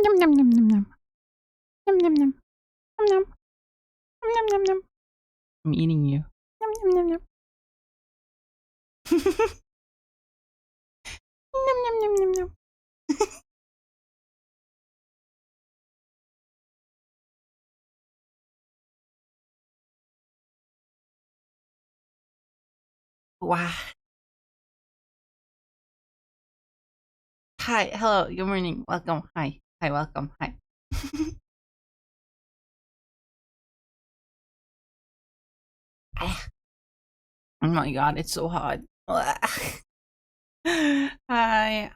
Yum yum yum yum yum. Yum yum yum. Yum yum. Yum yum yum yum. I'm eating you. Yum yum yum yum. Yum yum yum yum yum. Wow. Hi, hello, good morning, welcome, hi, welcome, hi. Ah, oh my god, it's so hot. Hi,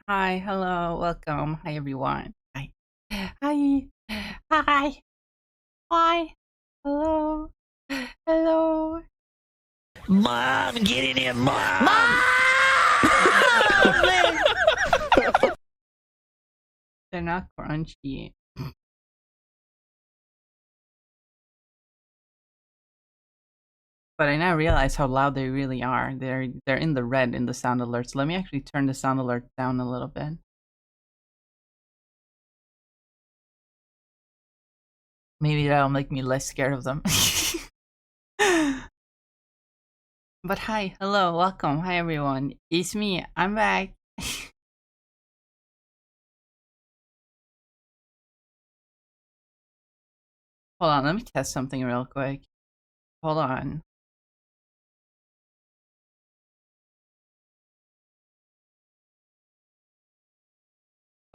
hello, welcome, hi everyone. Hi, hi, hi, hi, hello, hello. Mom, get in here, Mom! They're not crunchy. But I now realize how loud they really are. They're in the red in the sound alerts. Let me actually turn the sound alert down a little bit. Maybe that'll make me less scared of them. But hi, hello, welcome, hi everyone. It's me, I'm back. Hold on, let me test something real quick. Hold on.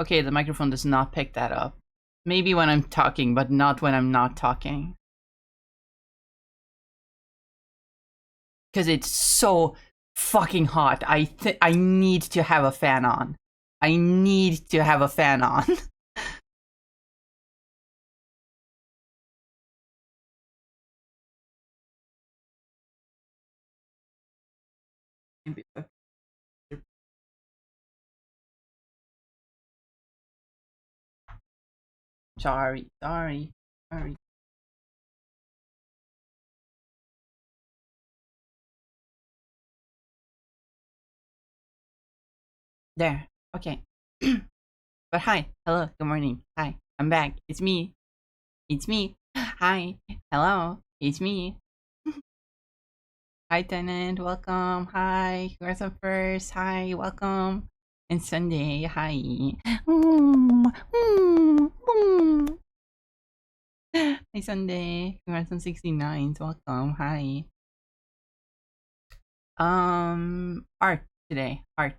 Okay, the microphone does not pick that up. Maybe when I'm talking, but not when I'm not talking. Because it's so fucking hot. I need to have a fan on. I need to have a fan on. Sorry. There. Okay. But hi. Hello. Good morning. Hi. I'm back. It's me. It's me. Hi. Hello. It's me. Hi, Tenant. Welcome. Hi. Where's up first? Hi. Welcome. And Sunday. Hi. Hi, Sunday. Congrats on 69s. Welcome. Hi. Art today. Art.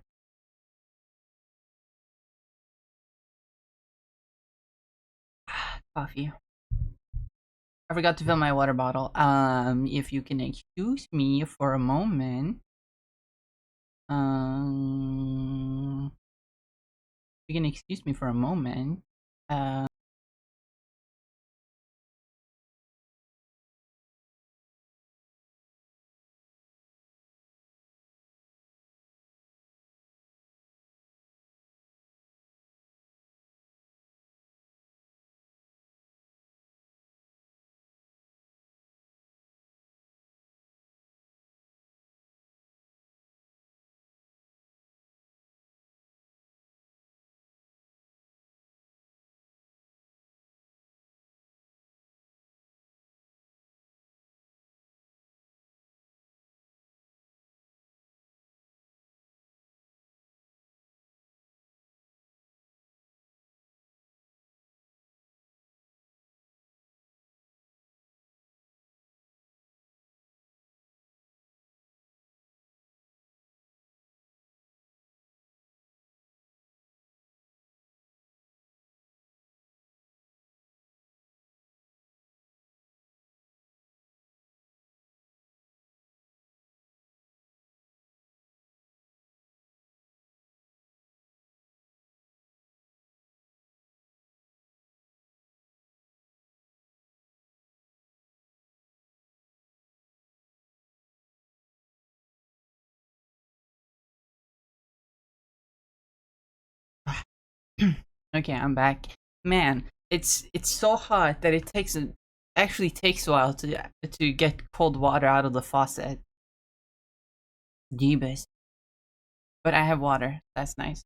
Coffee. I forgot to fill my water bottle. If you can excuse me for a moment. You can excuse me for a moment. Okay, I'm back. Man, it's so hot that it actually takes a while to get cold water out of the faucet. Jeebus. But I have water. That's nice.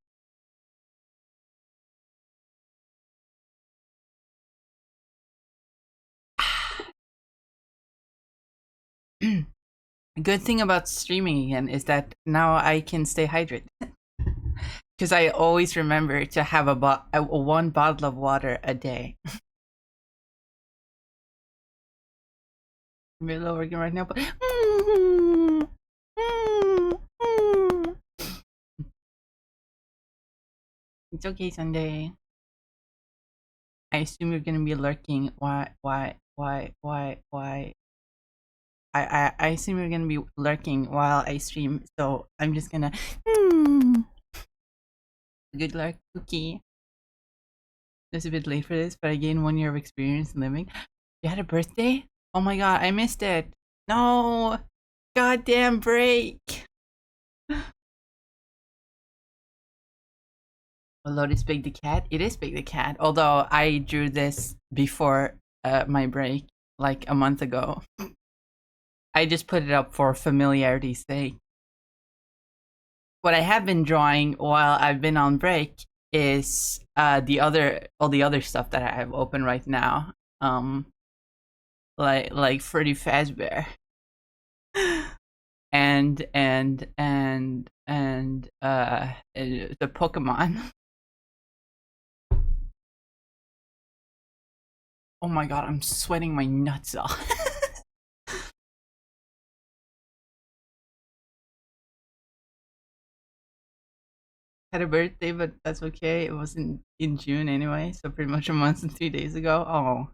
Good thing about streaming again is that now I can stay hydrated. Because I always remember to have one bottle of water a day. I'm really working right now, but it's okay, Sunday. I assume you're gonna be lurking. Why? I assume you're gonna be lurking while I stream, so I'm just gonna. Good luck, Cookie. It's a bit late for this, but I gained 1 year of experience living. You had a birthday? Oh my god, I missed it. No, goddamn break. Although it's Big the Cat, it is Big the Cat. Although I drew this before my break, like a month ago. I just put it up for familiarity's sake. What I have been drawing while I've been on break is all the other stuff that I have open right now. Like Freddy Fazbear. and the Pokemon. Oh my god, I'm sweating my nuts off. Had a birthday, but that's okay. It was in June anyway, so pretty much a month and 3 days ago. Oh.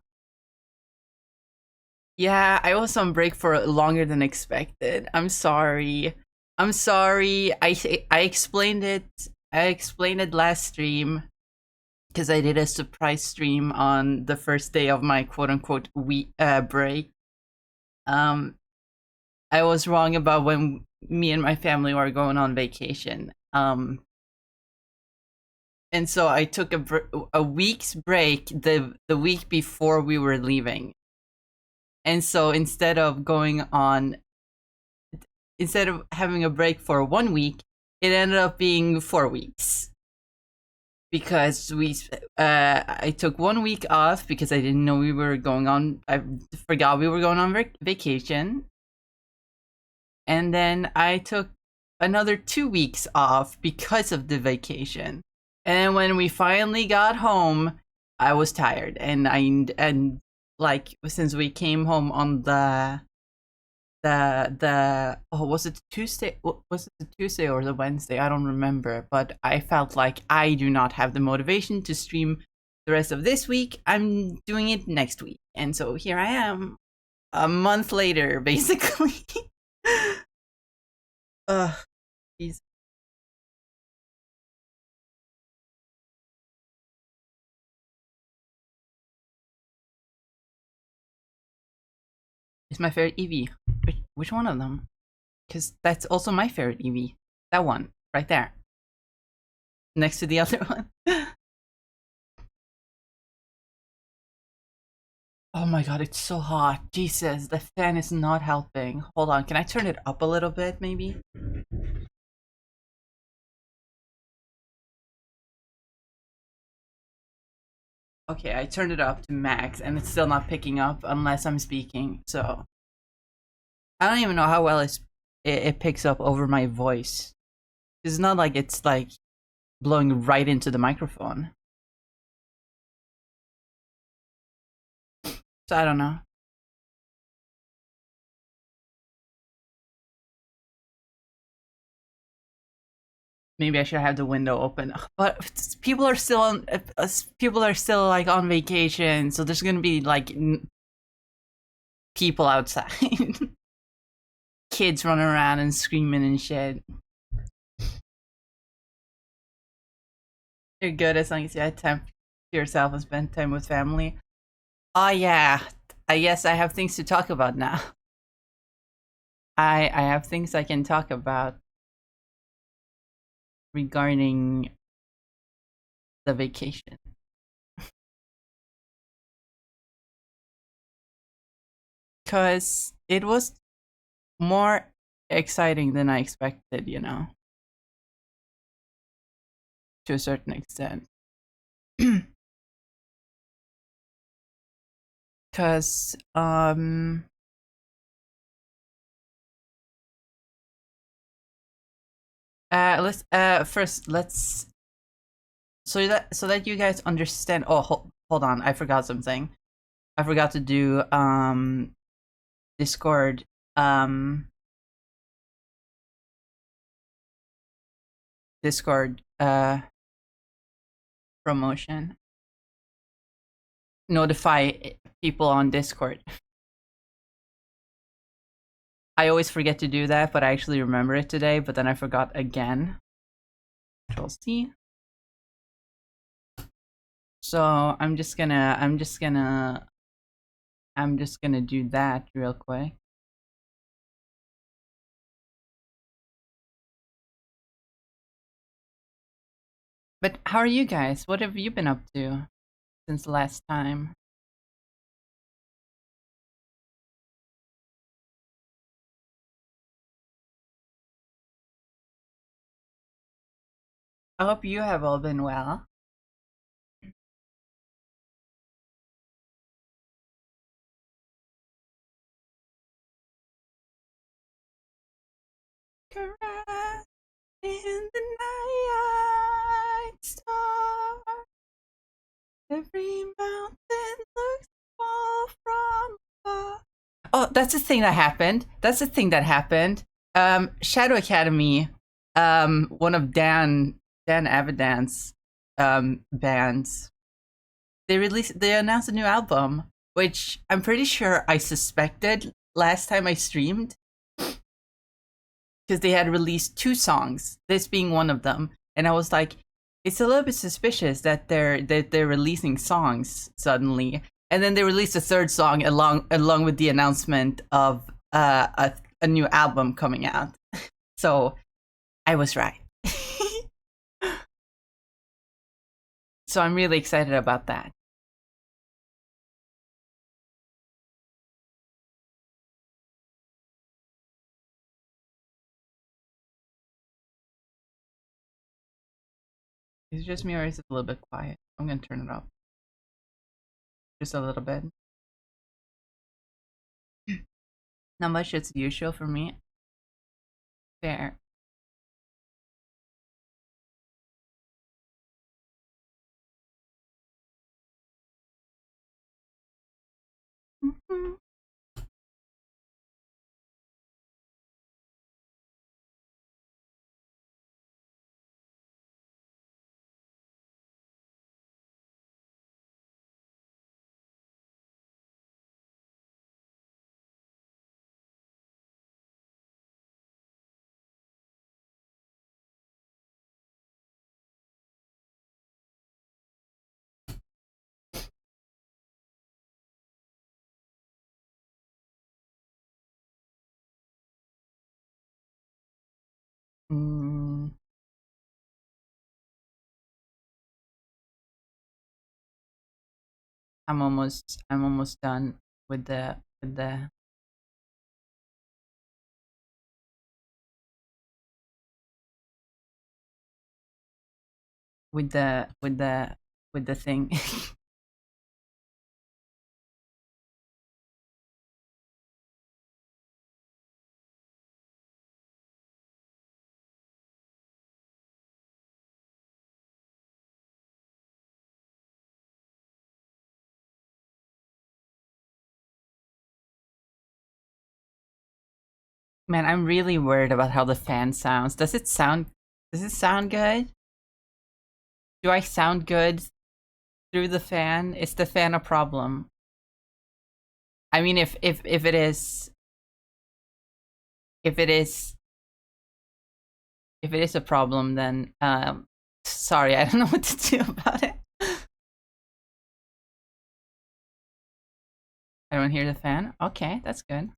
Yeah, I was on break for longer than expected. I'm sorry. I'm sorry. I explained it. I explained it last stream because I did a surprise stream on the first day of my quote unquote break. I was wrong about when me and my family were going on vacation. And so I took a week's break the week before we were leaving. And so instead of having a break for 1 week, it ended up being 4 weeks. Because I took 1 week off because I didn't know we were going on. I forgot we were going on vacation. And then I took another 2 weeks off because of the vacation. And when we finally got home, I was tired, and like since we came home on the was it Tuesday? Was it the Tuesday or the Wednesday? I don't remember, but I felt like I do not have the motivation to stream the rest of this week. I'm doing it next week, and so here I am, a month later, basically. Ugh, jeez. It's my favorite Eevee. Which one of them? Because that's also my favorite Eevee. That one, right there. Next to the other one. Oh my god, it's so hot. Jesus, the fan is not helping. Hold on, can I turn it up a little bit, maybe? Okay, I turned it up to max, and it's still not picking up unless I'm speaking, so... I don't even know how well it picks up over my voice. It's not like it's, like, blowing right into the microphone. So I don't know. Maybe I should have the window open. But people are still like on vacation, so there's gonna be like people outside, kids running around and screaming and shit. You're good as long as you had time to yourself and spend time with family. Oh yeah, I guess I have things to talk about now. I have things I can talk about regarding the vacation. Because it was more exciting than I expected, you know, to a certain extent. Because Let's so that you guys understand. Oh, hold on, I forgot something. I forgot to do Discord Discord promotion. Notify people on Discord. I always forget to do that, but I actually remember it today, but then I forgot again. Control C. So I'm just gonna do that real quick. But how are you guys? What have you been up to since last time? I hope you have all been well. Caress in the night star. Every mountain looks small from far. Oh, that's the thing that happened. Shadow Academy, one of Dan Avidan's bands. They announced a new album, which I'm pretty sure I suspected last time I streamed. Because they had released 2 songs, this being one of them, and I was like, it's a little bit suspicious that they're releasing songs suddenly, and then they released a 3rd song along with the announcement of a new album coming out. So I was right. So I'm really excited about that. Is it just me or is it a little bit quiet? I'm gonna turn it up just a little bit. Not much as usual for me. Fair. Mm, I'm almost done with the thing. Man, I'm really worried about how the fan sounds. Does it sound good? Do I sound good through the fan? Is the fan a problem? I mean, if it is a problem, then sorry, I don't know what to do about it. I don't hear the fan. Okay, that's good.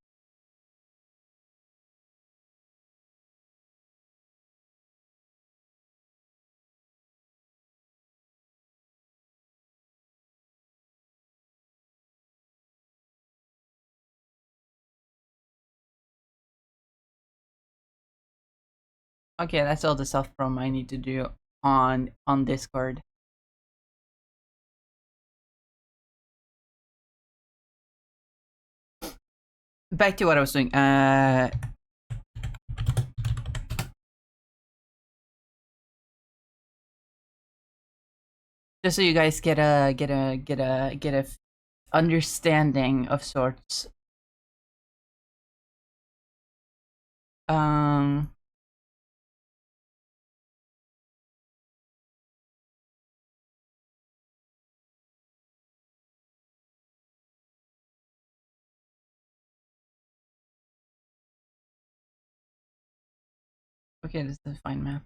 Okay, that's all the self promo I need to do on Discord. Back to what I was doing. just so you guys get a understanding of sorts. Okay, this is a fine map.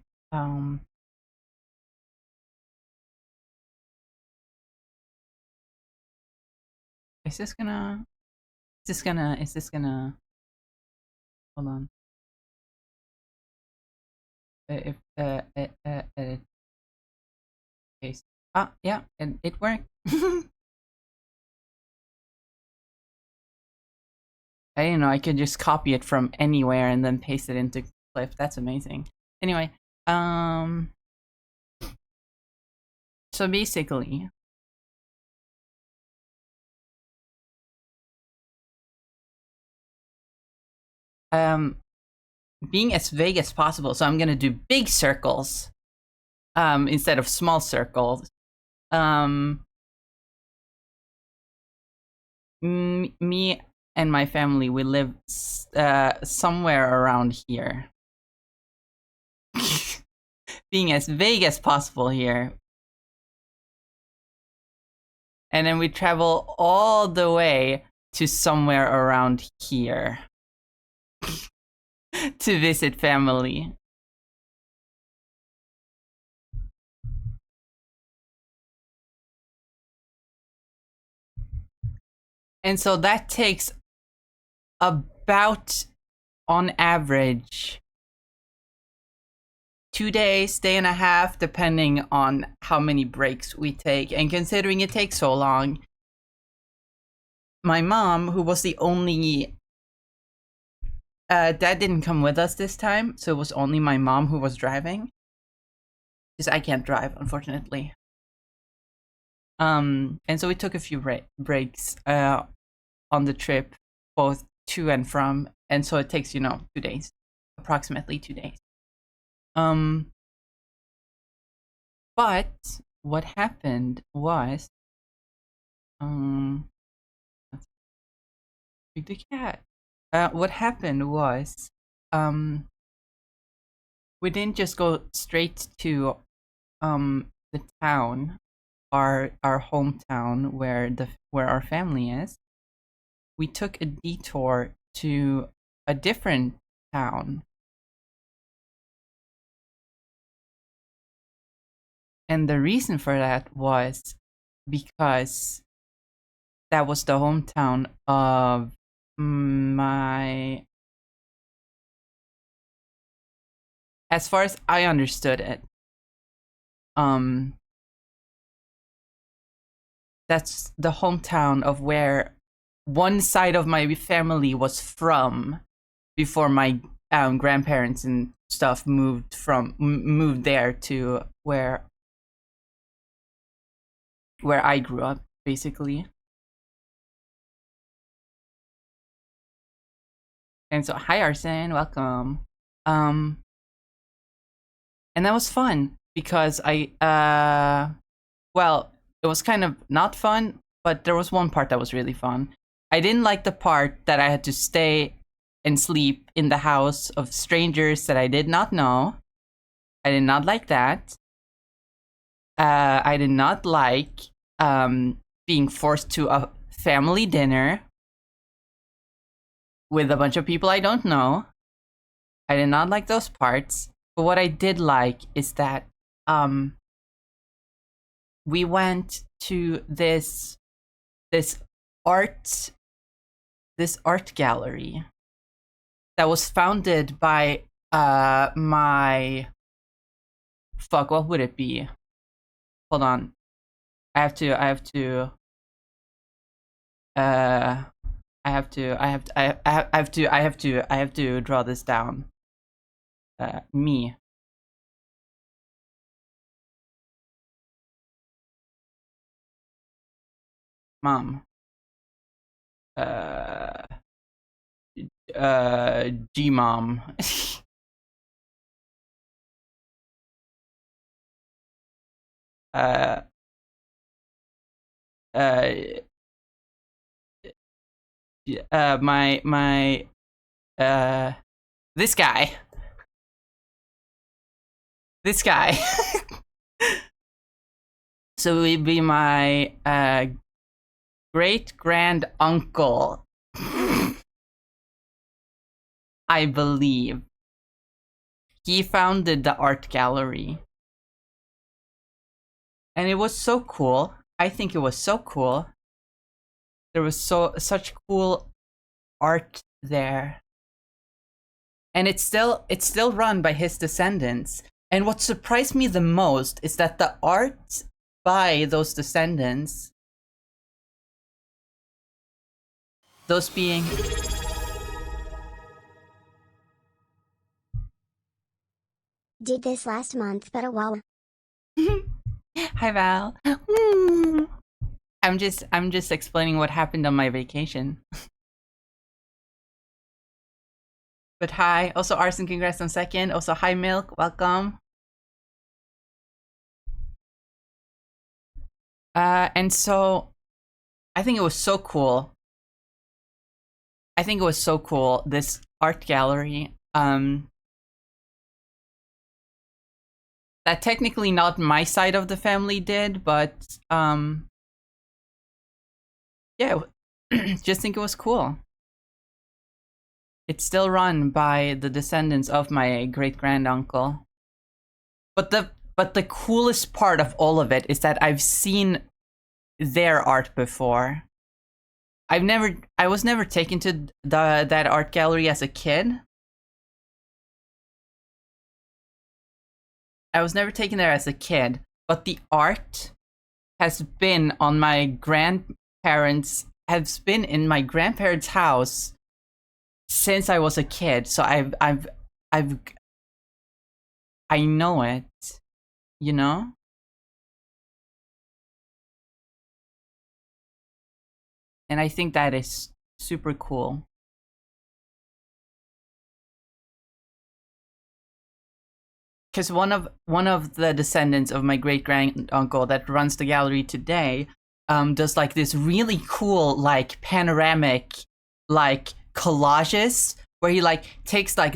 Is this gonna? Is this gonna? Hold on. If edit paste. Ah, yeah, and it worked. I didn't know I could just copy it from anywhere and then paste it into Clip. That's amazing. Anyway, so basically, being as vague as possible. So I'm gonna do big circles, instead of small circles. Me and my family, we live somewhere around here. Being as vague as possible here. And then we travel all the way to somewhere around here to visit family. And so that takes about, on average, 2 days, day and a half, depending on how many breaks we take. And considering it takes so long, my mom, who was the only dad didn't come with us this time, so it was only my mom who was driving, because I can't drive, unfortunately. And so we took a few breaks on the trip, both to and from, and so it takes 2 days, approximately 2 days. But what happened was, the cat. What happened was, we didn't just go straight to the town, our hometown where our family is. We took a detour to a different town. And the reason for that was because that was the hometown of my, as far as I understood it, that's the hometown of where one side of my family was from before my grandparents and stuff moved there to where I grew up, basically. And so, hi Arsen, welcome. And that was fun because well, it was kind of not fun, but there was one part that was really fun. I didn't like the part that I had to stay and sleep in the house of strangers that I did not know. I did not like that. I did not like being forced to a family dinner with a bunch of people I don't know. I did not like those parts. But what I did like is that we went to this art gallery that was founded by my, fuck, what would it be? Hold on. I have to draw this down. Me. Mom. G-mom. uh, my this guy. This guy. So it would be my great grand uncle. I believe. He founded the art gallery. And it was so cool. I think it was so cool. There was such cool art there. And it's still run by his descendants. And what surprised me the most is that the art by those descendants, those being Did this last month, but a while. Hi Val. I'm just explaining what happened on my vacation. But hi. Also Arson, congrats on second. Also hi Milk, welcome. And so I think it was so cool. This art gallery. That technically not my side of the family did, but yeah, just think it was cool. It's still run by the descendants of my great granduncle. But the coolest part of all of it is that I've seen their art before. I was never taken to that art gallery as a kid. I was never taken there as a kid, but the art has been in my grandparents' house since I was a kid. So I know it, you know? And I think that is super cool. Because one of the descendants of my great granduncle that runs the gallery today does like this really cool like panoramic like collages where he like takes like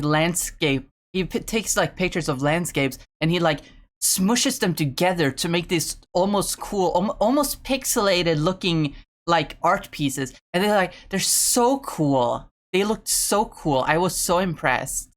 takes like pictures of landscapes and he like smushes them together to make this almost cool, almost pixelated looking like art pieces, and they're so cool. They looked so cool. I was so impressed.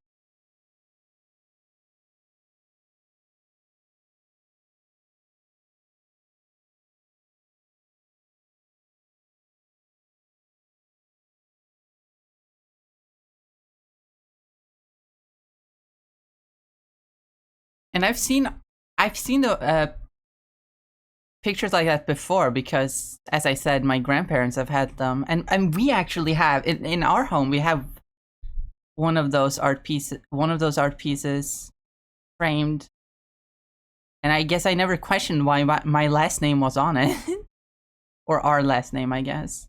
And I've seen the pictures like that before because, as I said, my grandparents have had them, and we actually have in our home we have one of those art pieces framed. And I guess I never questioned why my last name was on it, or our last name, I guess.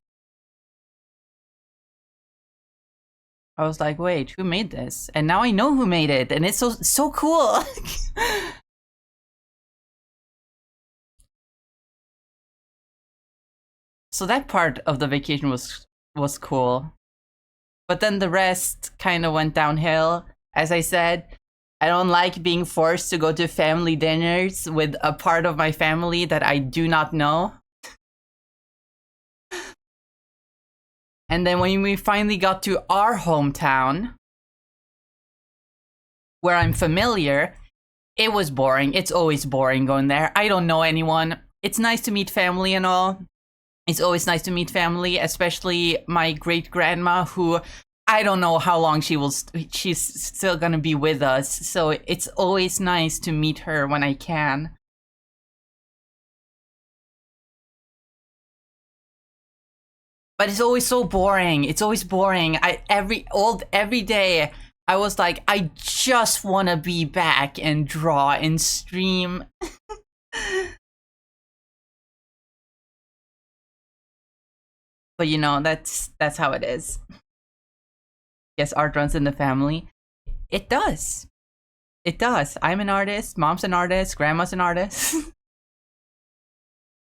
I was like, wait, who made this? And now I know who made it, and it's so cool. So that part of the vacation was cool. But then the rest kind of went downhill. As I said, I don't like being forced to go to family dinners with a part of my family that I do not know. And then when we finally got to our hometown, where I'm familiar, it was boring. It's always boring going there. I don't know anyone. It's nice to meet family and all. It's always nice to meet family, especially my great grandma, who I don't know how long she's still gonna be with us. So it's always nice to meet her when I can. But it's always so boring. It's always boring. Every day I was like, I just want to be back and draw and stream. But you know, that's how it is. Yes, art runs in the family. It does. It does. I'm an artist. Mom's an artist. Grandma's an artist.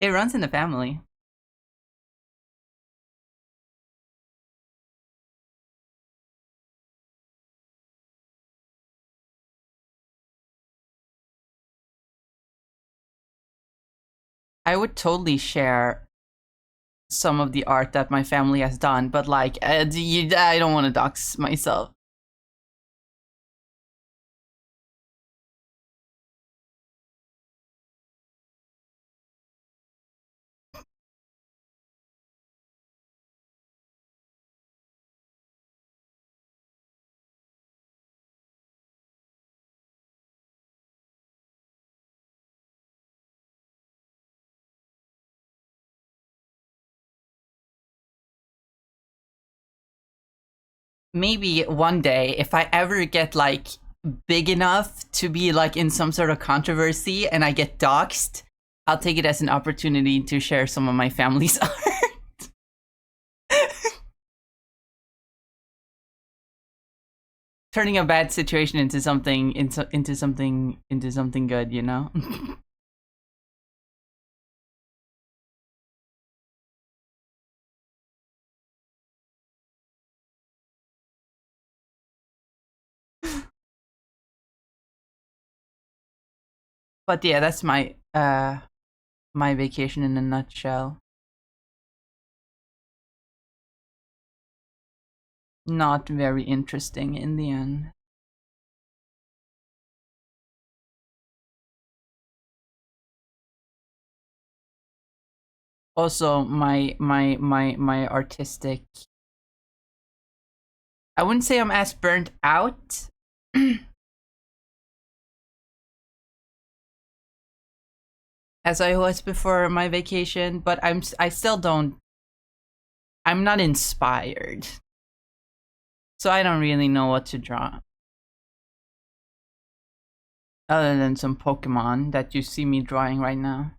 It runs in the family. I would totally share some of the art that my family has done, but like, I don't want to dox myself. Maybe one day, if I ever get like big enough to be like in some sort of controversy and I get doxxed, I'll take it as an opportunity to share some of my family's art. Turning a bad situation into something good, you know? But yeah, that's my my vacation in a nutshell. Not very interesting in the end. Also, my artistic. I wouldn't say I'm as burnt out. As I was before my vacation, but I still don't. I'm not inspired. So I don't really know what to draw. Other than some Pokemon that you see me drawing right now.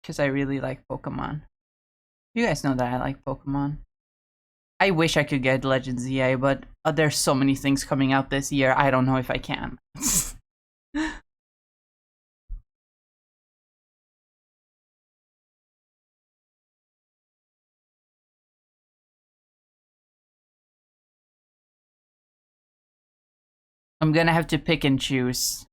Because I really like Pokemon. You guys know that I like Pokemon. I wish I could get Legends EA, but there's so many things coming out this year, I don't know if I can. I'm gonna have to pick and choose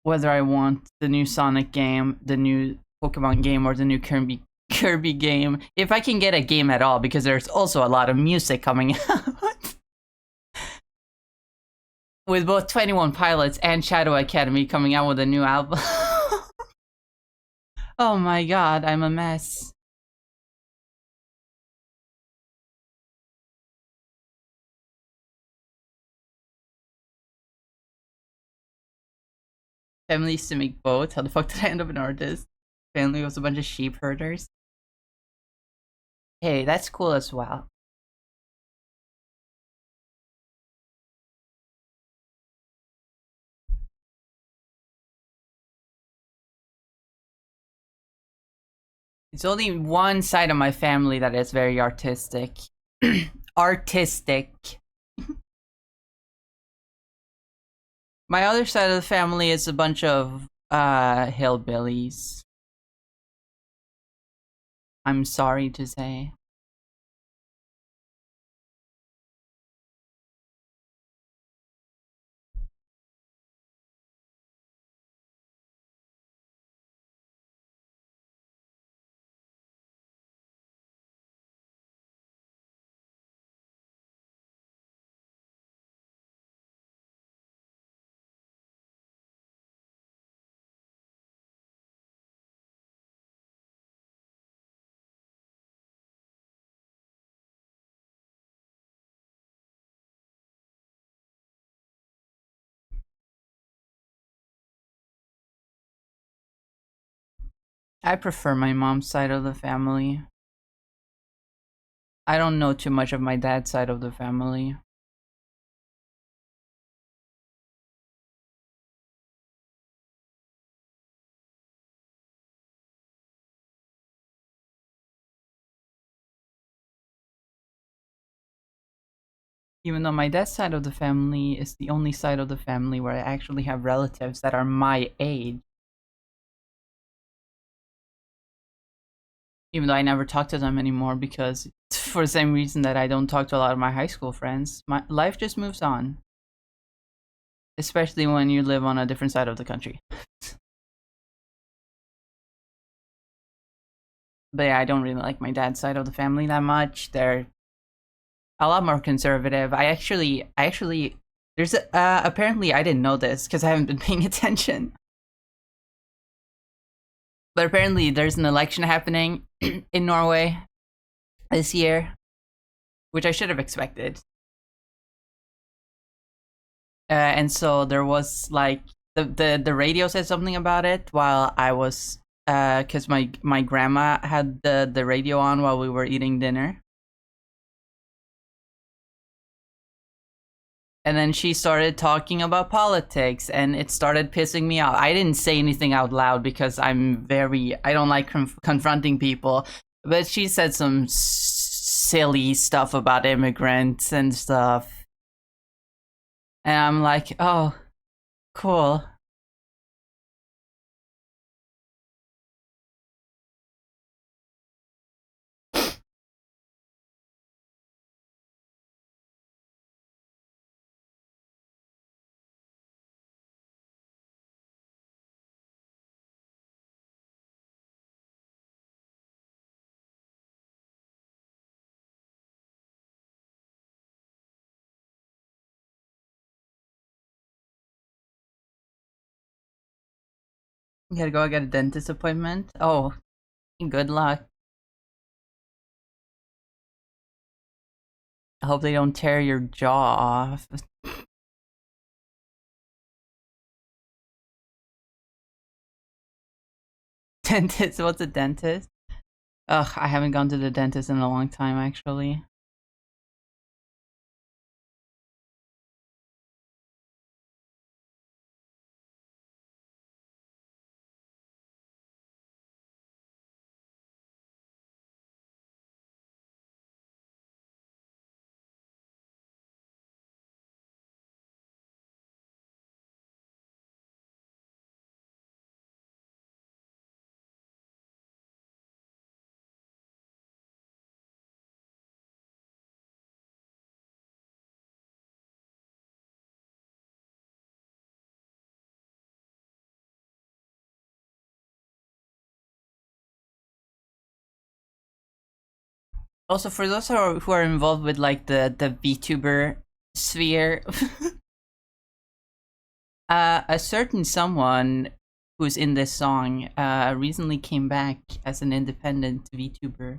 whether I want the new Sonic game, the new Pokemon game, or the new Kirby game. If I can get a game at all, because there's also a lot of music coming out. With both 21 Pilots and Shadow Academy coming out with a new album. Oh my god, I'm a mess. Family used to make boats. How the fuck did I end up an artist? Family was a bunch of sheep herders. Hey, that's cool as well. It's only one side of my family that is very artistic. Artistic. My other side of the family is a bunch of hillbillies. I'm sorry to say. I prefer my mom's side of the family. I don't know too much of my dad's side of the family. Even though my dad's side of the family is the only side of the family where I actually have relatives that are my age. Even though I never talk to them anymore because for the same reason that I don't talk to a lot of my high school friends. My life just moves on. Especially when you live on a different side of the country. But yeah, I don't really like my dad's side of the family that much. They're a lot more conservative. There's apparently I didn't know this because I haven't been paying attention. But apparently there's an election happening in Norway this year, which I should have expected. And so there was like the radio said something about it while I was because my grandma had the radio on while we were eating dinner. And then she started talking about politics, and it started pissing me off. I didn't say anything out loud because I don't like confronting people. But she said some silly stuff about immigrants and stuff. And I'm like, oh, cool. You gotta go get a dentist appointment. Oh, good luck. I hope they don't tear your jaw off. Dentist? What's a dentist? Ugh, I haven't gone to the dentist in a long time, actually. Also, for those who are involved with like the VTuber sphere, a certain someone who's in this song recently came back as an independent VTuber.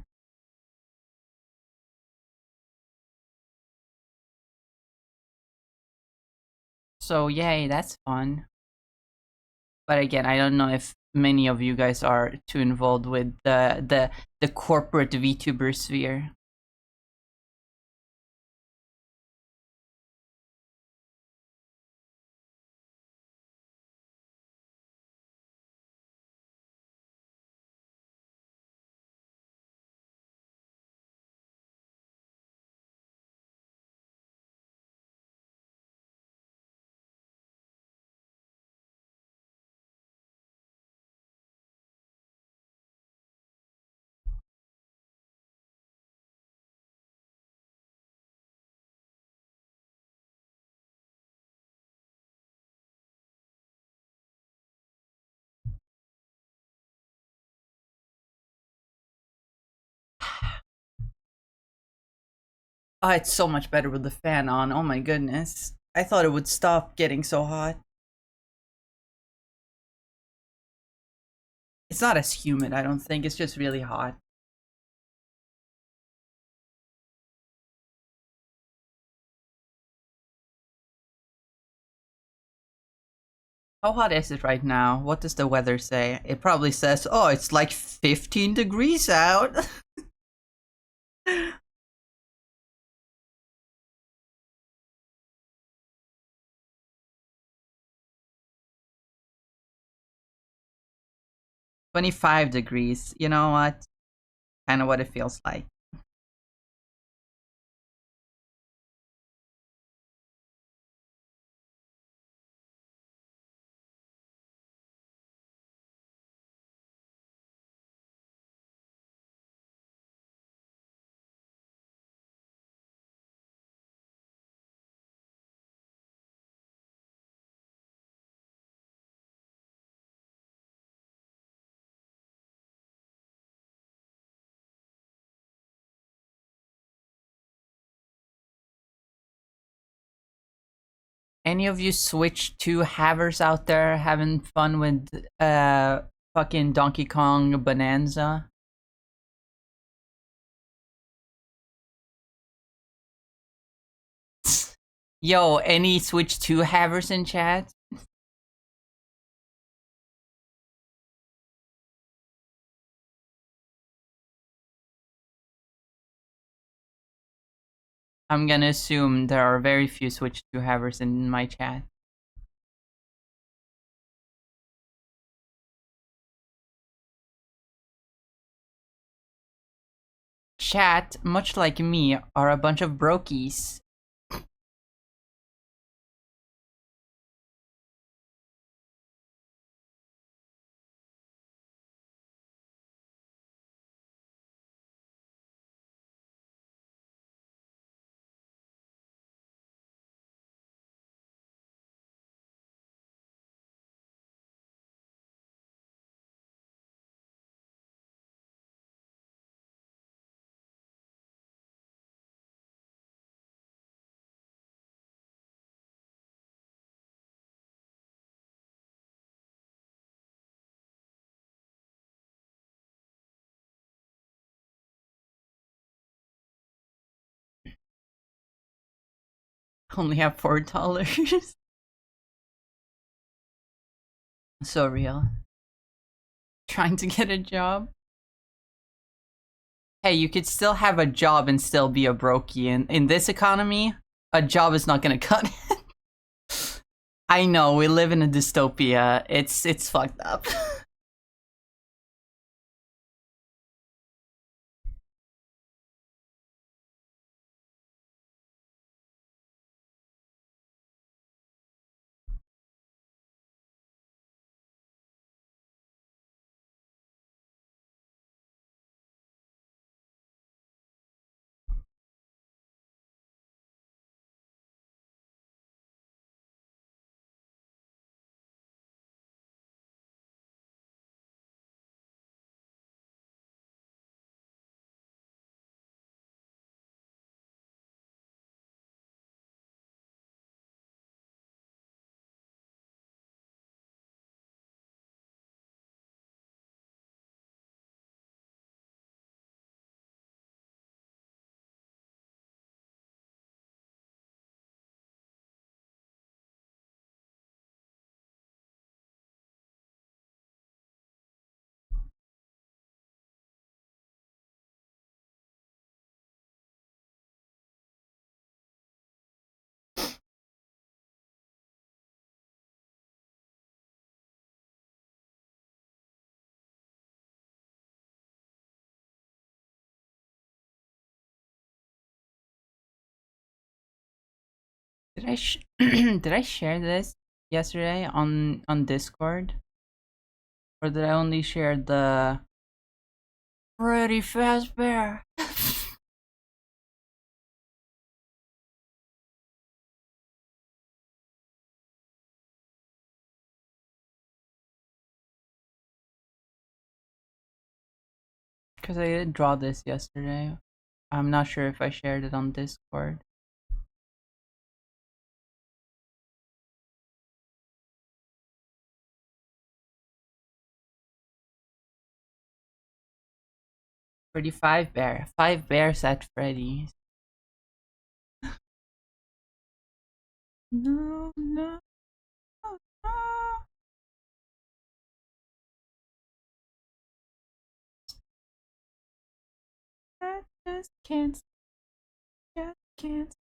So yay, that's fun. But again, I don't know if many of you guys are too involved with the corporate VTuber sphere. Oh, it's so much better with the fan on. Oh my goodness. I thought it would stop getting so hot. It's not as humid, I don't think. It's just really hot. How hot is it right now? What does the weather say? It probably says, oh, it's like 15 degrees out. $25. You know what? Kind of what it feels like. Any of you Switch 2 havers out there having fun with fucking Donkey Kong Bonanza? Yo, any Switch 2 havers in chat? I'm gonna assume there are very few Switch 2 havers in my chat. Chat, much like me, are a bunch of brokies. Only have $4. So real. Trying to get a job. Hey, you could still have a job and still be a brokey. In this economy, a job is not gonna cut it. I know, we live in a dystopia. It's fucked up. Did I did I share this yesterday on Discord? Or did I only share the Freddy Fazbear? Because I did draw this yesterday. I'm not sure if I shared it on Discord. Freddy Five Bear. 5 bears at Freddy's. No, no, no. I just can't stop. I can't.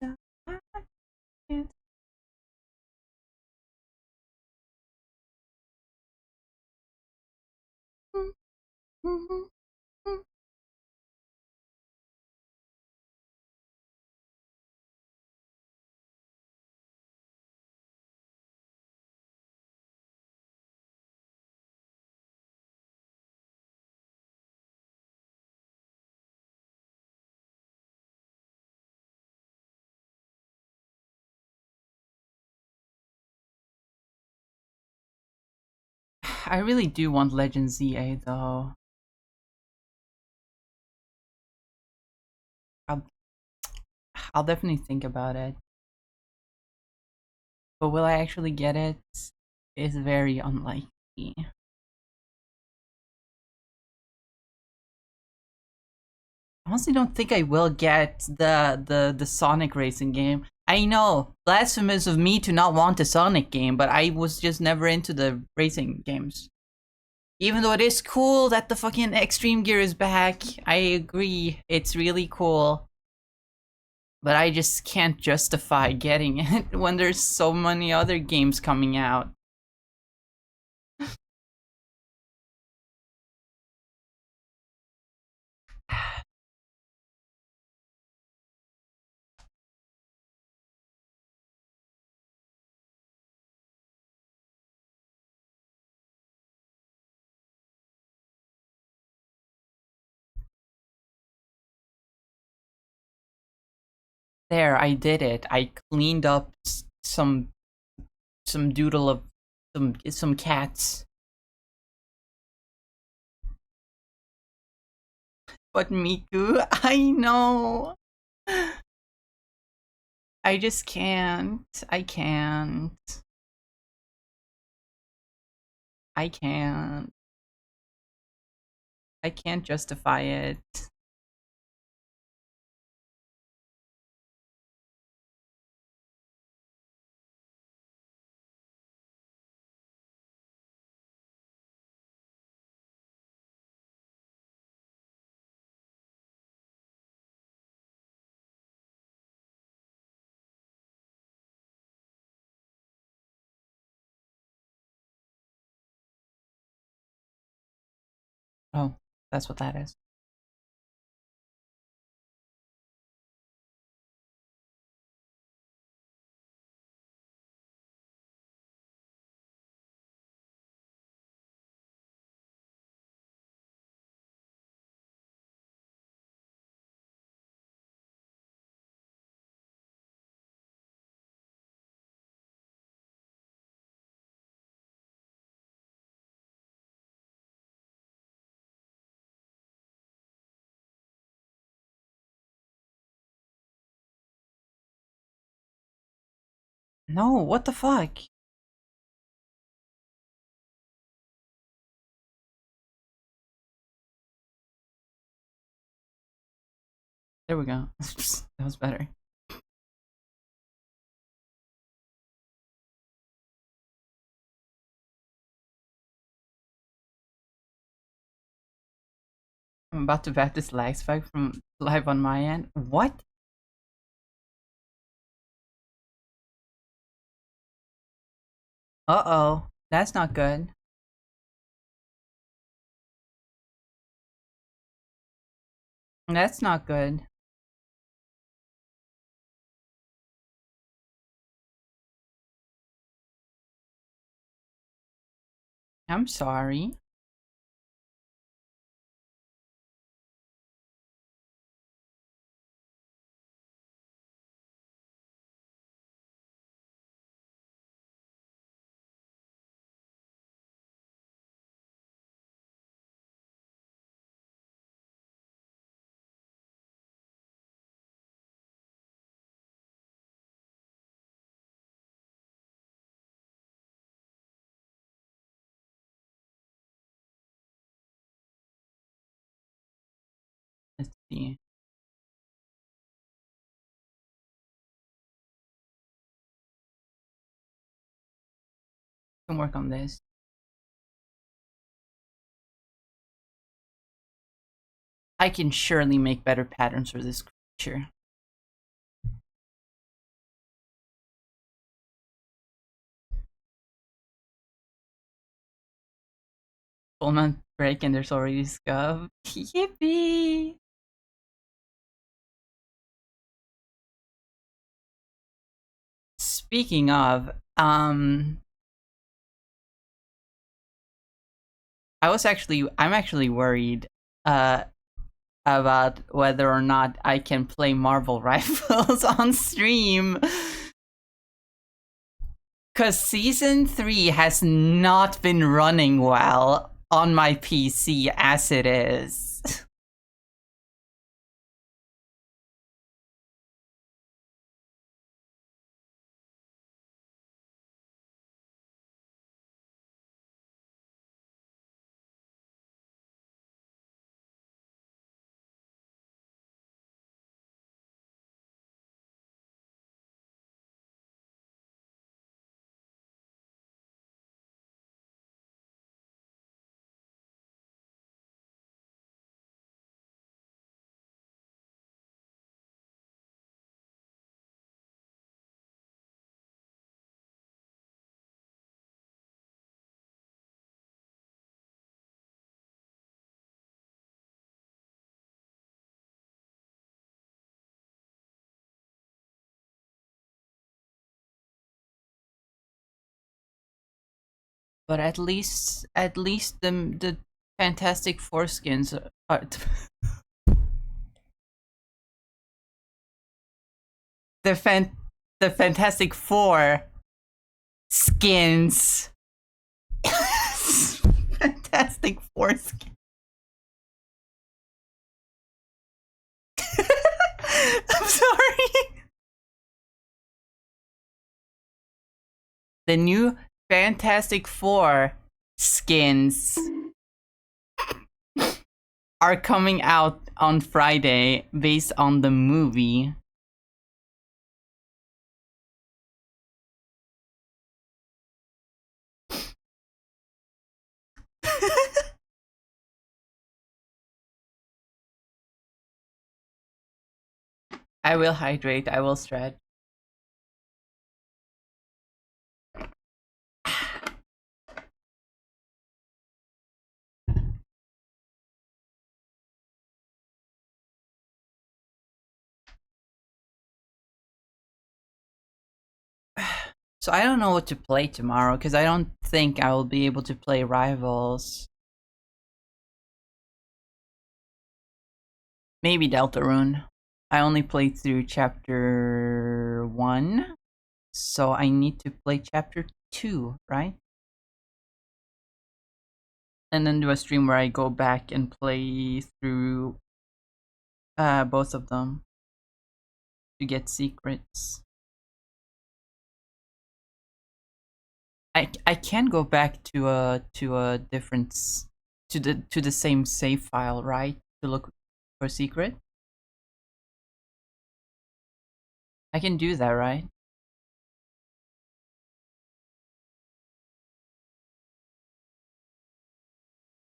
I really do want Legend ZA though. I'll definitely think about it. But will I actually get it? It's very unlikely. I honestly don't think I will get the Sonic racing game. I know, blasphemous of me to not want a Sonic game, but I was just never into the racing games. Even though it is cool that the fucking Extreme Gear is back, I agree, it's really cool. But I just can't justify getting it when there's so many other games coming out. There, I did it. I cleaned up some doodle of some cats. But Miku, I know. I just can't. I can't. I can't. I can't justify it. Oh, that's what that is. No, what the fuck? There we go. That was better. I'm about to bat this lag spike from live on my end. What? Uh-oh. That's not good. That's not good. I'm sorry. Let's see. Can work on this. I can surely make better patterns for this creature. Full month break and there's already scuff. Yippee! Speaking of, I'm actually worried, about whether or not I can play Marvel Rivals on stream. Cause season 3 has not been running well on my PC as it is. But at least the Fantastic Four skins are the the Fantastic Four skins. Fantastic Four skins. I'm sorry. The new Fantastic Four skins are coming out on Friday based on the movie. I will hydrate, I will stretch. So I don't know what to play tomorrow because I don't think I will be able to play Rivals. Maybe Deltarune. I only played through chapter 1, so I need to play chapter 2, right? And then do a stream where I go back and play through both of them to get secrets. I can go back to a different to the same save file, right? To look for secret. I can do that, right?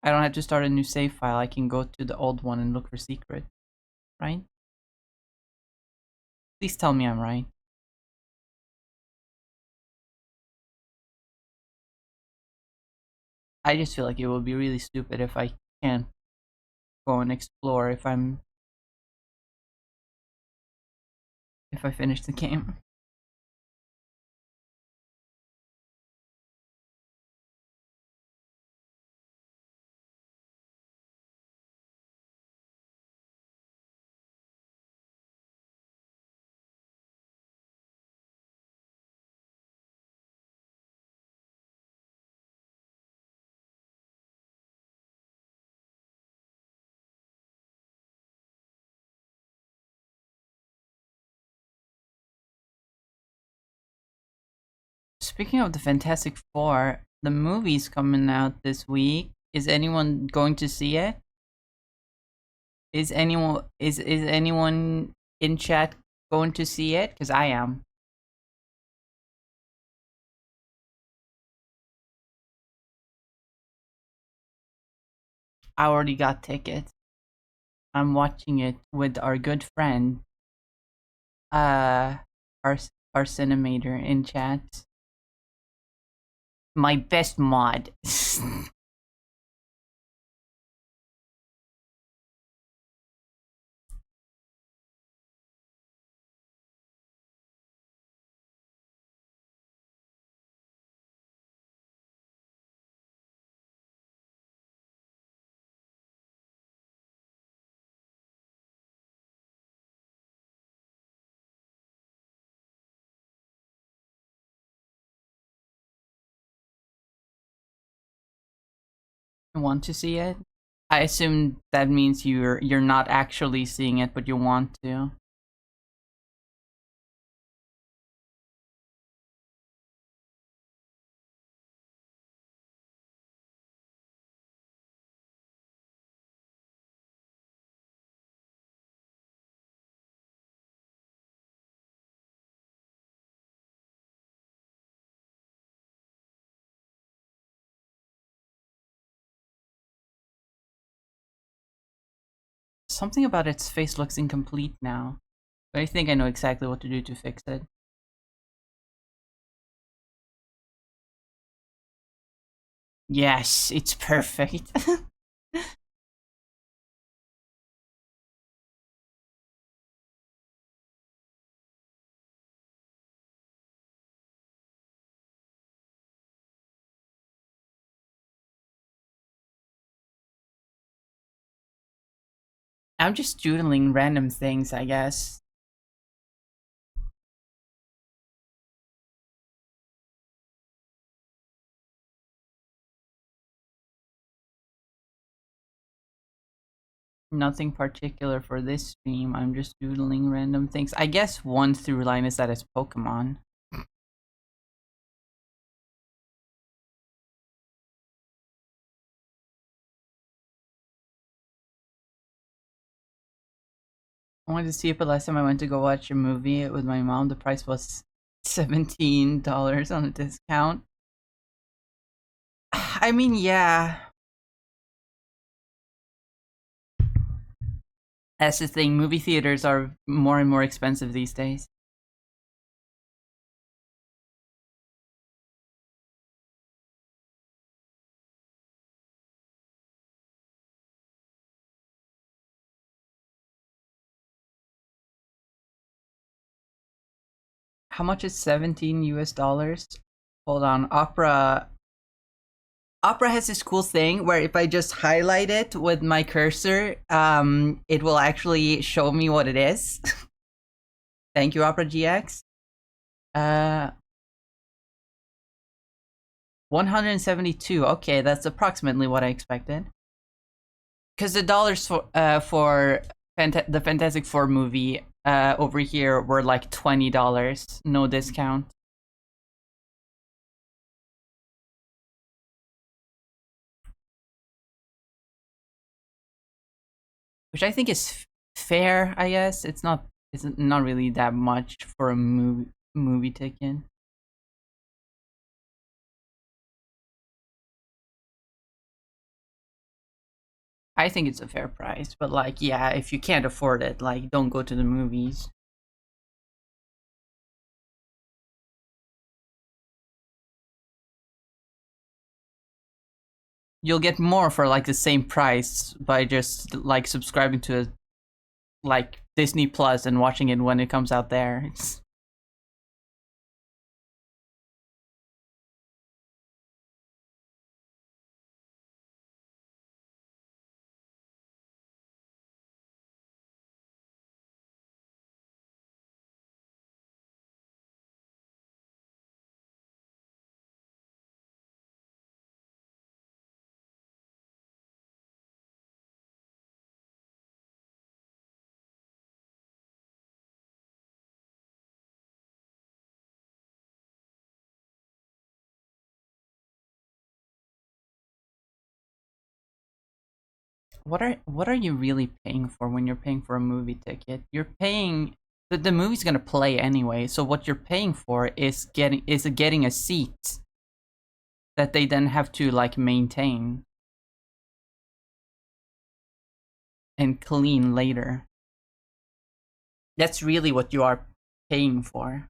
I don't have to start a new save file. I can go to the old one and look for secret, right? Please tell me I'm right. I just feel like it would be really stupid if I can't go and explore if I finish the game. Speaking of the Fantastic Four, the movie's coming out this week. Is anyone going to see it? Is anyone in chat going to see it? Because I am. I already got tickets. I'm watching it with our good friend, our our Cinemator in chat. My best mod. Want to see it? I assume that means you're not actually seeing it, but you want to. Something about its face looks incomplete now. But I think I know exactly what to do to fix it. Yes, it's perfect. I'm just doodling random things, I guess. Nothing particular for this stream. I'm just doodling random things. I guess one through line is that it's Pokemon. I wanted to see it, but last time I went to go watch a movie with my mom, the price was $17 on a discount. I mean, yeah. That's the thing. Movie theaters are more and more expensive these days. How much is 17 US dollars? Hold on. Opera has this cool thing where if I just highlight it with my cursor, it will actually show me what it is. Thank you, Opera GX. 172. Okay, that's approximately what I expected. Because the dollars for the Fantastic Four movie over here were like $20, no discount. Which I think is fair. I guess it's not really that much for a movie ticket. I think it's a fair price, but like, yeah, if you can't afford it, like, don't go to the movies. You'll get more for like the same price by just like subscribing to like Disney Plus and watching it when it comes out there. What are you really paying for when you're paying for a movie ticket? You're paying the movie's gonna play anyway, so what you're paying for is getting a seat that they then have to like maintain and clean later. That's really what you are paying for.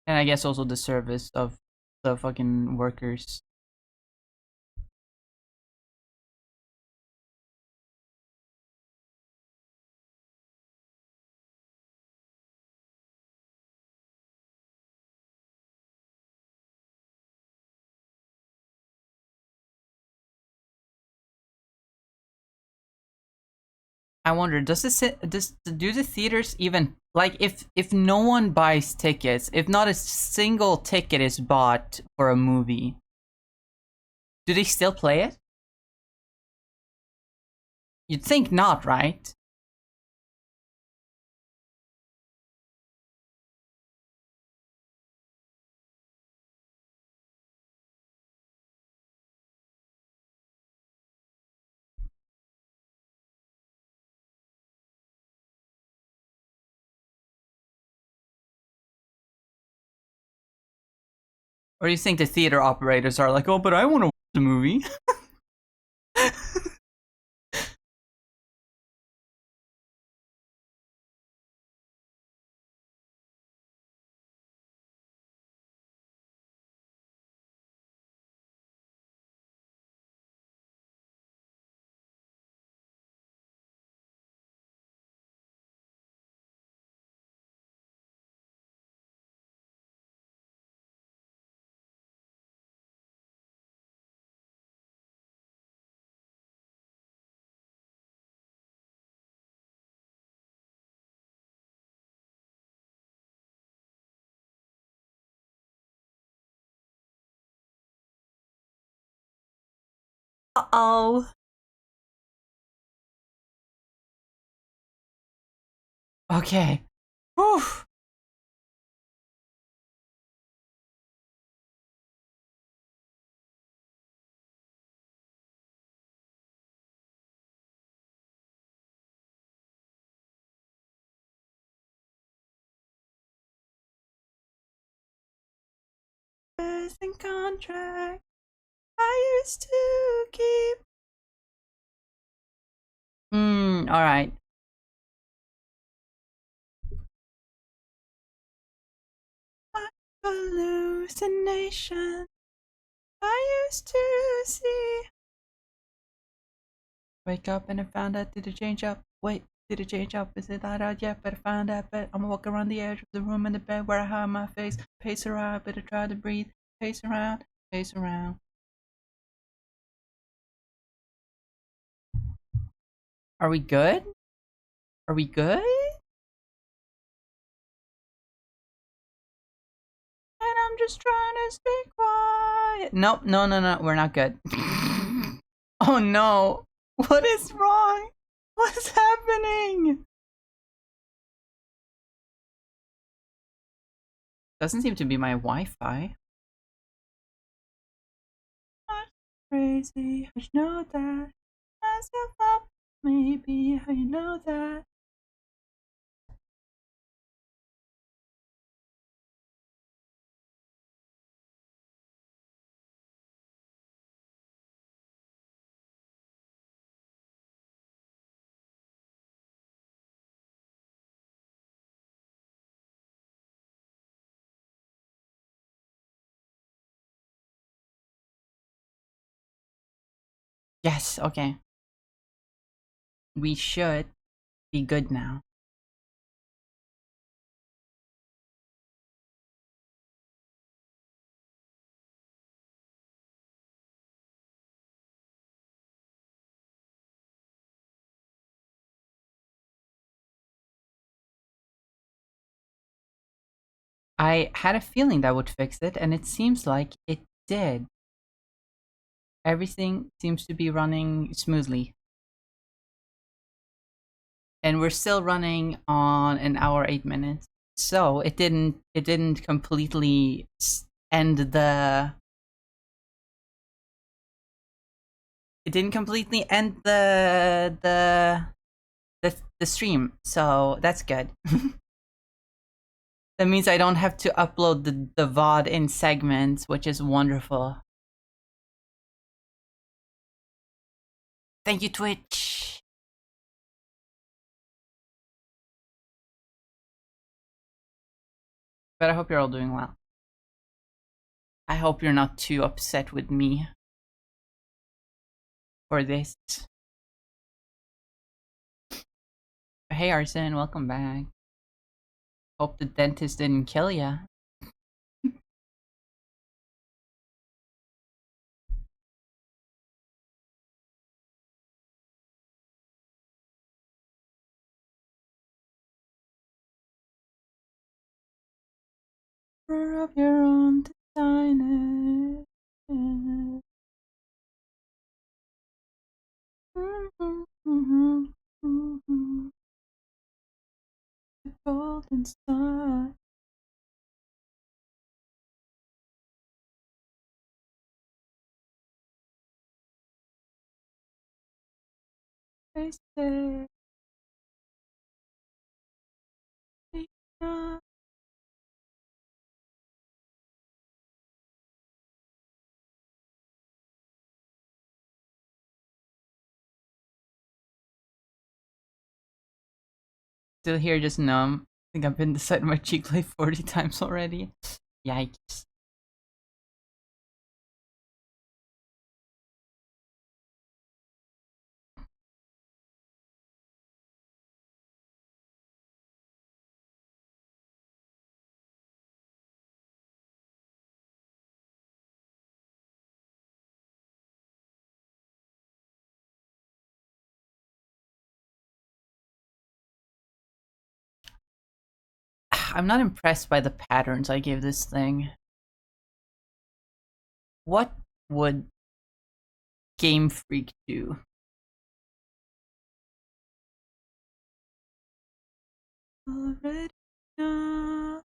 And I guess also the service of the fucking workers. I wonder, do the theaters even like if no one buys tickets, if not a single ticket is bought for a movie, do they still play it? You'd think not, right? Or do you think the theater operators are like, oh, but I want to watch the movie? Uh-oh. Okay. Whew. And contract I used to keep. Alright. My hallucination I used to see. Wake up and I found out, did it change up? Wait, did it change up? Is it not out yet? Better find out, bet I'ma walk around the edge of the room in the bed where I hide my face. Pace around, better try to breathe. Pace around, pace around. Are we good? Are we good? And I'm just trying to stay quiet. Nope, no, we're not good. Oh no, what is wrong? What's happening? Doesn't seem to be my Wi-Fi. I'm crazy, I should know that. Myself up, maybe how you know that. Yes, okay. We should be good now. I had a feeling that would fix it, and it seems like it did. Everything seems to be running smoothly. And we're still running on an hour 8 minutes. So it didn't completely end the the stream. So that's good. That means I don't have to upload the VOD in segments, which is wonderful. Thank you, Twitch. But I hope you're all doing well. I hope you're not too upset with me for this. Hey Arsen, welcome back. Hope the dentist didn't kill ya. Of your own design it. The golden star. They say, still here, just numb. I think I've been inside my cheek like 40 times already. Yikes. I'm not impressed by the patterns I give this thing. What would Game Freak 2. Already know.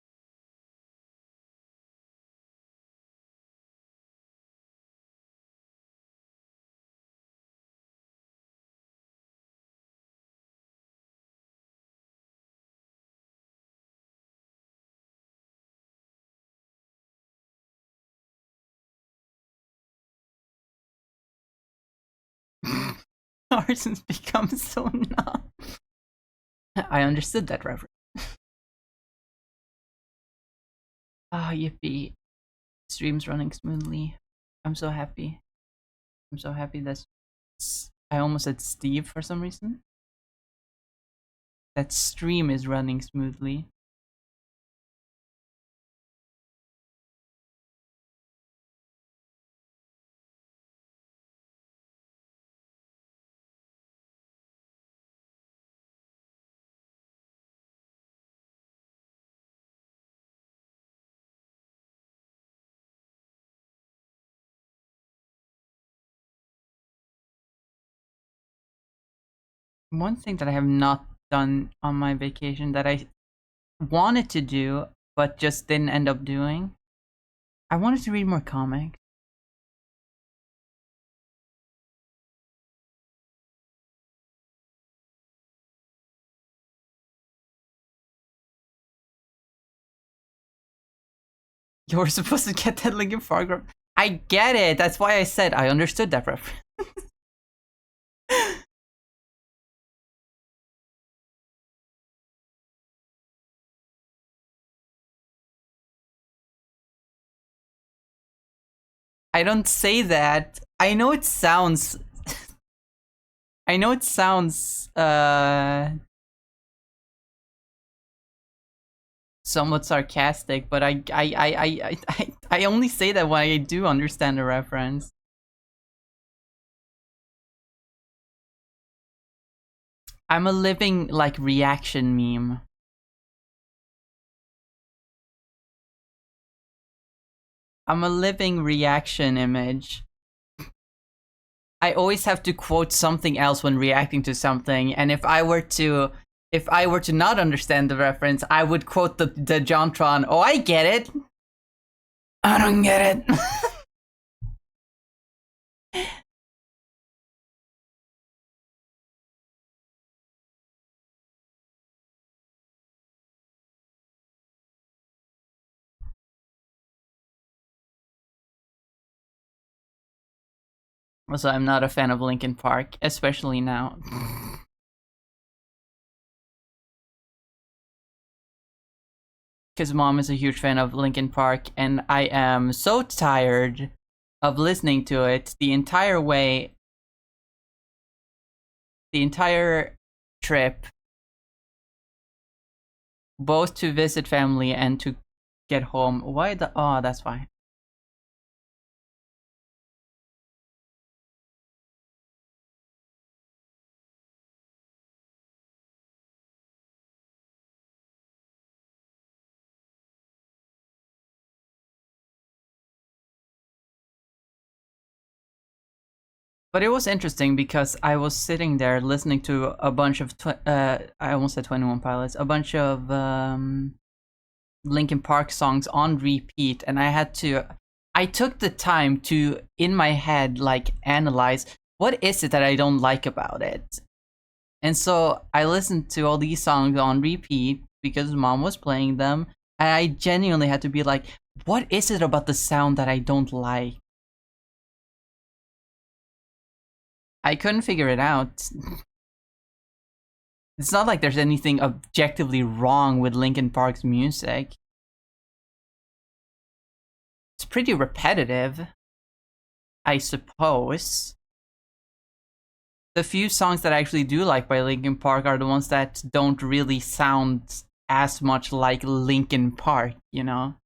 Arson's become so numb. I understood that reference. Ah, yippee. Stream's running smoothly. I'm so happy. I'm so happy that I almost said Steve for some reason. That stream is running smoothly. One thing that I have not done on my vacation that I wanted to do but just didn't end up doing, I wanted to read more comics. You were supposed to get that Linkin Park reference. I get it. That's why I said I understood that reference. I don't say that. I know it sounds. I know it sounds somewhat sarcastic, but I only say that when I do understand the reference. I'm a living like reaction meme. I'm a living reaction image. I always have to quote something else when reacting to something, and if I were to not understand the reference, I would quote the JonTron. Oh, I get it. I don't get it. Also, I'm not a fan of Linkin Park, especially now. Because Mom is a huge fan of Linkin Park, and I am so tired of listening to it the entire way, the entire trip, both to visit family and to get home. Why the? Oh, that's fine. But it was interesting because I was sitting there listening to a bunch of I almost said 21 Pilots, a bunch of Linkin Park songs on repeat, and I took the time to in my head like analyze what is it that I don't like about it. And so I listened to all these songs on repeat because Mom was playing them, and I genuinely had to be like, what is it about the sound that I don't like? I couldn't figure it out. It's not like there's anything objectively wrong with Linkin Park's music. It's pretty repetitive, I suppose. The few songs that I actually do like by Linkin Park are the ones that don't really sound as much like Linkin Park, you know?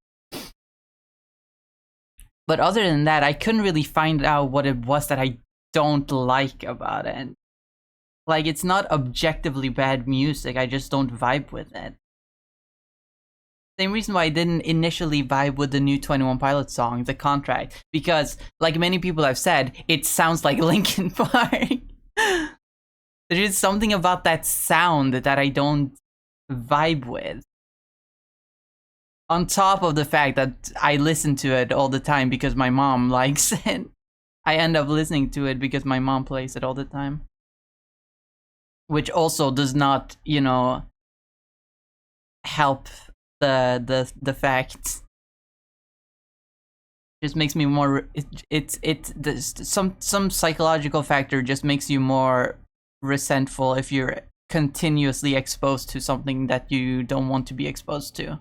But other than that, I couldn't really find out what it was that I don't like about it. Like, it's not objectively bad music, I just don't vibe with it. Same reason why I didn't initially vibe with the new 21 Pilots song, The Contract, because like many people have said, it sounds like Linkin Park. There is something about that sound that I don't vibe with. On top of the fact that I listen to it all the time because my mom likes it. I end up listening to it because my mom plays it all the time. Which also does not, you know, help the fact. Just makes me more some psychological factor just makes you more resentful if you're continuously exposed to something that you don't want to be exposed to.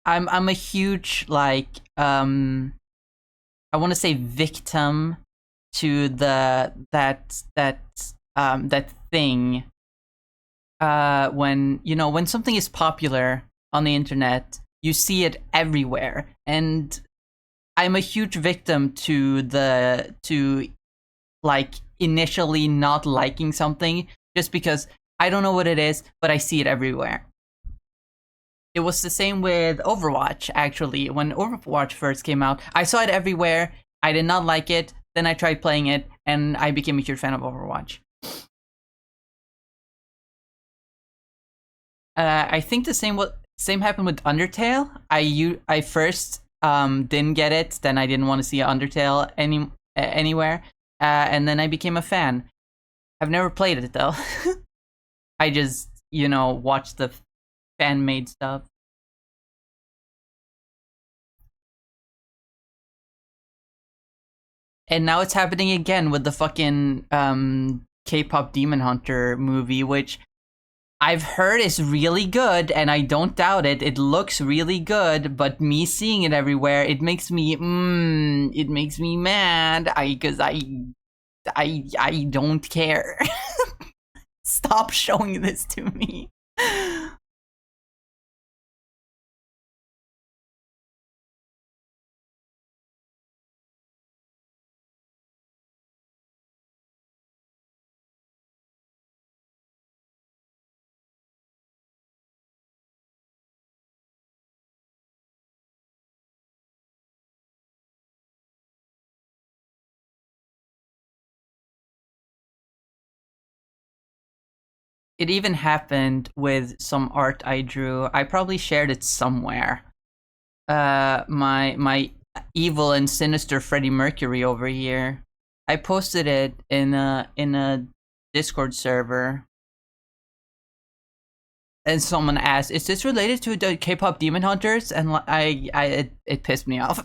I'm a huge like I want to say victim to that thing when you know when something is popular on the internet, you see it everywhere, and I'm a huge victim to like initially not liking something just because I don't know what it is, but I see it everywhere. It was the same with Overwatch, actually. When Overwatch first came out, I saw it everywhere. I did not like it. Then I tried playing it, and I became a huge fan of Overwatch. I think the same happened with Undertale. I first didn't get it. Then I didn't want to see Undertale anywhere, and then I became a fan. I've never played it though. I just watched the fan-made stuff. And now it's happening again with the fucking K-pop Demon Hunter movie, which I've heard is really good, and I don't doubt it. It looks really good, but me seeing it everywhere, it makes me mad. Because I don't care. Stop showing this to me. It even happened with some art I drew. I probably shared it somewhere. My evil and sinister Freddie Mercury over here. I posted it in a Discord server. And someone asked, "Is this related to the K-pop Demon Hunters?" And it pissed me off.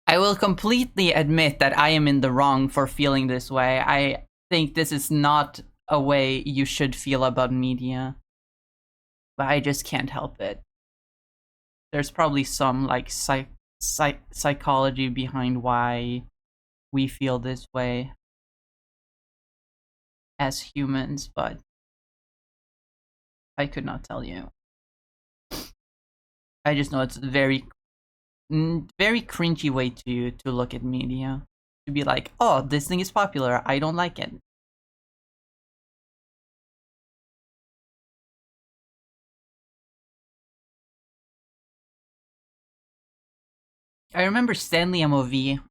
I will completely admit that I am in the wrong for feeling this way. I think this is not a way you should feel about media. But I just can't help it. There's probably some like psychology behind why we feel this way as humans, but I could not tell you. I just know it's a very cringy way to look at media. To be like, oh, this thing is popular, I don't like it. I remember Stanley MOV.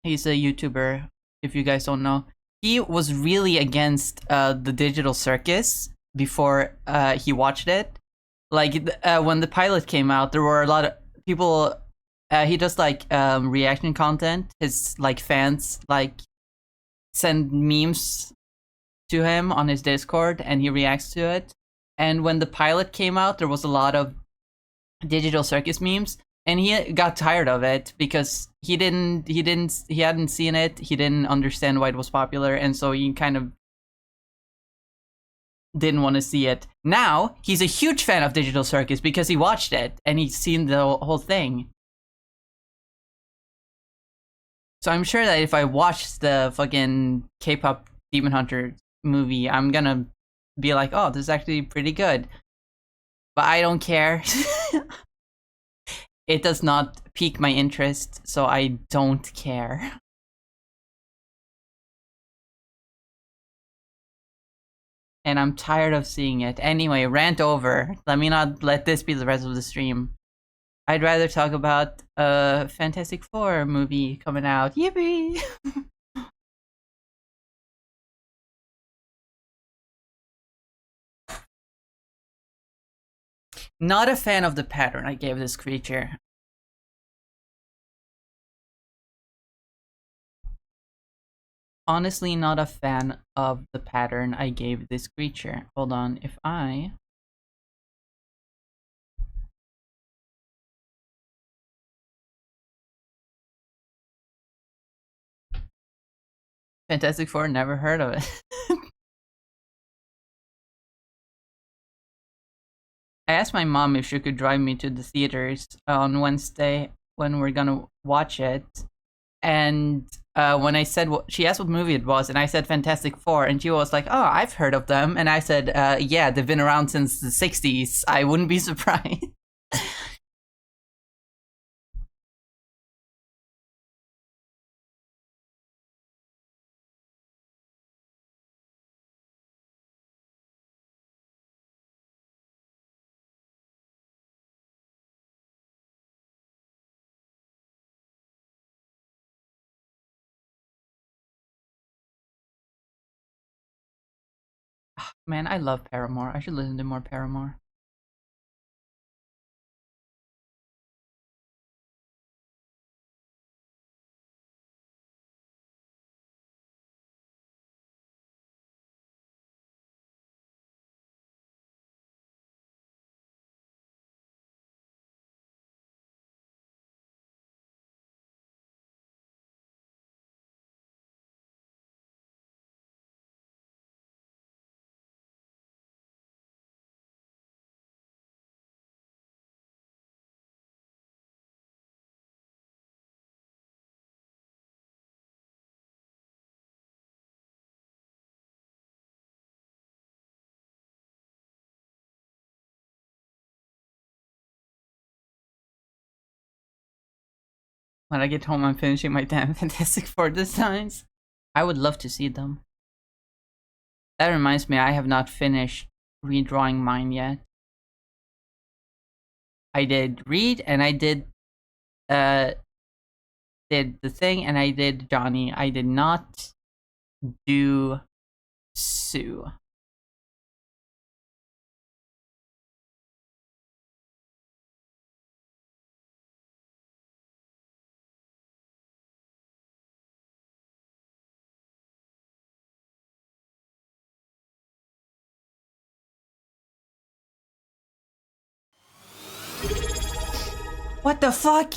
He's a YouTuber, if you guys don't know. He was really against the Digital Circus before he watched it. Like when the pilot came out, there were a lot of people. He does like reaction content. His like fans like send memes to him on his Discord, and he reacts to it. And when the pilot came out, there was a lot of Digital Circus memes, and he got tired of it because he hadn't seen it. He didn't understand why it was popular, and so he kind of didn't want to see it. Now he's a huge fan of Digital Circus because he watched it and he's seen the whole thing. So I'm sure that if I watch the fucking K-pop Demon Hunter movie, I'm gonna be like, oh, this is actually pretty good. But I don't care. it does not pique my interest, so I don't care. And I'm tired of seeing it. Anyway, rant over. Let me not let this be the rest of the stream. I'd rather talk about a Fantastic Four movie coming out. Yippee! Not a fan of the pattern I gave this creature. Honestly, not a fan of the pattern I gave this creature. Hold on, if I... Fantastic Four, never heard of it. I asked my mom if she could drive me to the theaters on Wednesday when we're gonna watch it. And when I said, she asked what movie it was, and I said Fantastic Four, and she was like, oh, I've heard of them. And I said, yeah, they've been around since the 60s. I wouldn't be surprised. Man, I love Paramore. I should listen to more Paramore. When I get home, I'm finishing my damn Fantastic Four designs. I would love to see them. That reminds me, I have not finished redrawing mine yet. I did Reed, and I did the thing, and I did Johnny. I did not do Sue. What the fuck?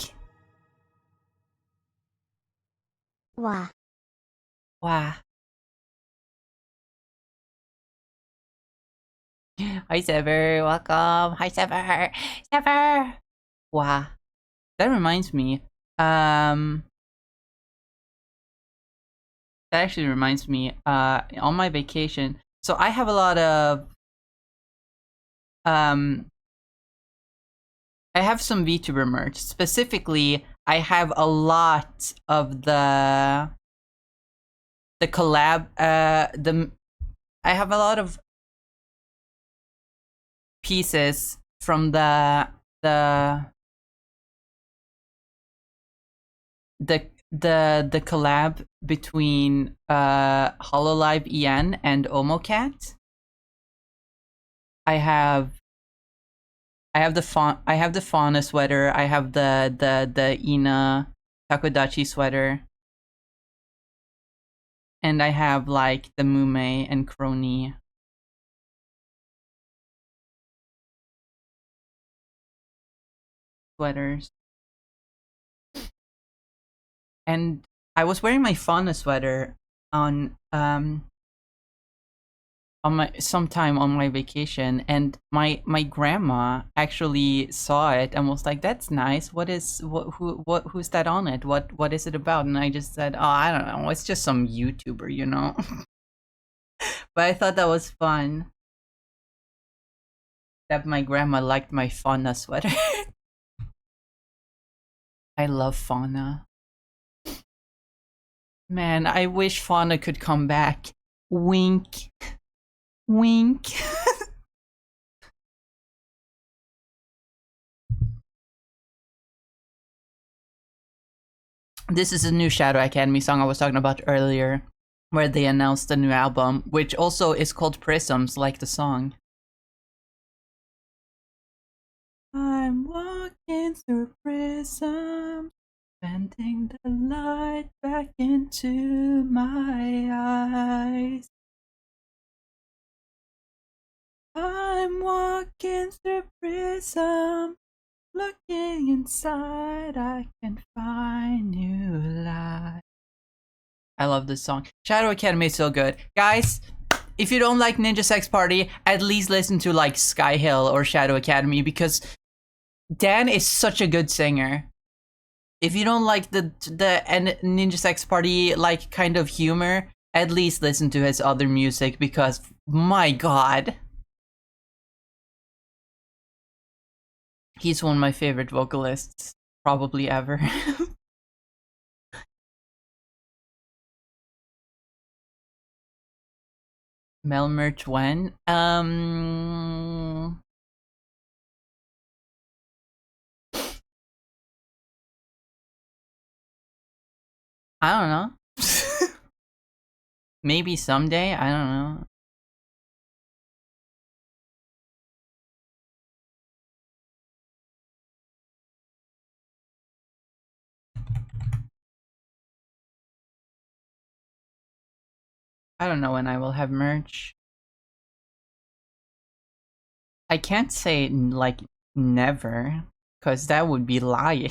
Wah. Wow. Hi, Sever. Welcome. Hi, Sever. Sever. Wow. That reminds me. That actually reminds me. On my vacation. So I have a lot of. I have some VTuber merch. Specifically, I have a lot of the collab. I have a lot of pieces from the collab between Hololive EN and Omocat. I have the fauna sweater. I have the Ina Takodachi sweater. And I have like the Mume and Crony sweaters. And I was wearing my fauna sweater on my sometime on my vacation, and my grandma actually saw it and was like, "That's nice. Who's that on it? What is it about?" And I just said, "Oh, I don't know. It's just some YouTuber, you know." But I thought that was fun. That my grandma liked my fauna sweater. I love Fauna. Man, I wish Fauna could come back. Wink. Wink. This is a new Shadow Academy song I was talking about earlier, where they announced the new album, which also is called Prisms, like the song. I'm walking through prisms, bending the light back into my eyes. I'm walking through prism, looking inside, I can find new light. I love this song. Shadow Academy is so good. Guys, if you don't like Ninja Sex Party, at least listen to like Sky Hill or Shadow Academy, because Dan is such a good singer. If you don't like the Ninja Sex Party like kind of humor, at least listen to his other music, because my god. He's one of my favorite vocalists, probably ever. Mel merch when? I don't know. Maybe someday, I don't know. I don't know when I will have merch. I can't say like never, cause that would be lying.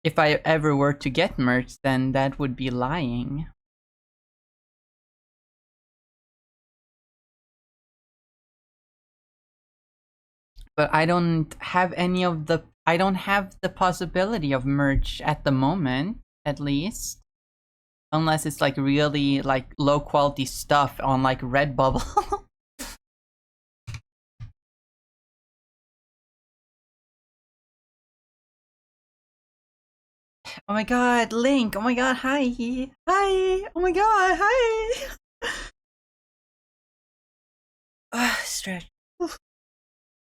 If I ever were to get merch, then that would be lying. But I don't have I don't have the possibility of merch at the moment, at least. Unless it's like really like low quality stuff on like Redbubble. Oh my god, Link! Oh my god, hi! Hi! Oh my god, hi! Stretch.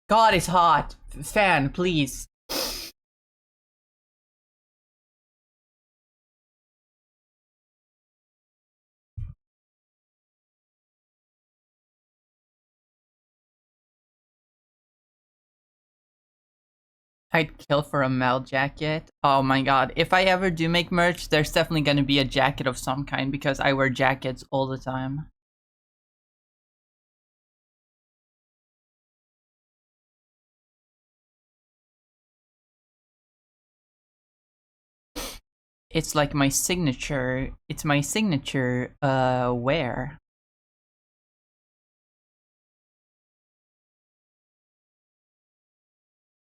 God, it's hot. Fan, please. I'd kill for a Mel jacket. Oh my god. If I ever do make merch, there's definitely gonna be a jacket of some kind, because I wear jackets all the time. It's like my signature. It's my signature wear.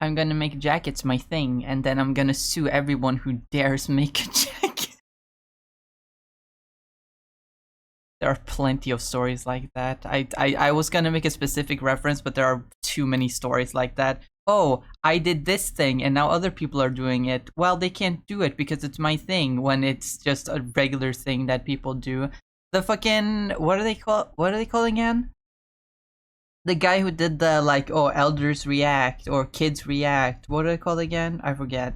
I'm gonna make jackets my thing, and then I'm gonna sue everyone who dares make a jacket. There are plenty of stories like that. I was gonna make a specific reference, but there are too many stories like that. Oh, I did this thing and now other people are doing it. Well, they can't do it because it's my thing, when it's just a regular thing that people do. The fucking what are they called again? The guy who did the like, oh, elders react or kids react. What are they called again? I forget.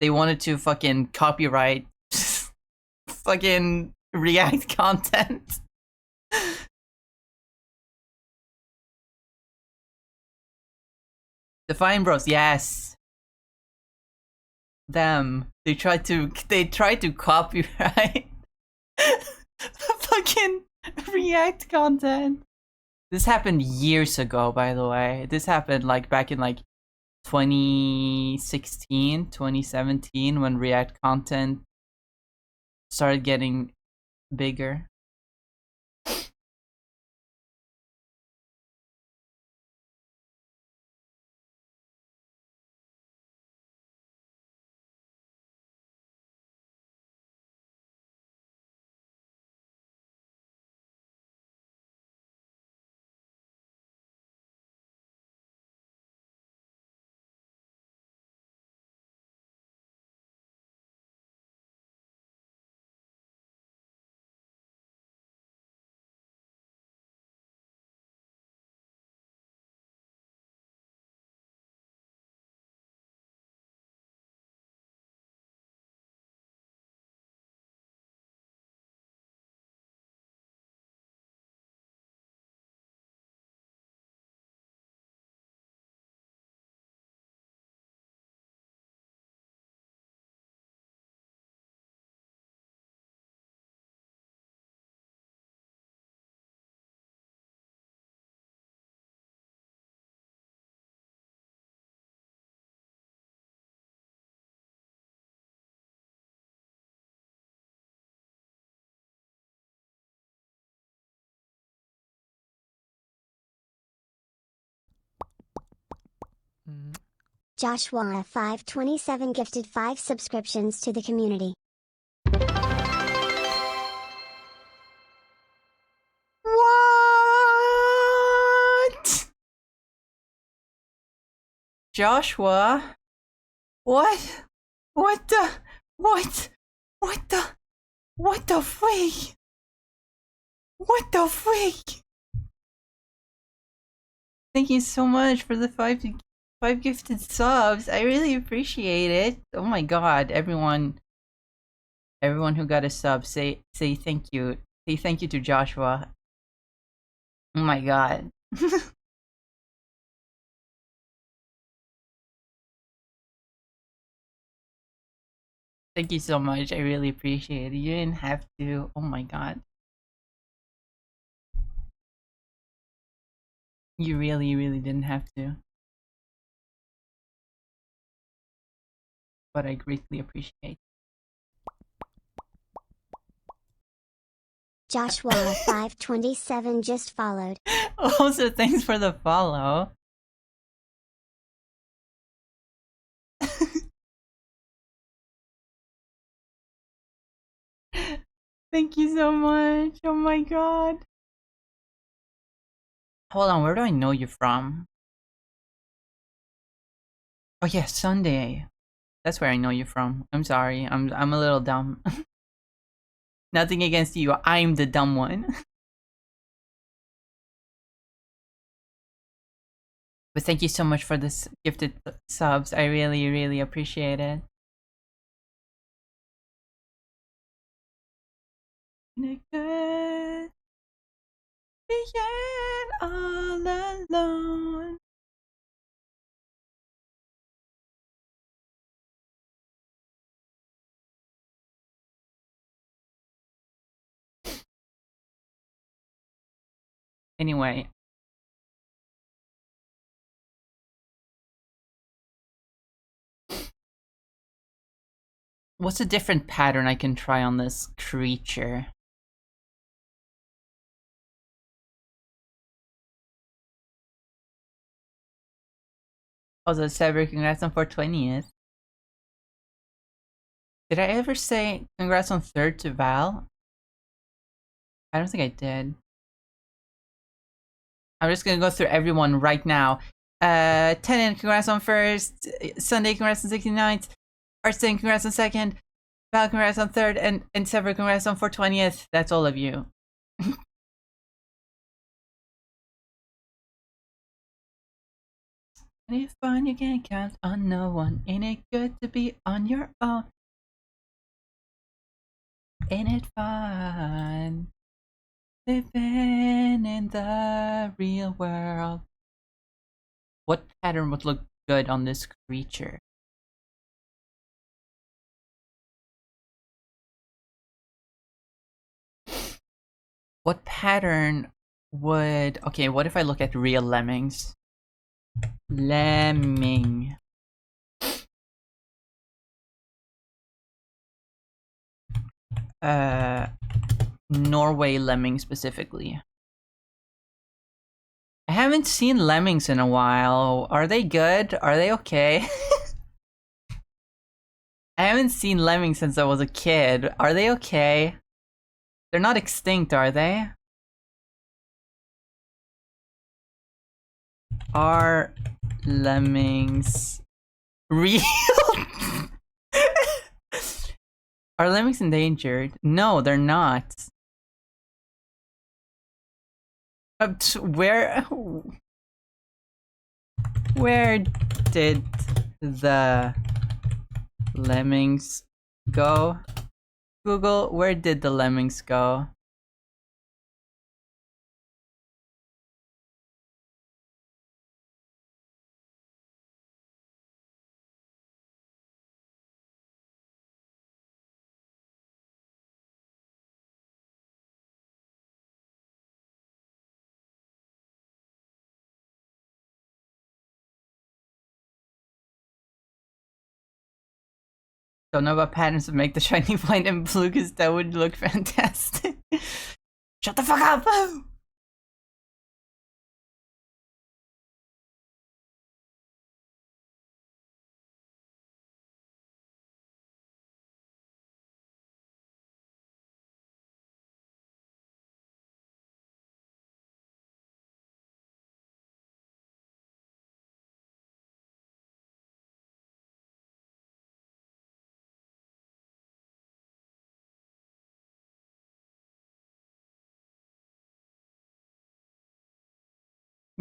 They wanted to fucking copyright fucking React content. The Fine Bros, yes. Them. They tried to copyright fucking React content. This happened years ago, by the way. This happened like back in like 2016, 2017, when React content started getting bigger. Joshua 527 gifted 5 subscriptions to the community. What? Joshua? What? What the? What? What the? What the freak? What the freak? Thank you so much for the five gifted subs. I really appreciate it. Oh my god, everyone who got a sub, say thank you. Say thank you to Joshua. Oh my god. Thank you so much. I really appreciate it. You didn't have to. Oh my god. You really, really didn't have to. But I greatly appreciate. Joshua 527 just followed. Also, thanks for the follow. Thank you so much. Oh my god. Hold on, where do I know you from? Oh yeah, Sunday. That's where I know you from. I'm sorry. I'm a little dumb. Nothing against you. I'm the dumb one. But thank you so much for this gifted subs. I really, really appreciate it. Good. Being all alone. Anyway. What's a different pattern I can try on this creature? Also, Cyber, congrats on 420th. Did I ever say congrats on 3rd to Val? I don't think I did. I'm just gonna go through everyone right now. Tenon, congrats on 1st. Sunday, congrats on 69th. Arsene, congrats on 2nd. Val, congrats on 3rd. And Sever, congrats on 420th. That's all of you. And it's fun, you can't count on no one. Ain't it good to be on your own? Ain't it fun? Living in the real world. What pattern would look good on this creature? What pattern would... Okay, what if I look at real lemmings? Lemming. Norway lemming specifically. I haven't seen lemmings in a while. Are they good? Are they okay? I haven't seen lemmings since I was a kid. Are they okay? They're not extinct, are they? Are lemmings real? Are lemmings endangered? No, they're not. Where did the lemmings go? Google, where did the lemmings go? Don't know about patterns that make the shiny white and blue because that would look fantastic. Shut the fuck up!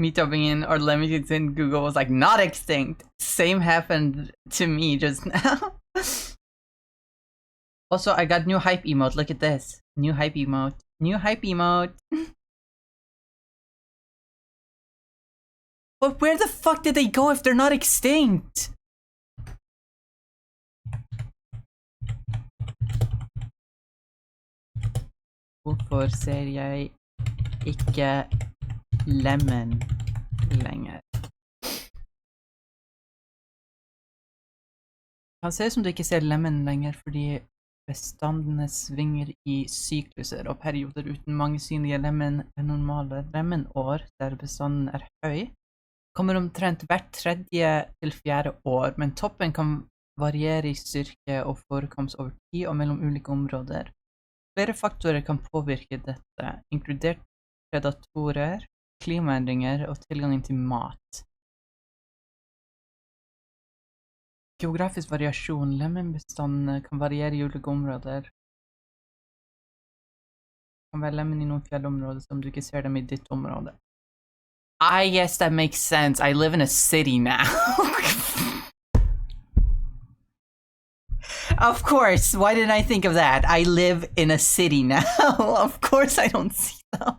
Me typing in or lemmings in Google was like, not extinct. Same happened to me just now. Also, I got new hype emote. Look at this. New hype emote. New hype emote. But where the fuck did they go if they're not extinct? Hvorfor ser jeg ikke lemon lenger? Han ser ut som du ikke ser lemon lenger fordi bestandene svinger i sykluser og perioder uten mange synlige lemon er normale. Lemonår, der bestanden er høy, kommer omtrent hvert 3. til 4. år, men toppen kan variere i styrke og forekomst over tid og mellom ulike områder. Flere faktorer kan påvirke dette, inkludert predatorer, klimaendringer og tilgangen til mat. Geografisk variasjon. Lemonbestandene kan variere i ulike områder. Det kan være lemon i noen fjellområder som du ikke ser dem i ditt område. I guess that makes sense. I live in a city now. Of course. Why didn't I think of that? I live in a city now. Of course I don't see them.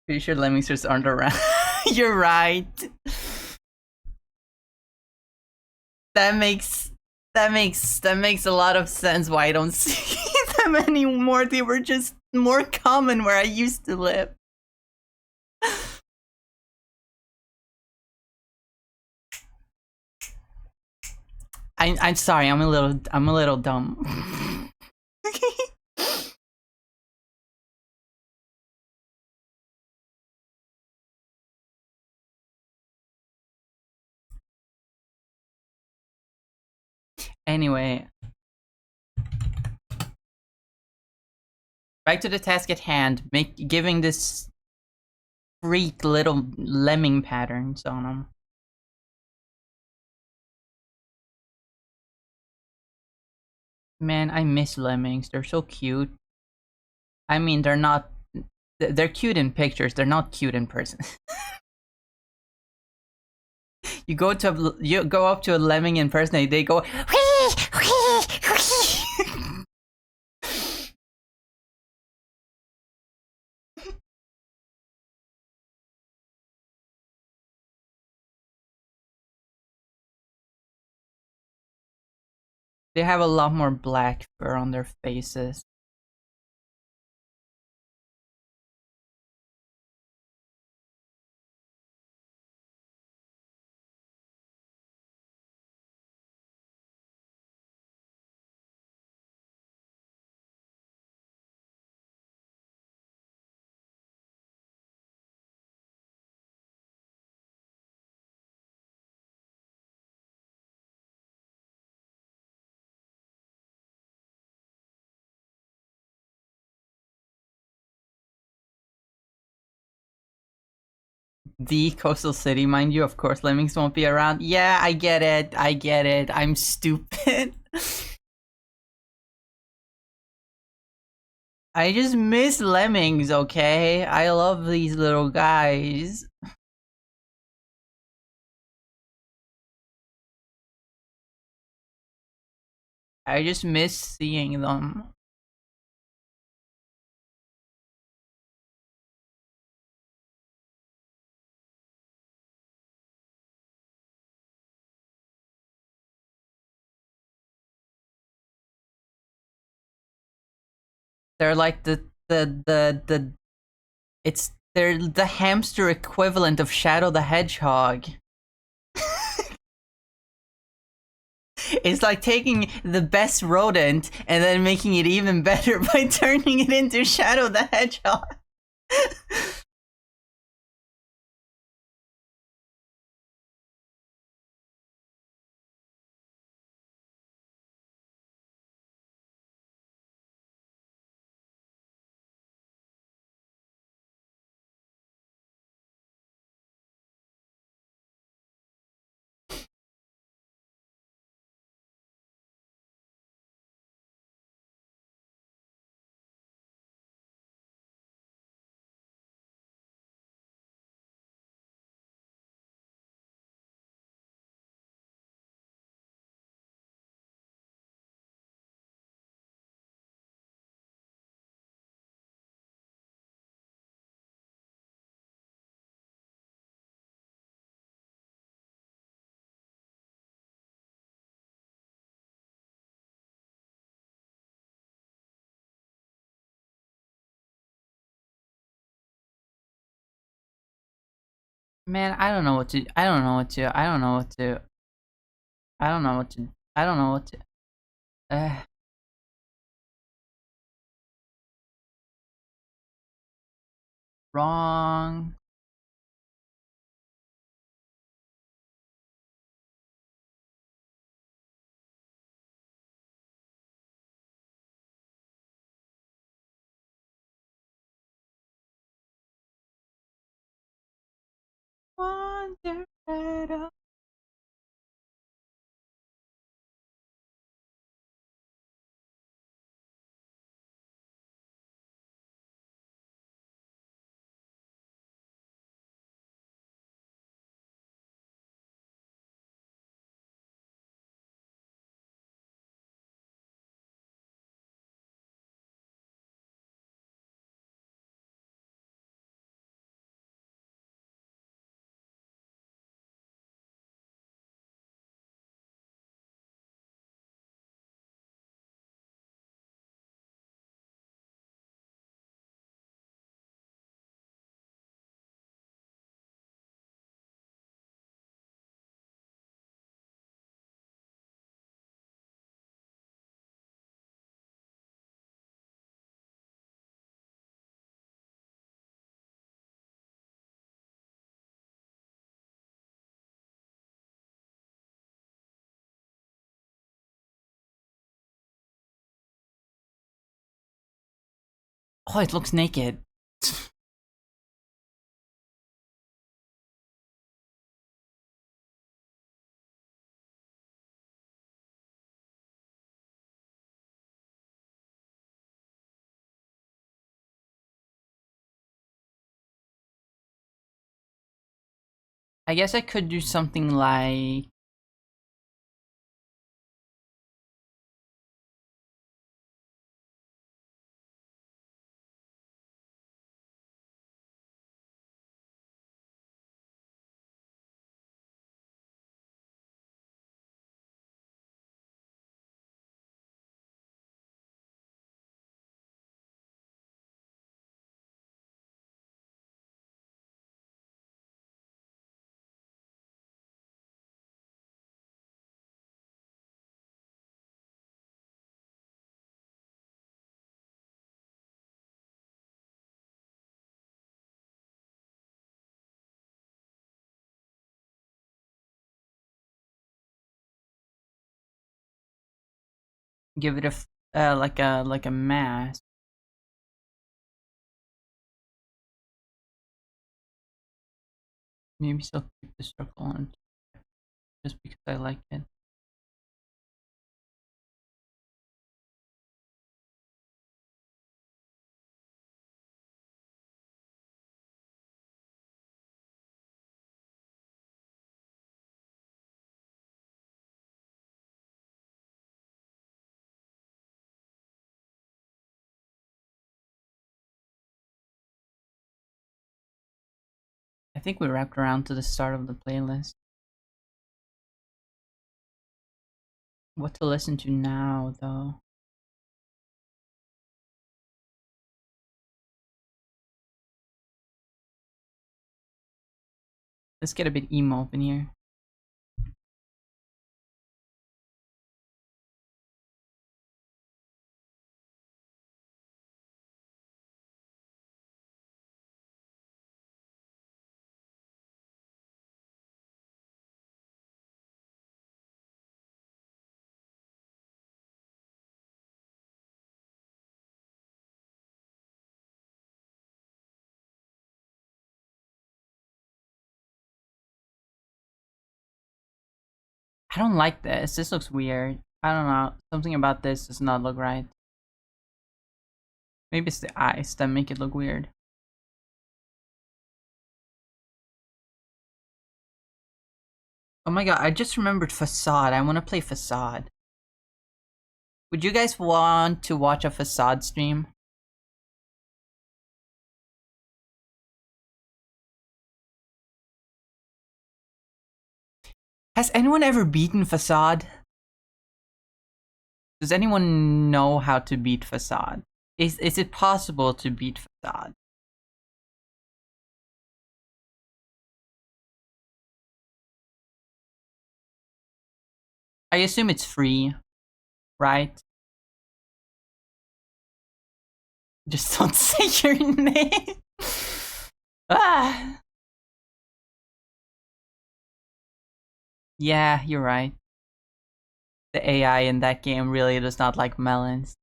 Pretty sure lemmings just aren't around. You're right. That makes a lot of sense why I don't see them anymore. They were just more common where I used to live. I'm sorry, I'm a little dumb. Anyway, back to the task at hand. Giving this freak little lemming patterns on them. Man, I miss lemmings. They're so cute. I mean, they're not. They're cute in pictures. They're not cute in person. You go up to a lemming in person, and they go. They have a lot more black fur on their faces. The coastal city, mind you, of course, lemmings won't be around. Yeah, I get it. I'm stupid. I just miss lemmings, okay? I love these little guys. I just miss seeing them. They're like they're the hamster equivalent of Shadow the Hedgehog. It's like taking the best rodent and then making it even better by turning it into Shadow the Hedgehog. Man, I don't know what to. I don't know what to. I don't know what to. I don't know what to. I don't know what to. Wrong. Wonder better. Oh, it looks naked. I guess I could do something like. Give it a like a mask. Maybe still keep the circle on just because I like it. I think we wrapped around to the start of the playlist. What to listen to now, though? Let's get a bit emo up in here. I don't like this. This looks weird. I don't know. Something about this does not look right. Maybe it's the eyes that make it look weird. Oh my god, I just remembered Facade. I want to play Facade. Would you guys want to watch a Facade stream? Has anyone ever beaten Facade? Does anyone know how to beat Facade? Is it possible to beat Facade? I assume it's free, right? Just don't say your name. Ah. Yeah, you're right. The AI in that game really does not like melons.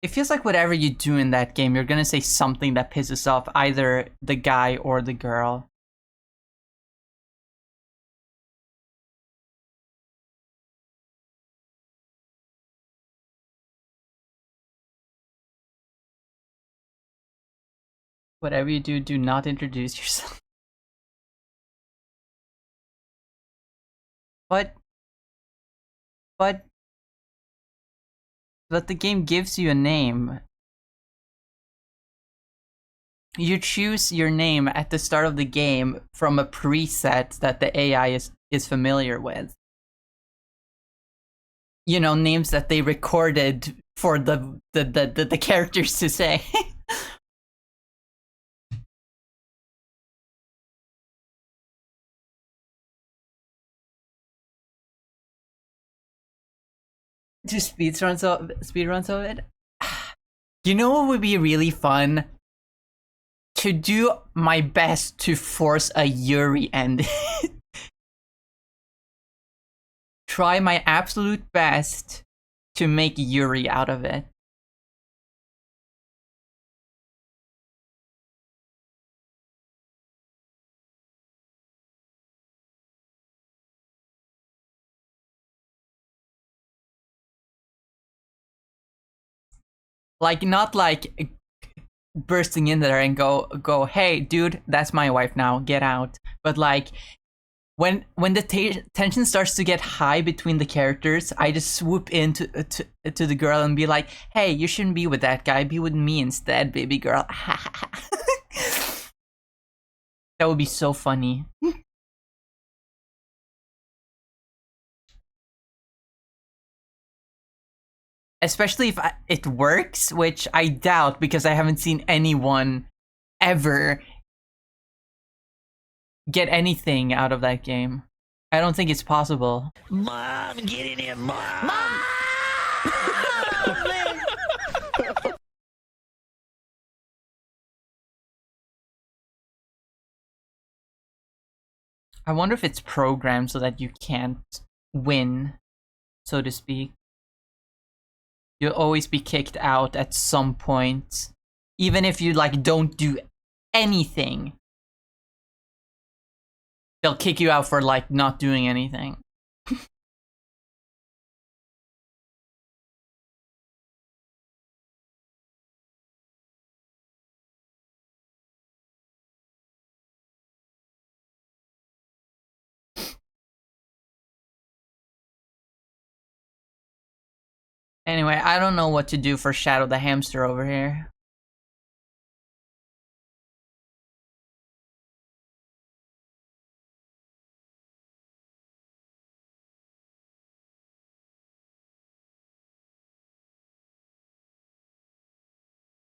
It feels like whatever you do in that game, you're gonna say something that pisses off either the guy or the girl. Whatever you do, do not introduce yourself. But but the game gives you a name. You choose your name at the start of the game from a preset that the AI is familiar with. You know, names that they recorded for the characters to say. To speedruns of it. You know what would be really fun? To do my best to force a Yuri end. Try my absolute best to make Yuri out of it. Like, not like bursting in there and go, hey, dude, that's my wife now, get out. But like, when the tension starts to get high between the characters, I just swoop into to the girl and be like, hey, you shouldn't be with that guy, be with me instead, baby girl. That would be so funny. Especially if it works, which I doubt because I haven't seen anyone ever get anything out of that game. I don't think it's possible. Mom, get in here, Mom! Mom! I wonder if it's programmed so that you can't win, so to speak. You'll always be kicked out at some point, even if you like don't do anything. They'll kick you out for like not doing anything. Anyway, I don't know what to do for Shadow the Hamster over here.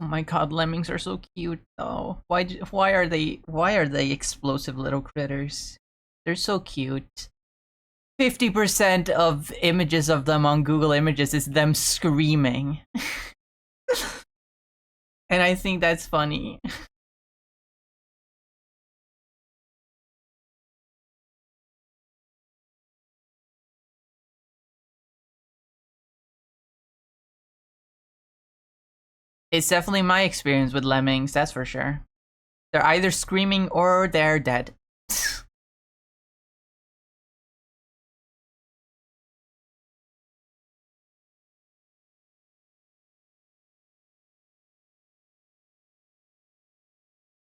Oh my god, lemmings are so cute though. Why are they explosive little critters? They're so cute. 50% of images of them on Google Images is them screaming. And I think that's funny. It's definitely my experience with lemmings, that's for sure. They're either screaming or they're dead.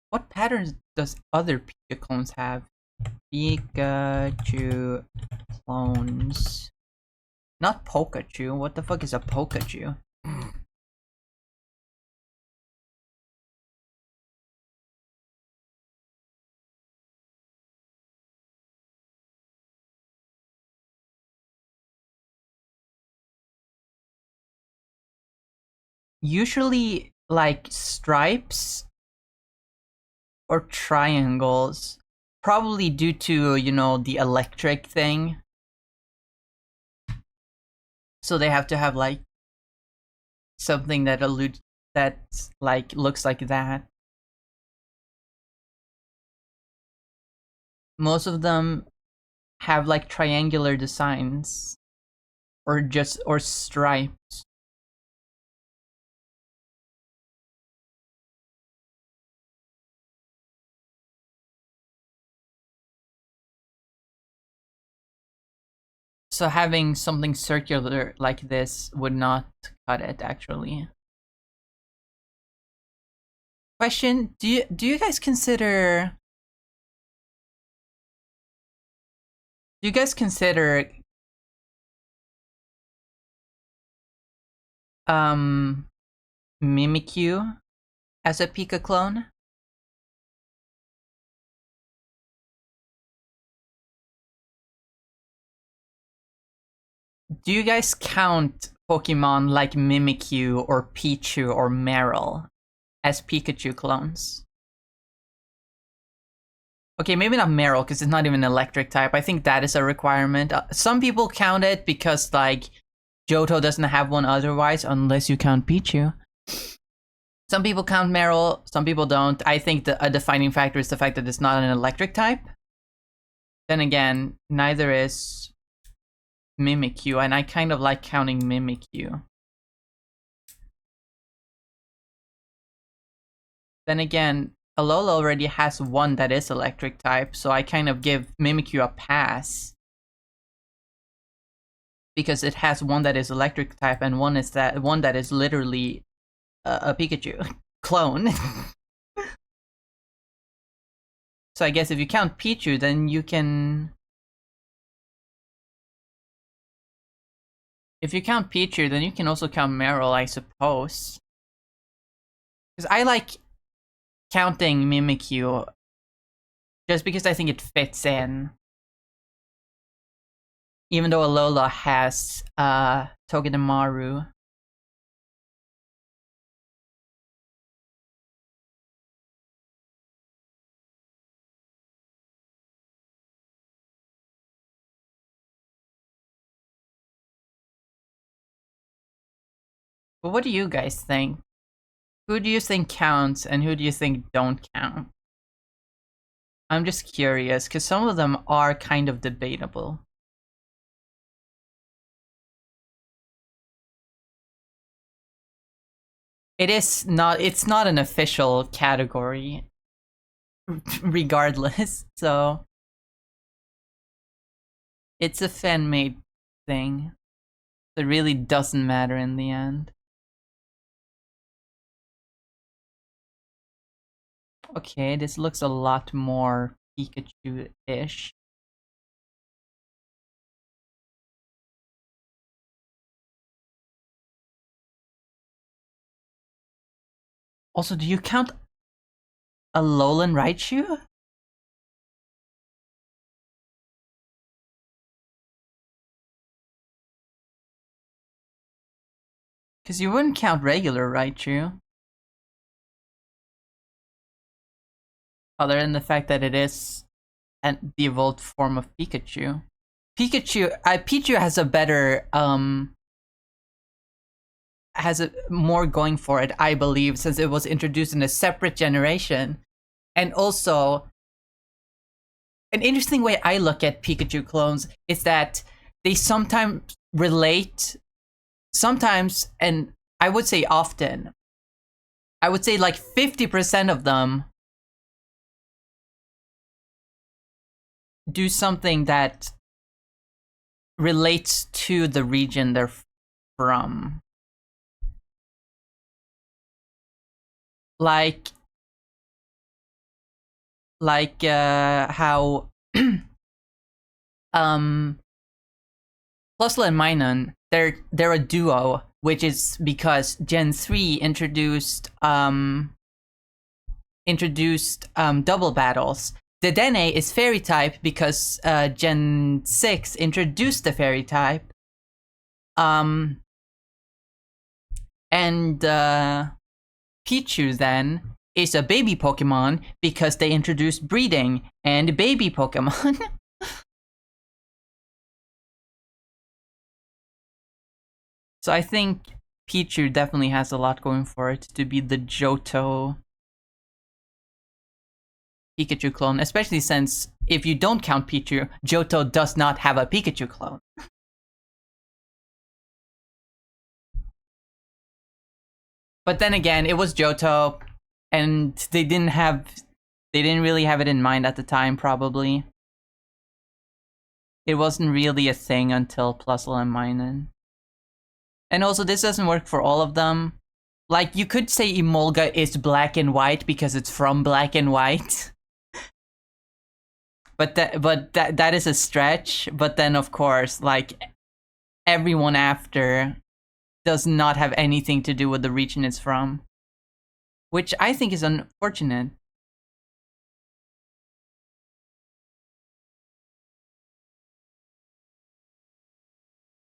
What patterns does other Pika clones have? Pikachu clones. Not Pokachu. What the fuck is a Pokachu? Usually, like, stripes or triangles. Probably due to, you know, the electric thing. So they have to have like something that like looks like that. Most of them have like triangular designs or stripes. So having something circular like this would not cut it, actually. Question, do you guys consider Mimikyu as a Pika clone? Do you guys count Pokemon like Mimikyu or Pichu or Meryl as Pikachu clones? Okay, maybe not Meryl because it's not even electric type. I think that is a requirement. Some people count it because like Johto doesn't have one otherwise, unless you count Pichu. Some people count Meryl, some people don't. I think a defining factor is the fact that it's not an electric type. Then again, neither is Mimikyu, and I kind of like counting Mimikyu. Then again, Alola already has one that is electric type, so I kind of give Mimikyu a pass. Because it has one that is electric type and one that is literally a Pikachu clone. So I guess if you count Pichu, then you can... If you count Pichu, then you can also count Meryl, I suppose. Because I like counting Mimikyu just because I think it fits in. Even though Alola has Togedemaru. But what do you guys think? Who do you think counts and who do you think don't count? I'm just curious, because some of them are kind of debatable. It's not an official category, regardless, so... It's a fan-made thing. It really doesn't matter in the end. Okay, this looks a lot more Pikachu-ish. Also, do you count Alolan Raichu? Because you wouldn't count regular Raichu. Other than the fact that it is the evolved form of Pikachu. Pichu has a better, has more going for it, I believe, since it was introduced in a separate generation. And also, an interesting way I look at Pikachu clones is that they sometimes relate, and I would say often, I would say like 50% of them do something that relates to the region they're from. Like how Plusle and Minun, they're a duo, which is because Gen 3 introduced double battles. Dedenne is fairy type because Gen 6 introduced the fairy type. And Pichu then is a baby Pokemon because they introduced breeding and baby Pokemon. So I think Pichu definitely has a lot going for it to be the Johto Pikachu clone, especially since if you don't count Pichu, Johto does not have a Pikachu clone. But then again, it was Johto, and they didn't really have it in mind at the time, probably. It wasn't really a thing until Plusle and Minun. And also, this doesn't work for all of them. Like, you could say Emolga is black and white because it's from Black and White. But that is a stretch. But then, of course, like, everyone after does not have anything to do with the region it's from. Which I think is unfortunate.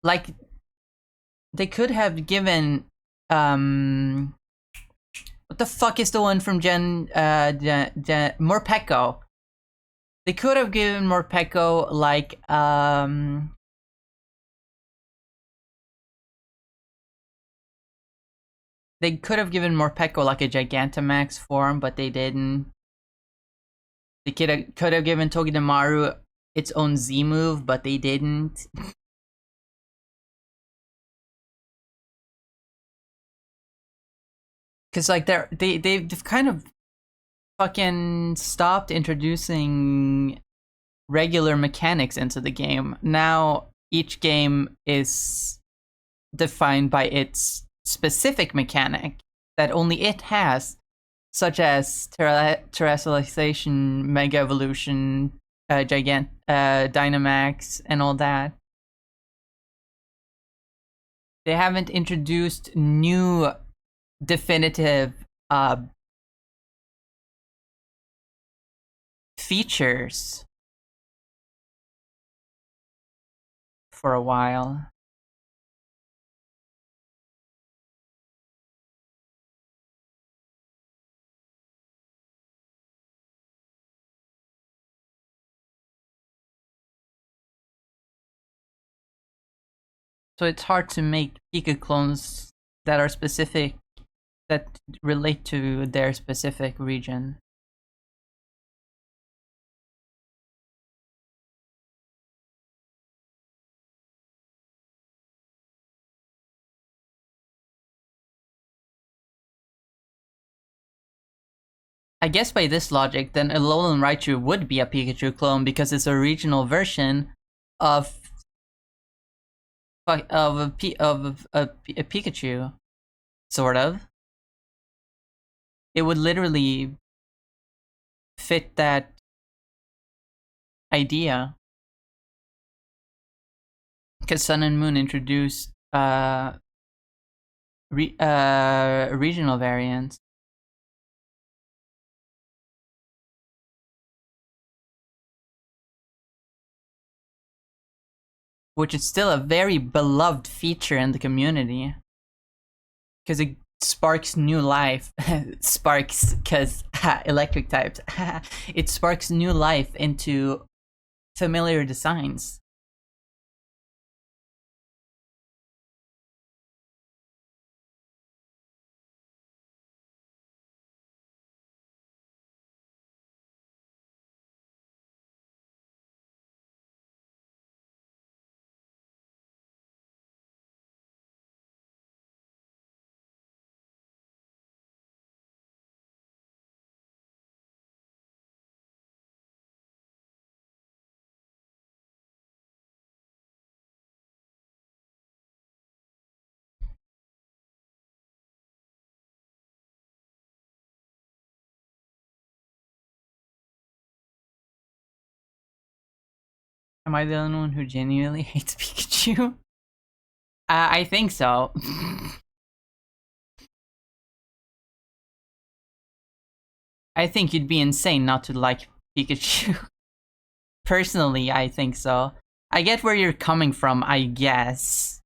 Like, they could have given what the fuck is the one from Morpeko? They could have given Morpeko like they could have given Morpeko like a Gigantamax form, but they didn't. They could have given Togedemaru its own Z move, but they didn't. Cause like they've kind of fucking stopped introducing regular mechanics into the game. Now each game is defined by its specific mechanic that only it has, such as terrestrialization, Mega Evolution, Dynamax, and all that. They haven't introduced new definitive features for a while. So it's hard to make Pika clones that are specific, that relate to their specific region. I guess by this logic, then Alolan Raichu would be a Pikachu clone because it's a regional version of a Pikachu, sort of. It would literally fit that idea. Because Sun and Moon introduced regional variants. Which is still a very beloved feature in the community. Because it sparks new life. Sparks, because electric types. It sparks new life into familiar designs. Am I the only one who genuinely hates Pikachu? I think so. I think you'd be insane not to like Pikachu. Personally, I think so. I get where you're coming from, I guess.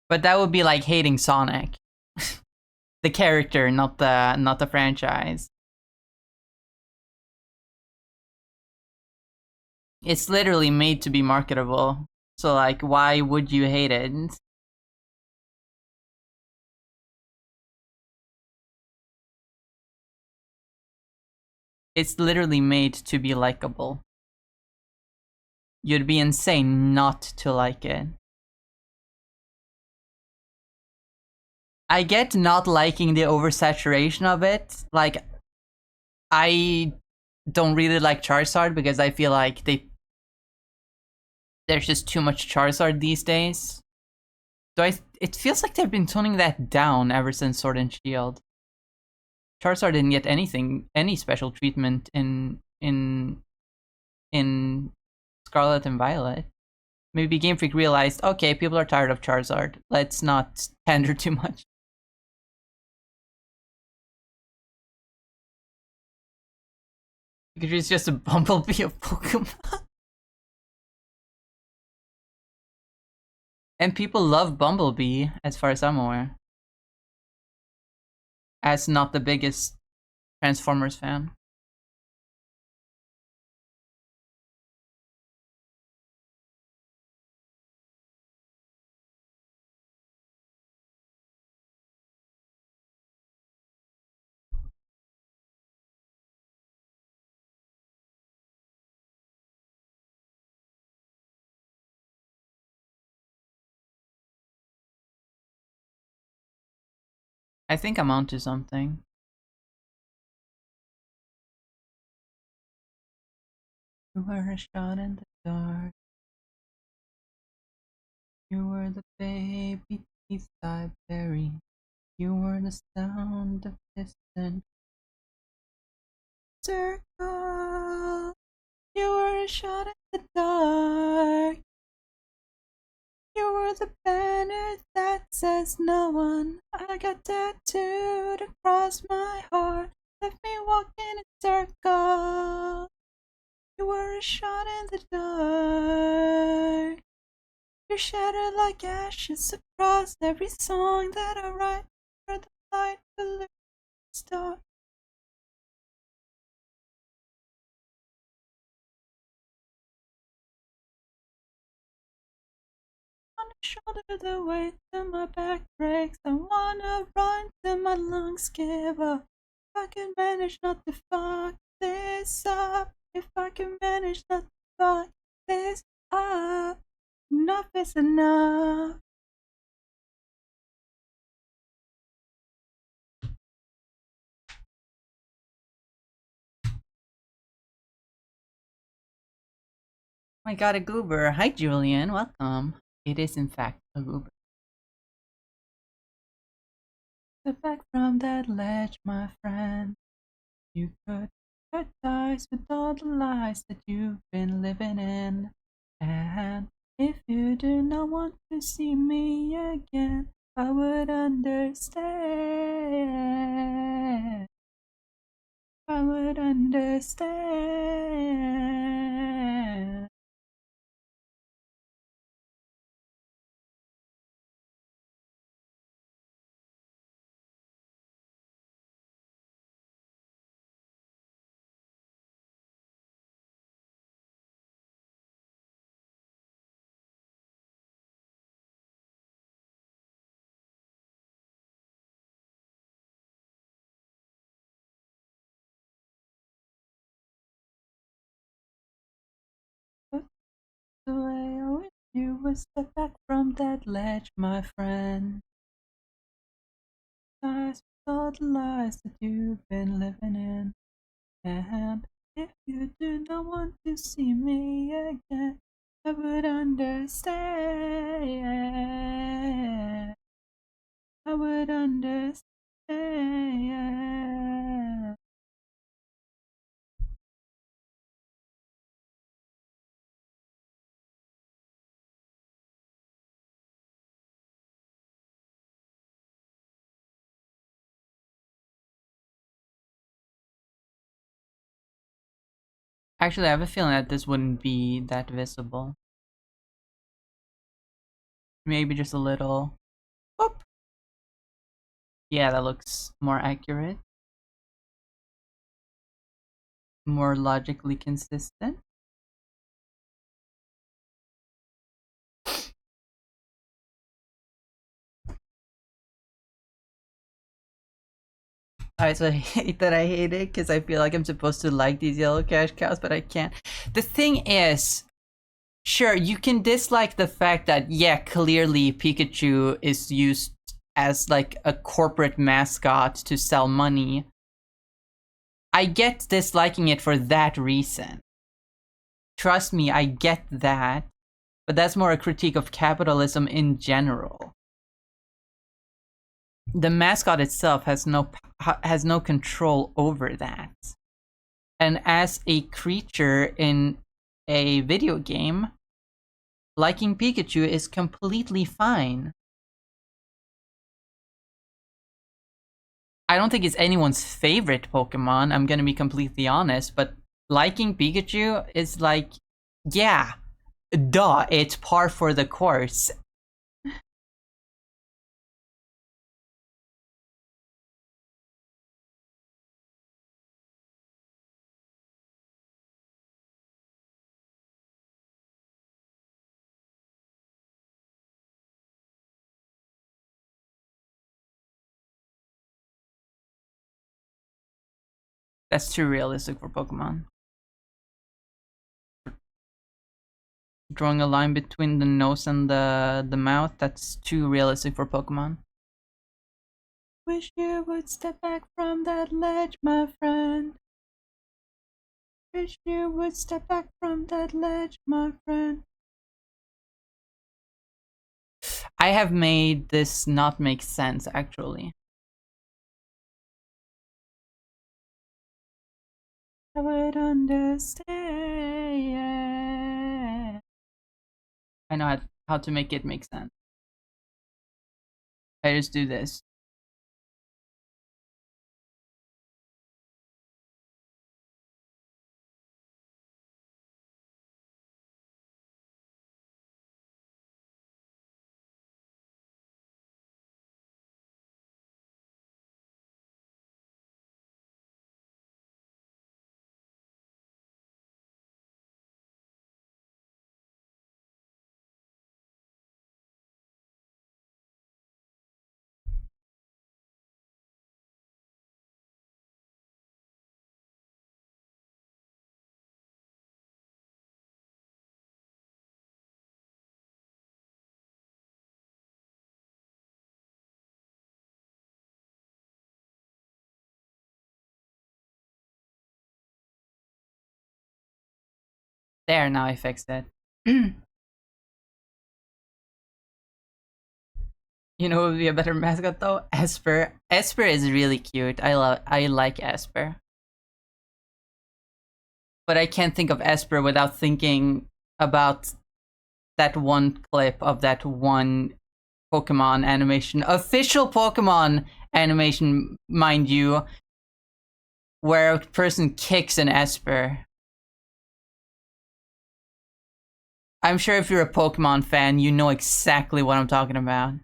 But that would be like hating Sonic. The character, not the franchise. It's literally made to be marketable. So like why would you hate it? It's literally made to be likable. You'd be insane not to like it. I get not liking the oversaturation of it. Like, I don't really like Charizard because I feel like there's just too much Charizard these days. So it feels like they've been toning that down ever since Sword and Shield. Charizard didn't get any special treatment in Scarlet and Violet. Maybe Game Freak realized, okay, people are tired of Charizard. Let's not pander too much. Because it's just a Bumblebee of Pokemon. And people love Bumblebee, as far as I'm aware. As not the biggest Transformers fan. I think I'm onto something. You were a shot in the dark. You were the baby teeth I buried. You were the sound of distant circle. You were a shot in the dark. You were the banner that says no one. I got tattooed across my heart. Left me walk in a circle. You were a shot in the dark. You're shattered like ashes across every song that I write. For the light blue star. On the shoulder, the weight till my back breaks. I wanna run till my lungs give up. If I can manage not to fuck this up. If I can manage not to fuck this up. Enough is enough. I got a goober. Hi, Julian. Welcome. It is, in fact, a goober. Step back from that ledge, my friend. You could cut ties with all the lies that you've been living in. And if you do not want to see me again, I would understand. I would understand. The way I wish you would step back from that ledge, my friend. Ties with all the lies that you've been living in. And if you do not want to see me again, I would understand. I would understand. Actually, I have a feeling that this wouldn't be that visible. Maybe just a little. Boop. Yeah, that looks more accurate. More logically consistent. Alright, so I hate that I hate it because I feel like I'm supposed to like these yellow cash cows, but I can't. The thing is, sure, you can dislike the fact that, yeah, clearly Pikachu is used as like a corporate mascot to sell money. I get disliking it for that reason. Trust me, I get that. But that's more a critique of capitalism in general. The mascot itself has no control over that. And as a creature in a video game, liking Pikachu is completely fine. I don't think it's anyone's favorite Pokemon, I'm gonna be completely honest, but liking Pikachu is like, yeah, duh, it's par for the course. That's too realistic for Pokemon. Drawing a line between the nose and the mouth, that's too realistic for Pokemon. Wish you would step back from that ledge, my friend. Wish you would step back from that ledge, my friend. I have made this not make sense, actually. I would understand. I know how to make it make sense. I just do this. There, now I fixed it. You know what would be a better mascot though? Esper. Esper is really cute. I like Esper. But I can't think of Esper without thinking about that one clip of that one Pokemon animation. Official Pokemon animation, mind you, where a person kicks an Esper. I'm sure if you're a Pokemon fan, you know exactly what I'm talking about.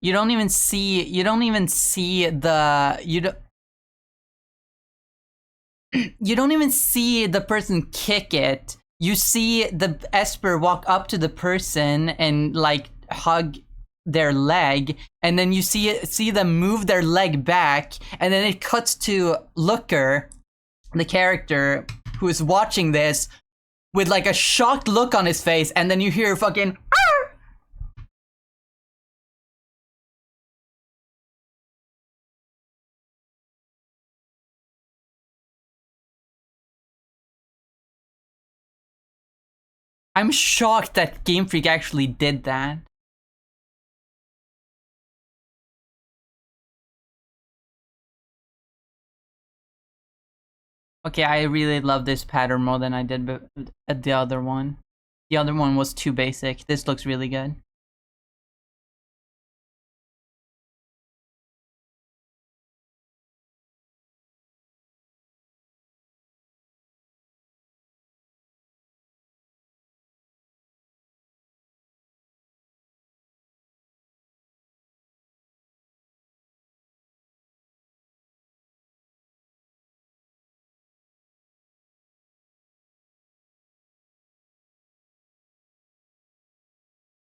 You don't even see the you don't even see the person kick it. You see the Esper walk up to the person and like hug their leg, and then you see them move their leg back, and then it cuts to Looker, the character who is watching this, with like a shocked look on his face, and then you hear fucking Arr! I'm shocked that Game Freak actually did that. Okay, I really love this pattern more than I did the other one. The other one was too basic. This looks really good.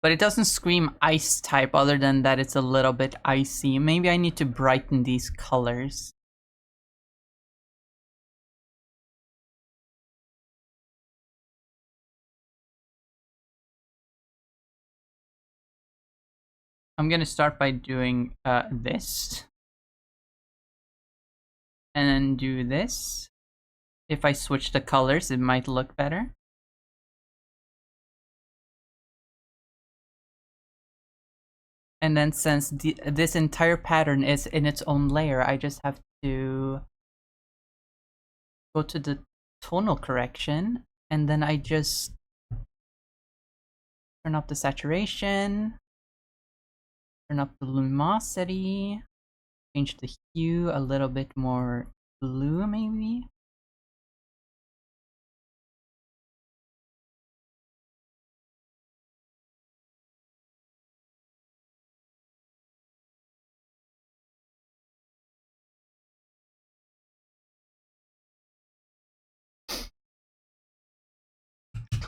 But it doesn't scream ice type other than that it's a little bit icy. Maybe I need to brighten these colors. I'm gonna start by doing this. And then do this. If I switch the colors, it might look better. And then since this entire pattern is in its own layer, I just have to go to the tonal correction, and then I just turn up the saturation, turn up the luminosity, change the hue a little bit more blue maybe.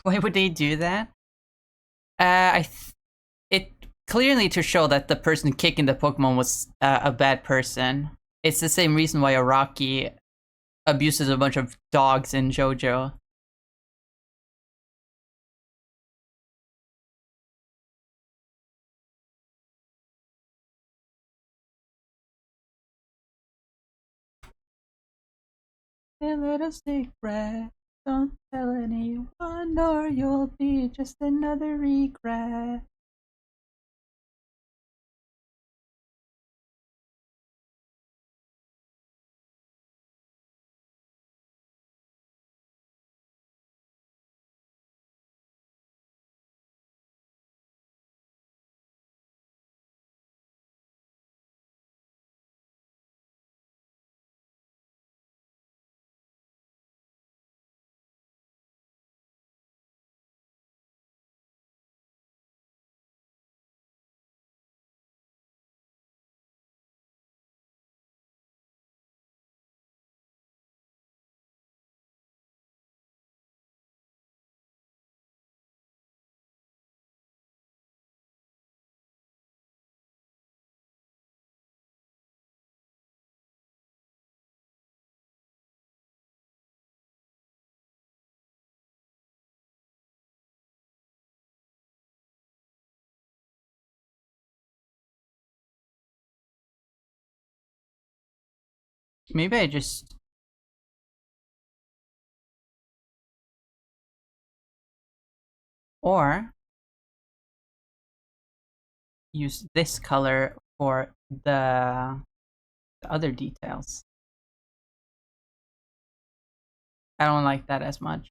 Why would they do that? It clearly to show that the person kicking the Pokemon was a bad person. It's the same reason why Araki abuses a bunch of dogs in JoJo. A little secret, don't tell anyone or you'll be just another regret. Maybe I just... Or use this color for the other details. I don't like that as much.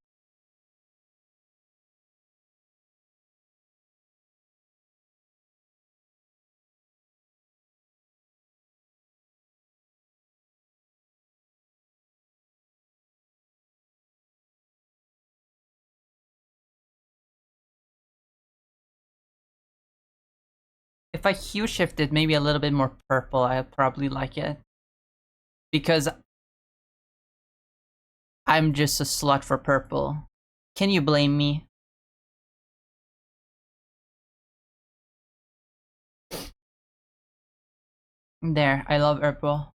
If I hue shifted maybe a little bit more purple, I'll probably like it. Because I'm just a slut for purple. Can you blame me? There, I love purple.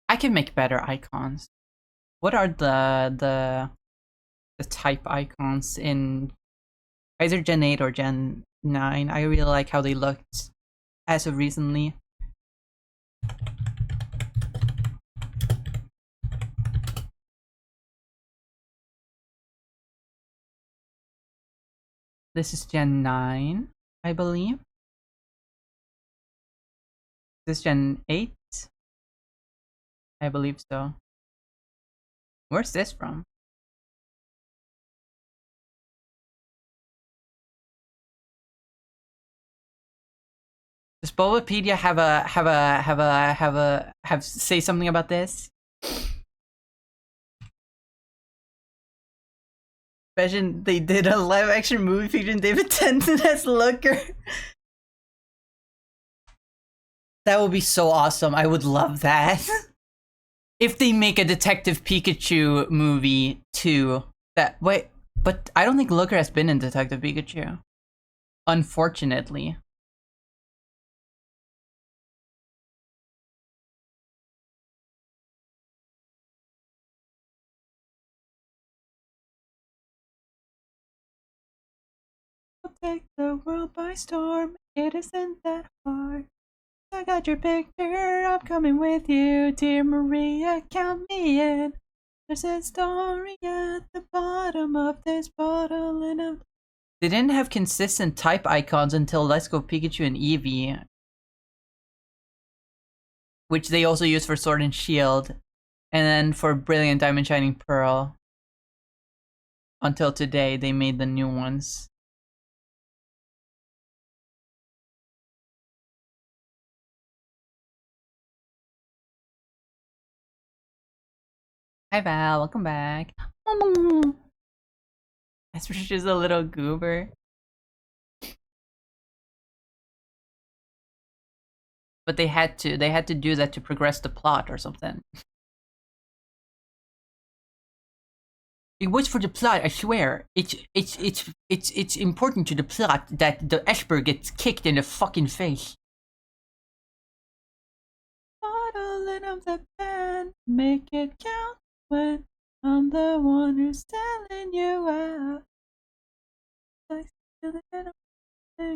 I can make better icons. What are the type icons in either Gen 8 or Gen 9? I really like how they looked as of recently. This is Gen 9, I believe. This is Gen 8? I believe so. Where's this from? Does Bulbapedia have say something about this? Imagine they did a live action movie featuring David Tennant as Looker. That would be so awesome. I would love that. If they make a Detective Pikachu movie too. But I don't think Looker has been in Detective Pikachu. Unfortunately. I'll take the world by storm. It isn't that hard. I got your picture. I'm coming with you, dear Maria. Count me in. There's a story at the bottom of this bottle, and they didn't have consistent type icons until Let's Go Pikachu and Eevee, which they also used for Sword and Shield, and then for Brilliant Diamond Shining Pearl. Until today, they made the new ones. Hi Val, welcome back. That's just a little goober. But they had to do that to progress the plot or something. It was for the plot, I swear. It's important to the plot that the Esper gets kicked in the fucking face. Bottling of the pen, make it count when I'm the one who's telling you out. I still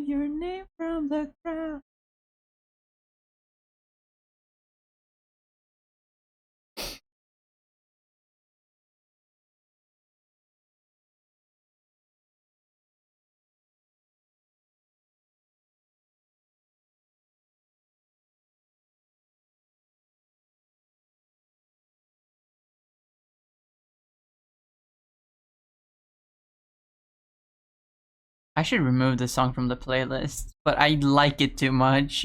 your name from the crowd. I should remove the song from the playlist, but I like it too much.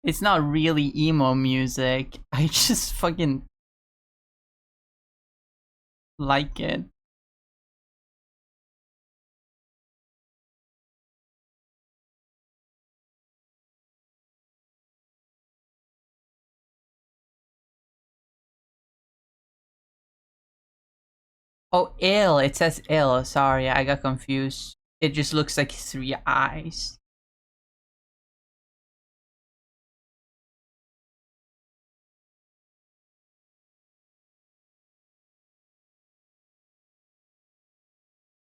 It's not really emo music. I just fucking like it. Oh, ill. It says ill. Sorry, I got confused. It just looks like 3 eyes.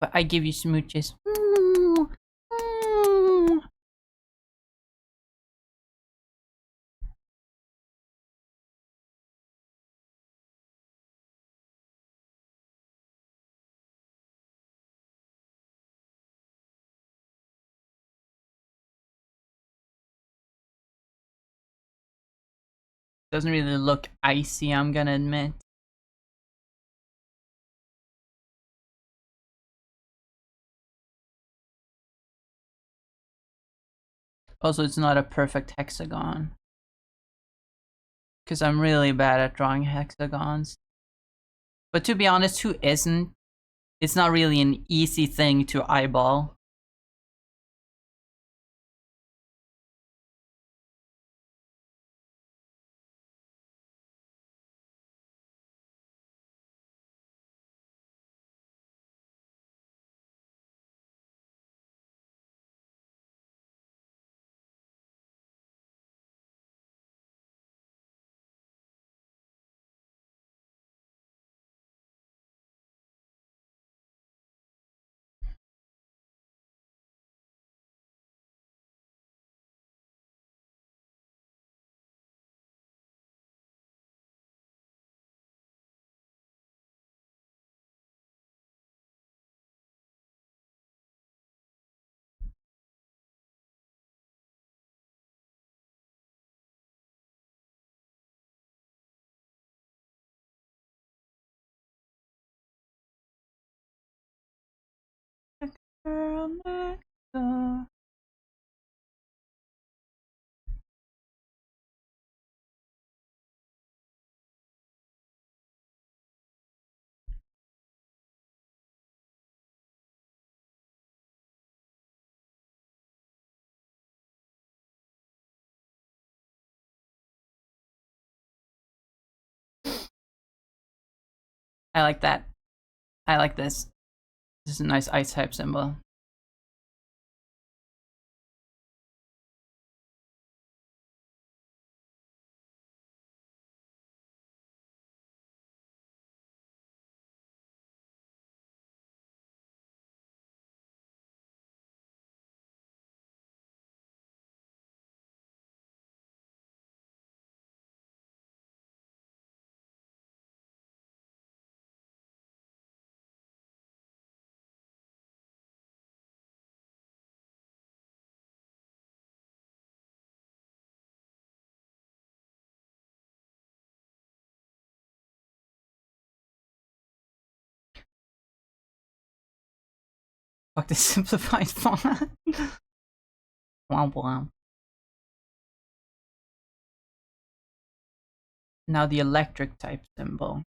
But I give you smooches. Doesn't really look icy, I'm gonna admit. Also, it's not a perfect hexagon. Because I'm really bad at drawing hexagons. But to be honest, who isn't? It's not really an easy thing to eyeball. Girl next I like that. I like this. This is a nice ice type symbol. Fuck this simplified font. Wow, wow. Now the electric type symbol.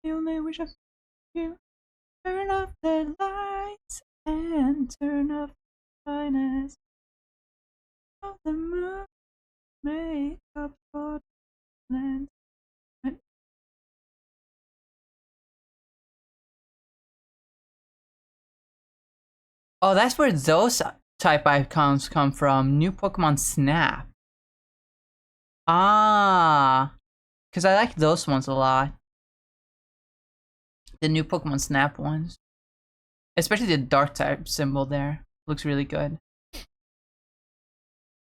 I only wish I could you turn off the lights and turn off the brightness of the moon. Make up for the land. Oh, that's where those type icons come from. New Pokemon Snap. Ah, because I like those ones a lot. The new Pokemon Snap ones. Especially the dark type symbol there. Looks really good.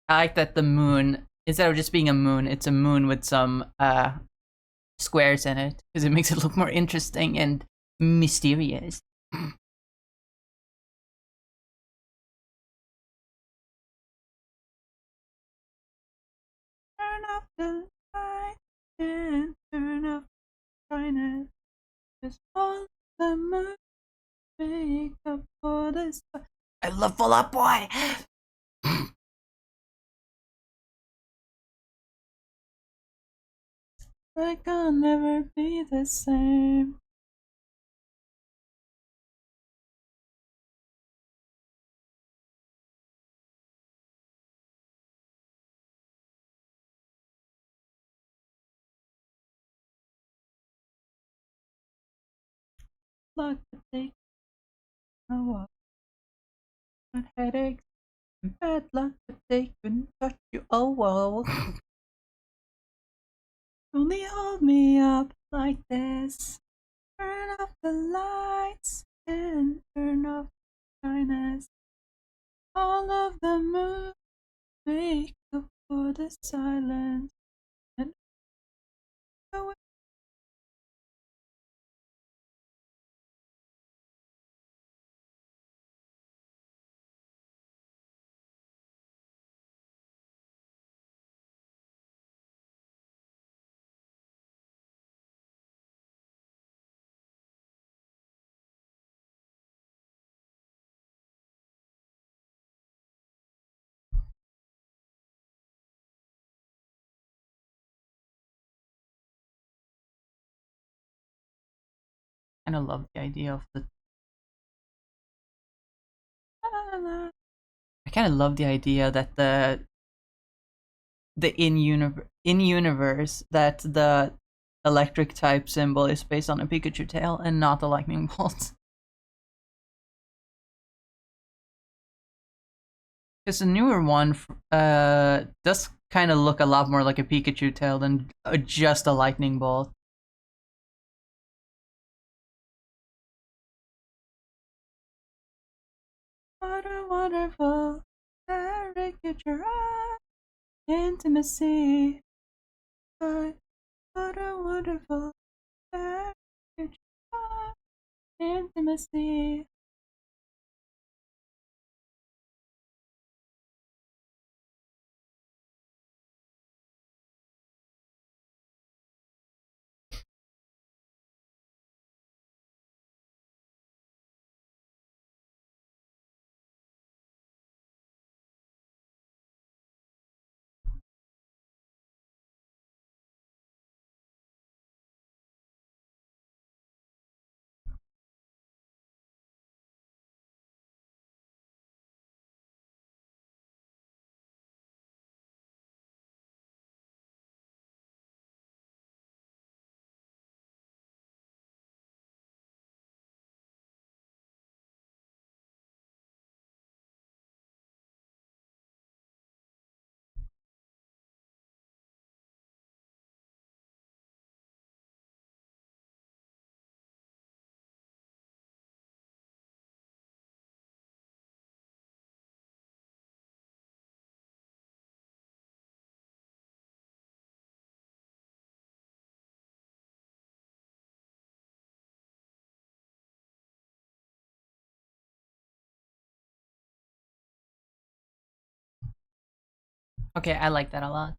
I like that the moon, instead of just being a moon, it's a moon with some squares in it. Because it makes it look more interesting and mysterious. Turn off the light and turn off the brightness. Just all the moon make up for this. I love Fall Out Boy! Like I'll never be the same. Luck to take a walk. Got headaches and bad luck to take and touch you. Oh, whoa. Only hold me up like this. Turn off the lights and turn off the brightness. All of the moon make up for the silence. And away. I kind of love the idea of the. I kind of love the idea that the in universe that the electric type symbol is based on a Pikachu tail and not the lightning bolt. Because the newer one does kind of look a lot more like a Pikachu tail than just a lightning bolt. What a wonderful caricature. Intimacy. What a wonderful package of intimacy. Okay, I like that a lot.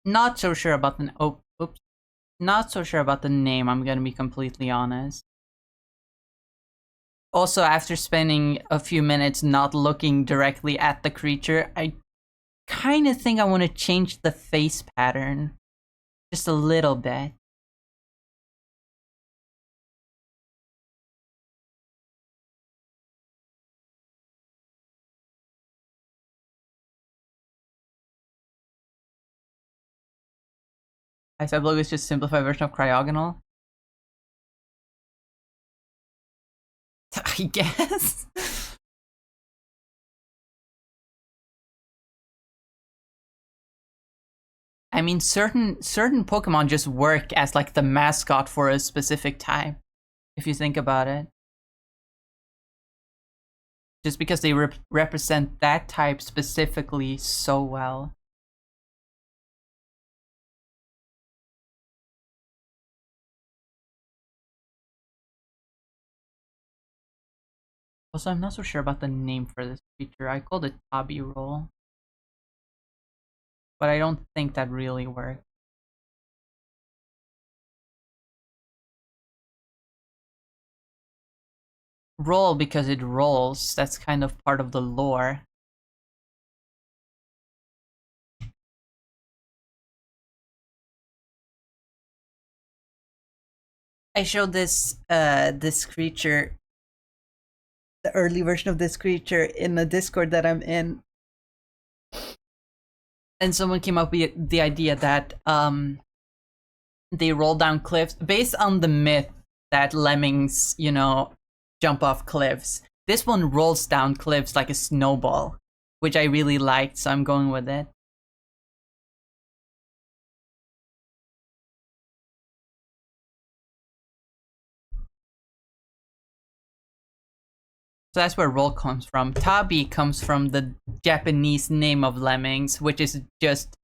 Not so sure about the oops. Not so sure about the name, I'm gonna be completely honest. Also, after spending a few minutes not looking directly at the creature, I kind of think I want to change the face pattern just a little bit. Iceblog is just simplified version of Cryogonal. I guess. I mean, certain Pokemon just work as like the mascot for a specific type, if you think about it. Just because they represent that type specifically so well. Also, I'm not so sure about the name for this creature. I called it Tabi Roll, but I don't think that really worked. Roll because it rolls. That's kind of part of the lore. I showed this creature, the early version of this creature, in the Discord that I'm in, and someone came up with the idea that they roll down cliffs based on the myth that lemmings, you know, jump off cliffs. This one rolls down cliffs like a snowball, which I really liked, so I'm going with it. So that's where roll comes from. Tabi comes from the Japanese name of lemmings, which is just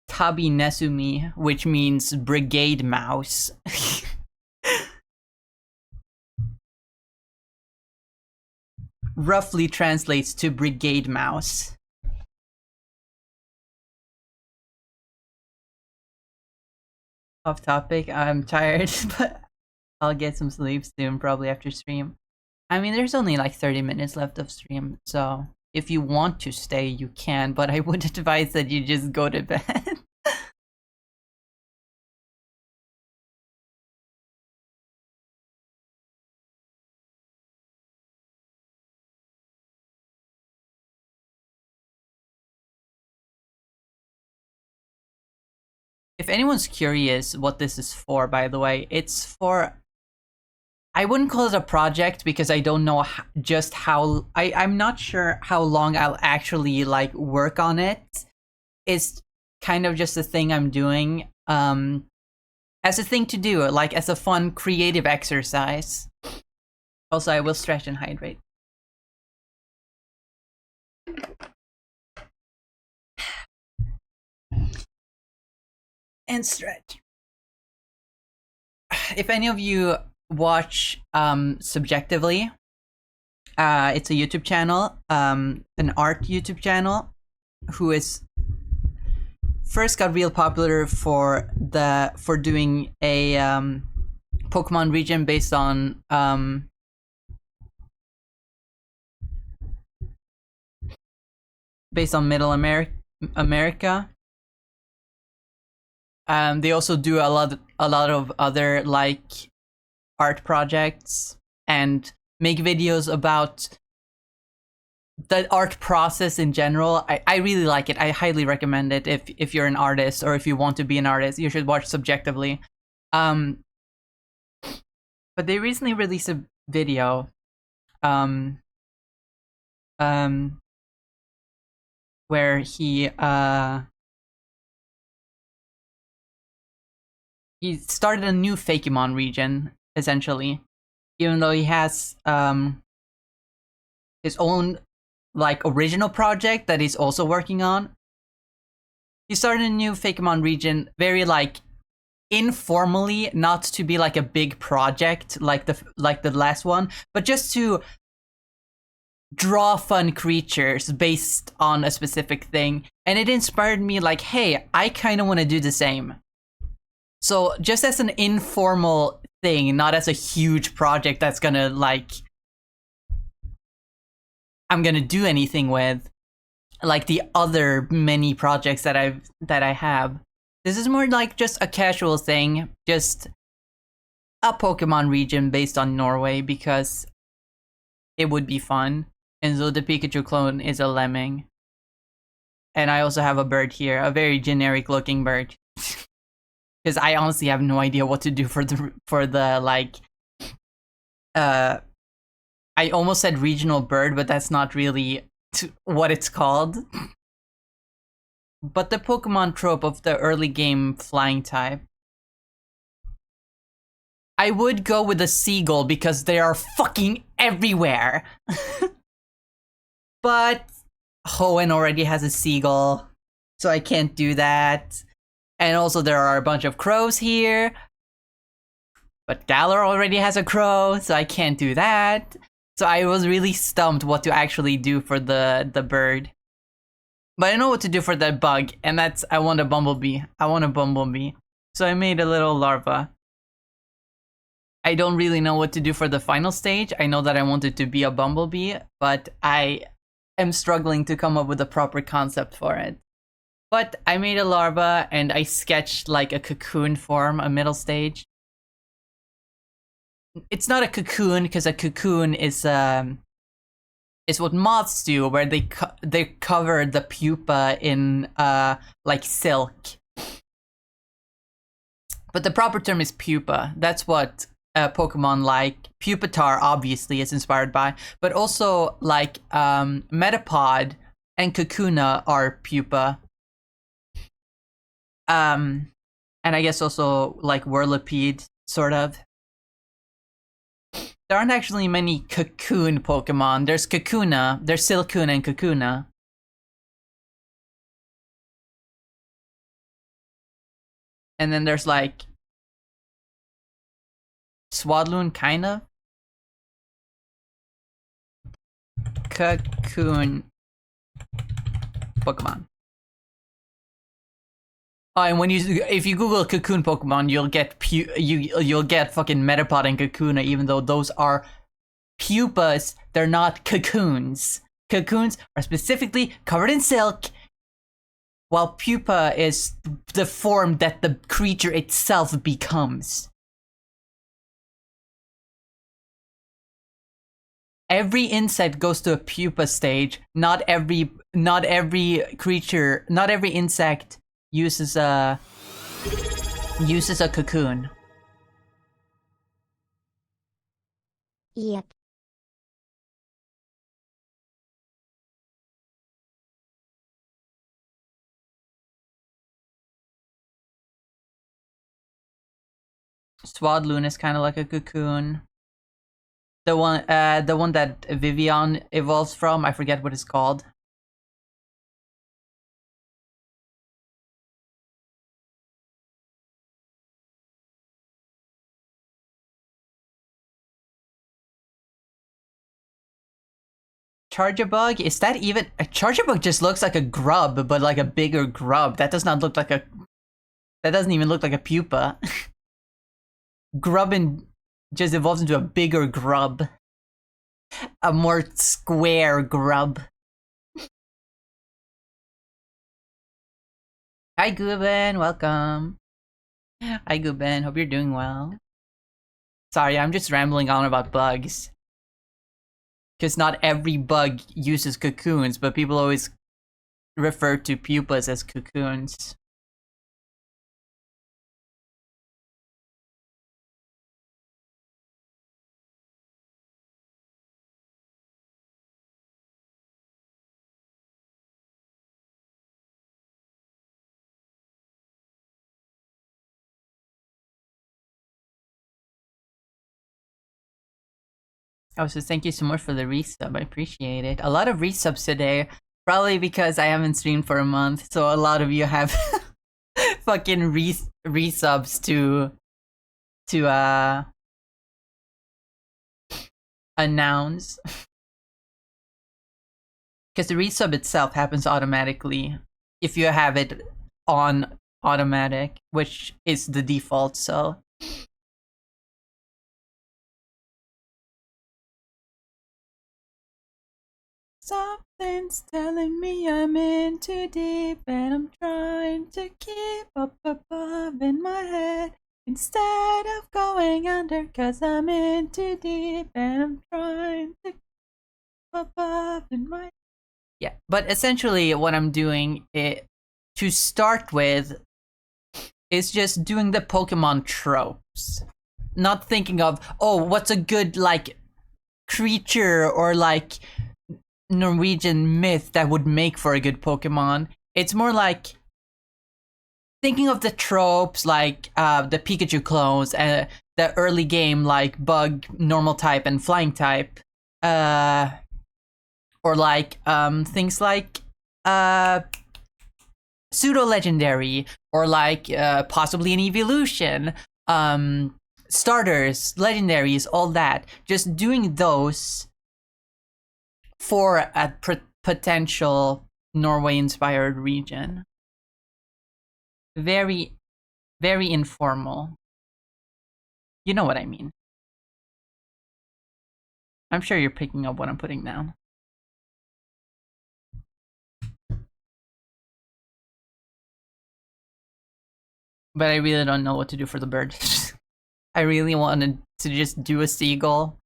Tabi Nesumi, which means brigade mouse. Roughly translates to brigade mouse. Off topic, I'm tired, but I'll get some sleep soon, probably after stream. I mean, there's only like 30 minutes left of stream, so if you want to stay, you can, but I would advise that you just go to bed. if anyone's curious what this is for, by the way, it's for, I wouldn't call it a project because I don't know just how, I'm not sure how long I'll actually like work on it. It's kind of just a thing I'm doing as a thing to do, like as a fun creative exercise. Also, I will stretch and hydrate. And stretch. If any of you watch Subjectively, it's a YouTube channel, an art YouTube channel, who is first got real popular for doing a Pokemon region based on Middle America. They also do a lot of other like art projects and make videos about the art process in general. I really like it. I highly recommend it if you're an artist or if you want to be an artist. You should watch Subjectively. But they recently released a video where he started a new Fakemon region, essentially, even though he has his own like original project that he's also working on. He started a new Fakemon region very like informally, not to be like a big project like the last one, but just to draw fun creatures based on a specific thing. And it inspired me like, hey, I kind of want to do the same. So just as an informal thing, not as a huge project that's gonna like I'm gonna do anything with, like the other many projects that I have. This is more like just a casual thing, just a Pokemon region based on Norway because it would be fun. And so the Pikachu clone is a lemming. And I also have a bird here, a very generic looking bird. Because I honestly have no idea what to do for the like I almost said regional bird, but that's not really what it's called. But the Pokemon trope of the early game flying type. I would go with a seagull because they are fucking everywhere. But Hoenn already has a seagull, so I can't do that. And also there are a bunch of crows here. But Galar already has a crow, so I can't do that. So I was really stumped what to actually do for the bird. But I know what to do for that bug, and that's I want a bumblebee. So I made a little larva. I don't really know what to do for the final stage. I know that I want it to be a bumblebee, but I am struggling to come up with a proper concept for it. But I made a larva and I sketched like a cocoon form, a middle stage. It's not a cocoon because a cocoon is what moths do, where they cover the pupa in like silk. But the proper term is pupa. That's what Pokemon like Pupitar obviously is inspired by, but also like Metapod and Kakuna are pupa. And I guess also like Whirlipede, sort of. There aren't actually many cocoon Pokemon. There's Kakuna, there's Silcoon and Kakuna. And then there's like Swadloon, kind of. Cocoon Pokemon. Oh, and if you Google cocoon Pokemon, you'll get fucking Metapod and Kakuna, even though those are pupas. They're not cocoons. Cocoons are specifically covered in silk, while pupa is the form that the creature itself becomes. Every insect goes to a pupa stage. Not every insect uses a Uses a cocoon. Yep. Swadloon is kind of like a cocoon. The one that Vivian evolves from, I forget what it's called. Charjabug, is that even a Charjabug? Just looks like a grub, but like a bigger grub. That does not look like a. That doesn't even look like a pupa. Grubbin just evolves into a bigger grub, a more square grub. Hi Guben, welcome. Hi Guben, hope you're doing well. Sorry, I'm just rambling on about bugs. Because not every bug uses cocoons, but people always refer to pupas as cocoons. Oh, so thank you so much for the resub. I appreciate it. A lot of resubs today. Probably because I haven't streamed for a month, so a lot of you have fucking resubs to announce. Because the resub itself happens automatically if you have it on automatic, which is the default, so. Something's telling me I'm in too deep and I'm trying to keep up above in my head instead of going under, 'cause I'm in too deep and I'm trying to keep above in my. Yeah, but essentially what I'm doing to start with is just doing the Pokemon tropes. Not thinking of, oh, what's a good like creature or like Norwegian myth that would make for a good Pokemon. It's more like thinking of the tropes like the Pikachu clones and the early game like bug, normal type, and flying type. Or like things like pseudo legendary or like possibly an evolution, starters, legendaries, all that. Just doing those for a potential Norway-inspired region. Very, very informal. You know what I mean. I'm sure you're picking up what I'm putting down. But I really don't know what to do for the bird. I really wanted to just do a seagull.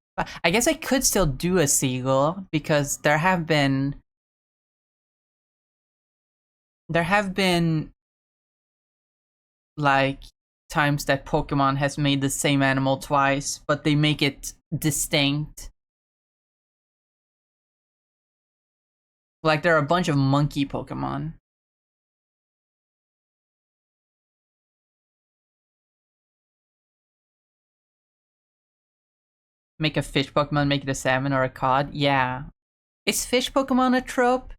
I guess I could still do a seagull because there have been like times that Pokemon has made the same animal twice, but they make it distinct. Like there are a bunch of monkey Pokemon. Make a fish Pokemon, make it a salmon or a cod. Yeah. Is fish Pokemon a trope?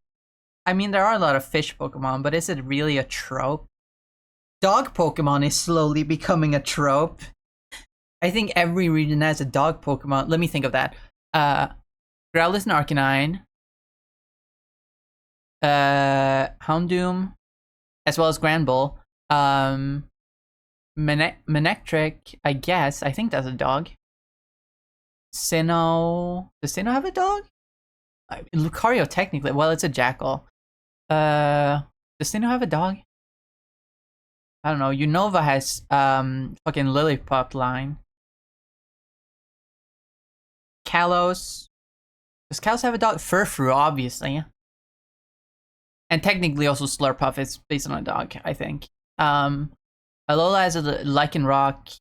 I mean, there are a lot of fish Pokemon, but is it really a trope? Dog Pokemon is slowly becoming a trope. I think every region has a dog Pokemon. Let me think of that. Growlithe and Arcanine. Houndoom. As well as Granbull. Manectric, I guess. I think that's a dog. Sinnoh. Does Sinnoh have a dog? Lucario technically. Well, it's a jackal. Does Sinnoh have a dog? I don't know. Unova has fucking Lillipup line. Kalos. Does Kalos have a dog? Furfrou, obviously. And technically also Slurpuff is based on a dog, I think. Alola has a Lycanroc.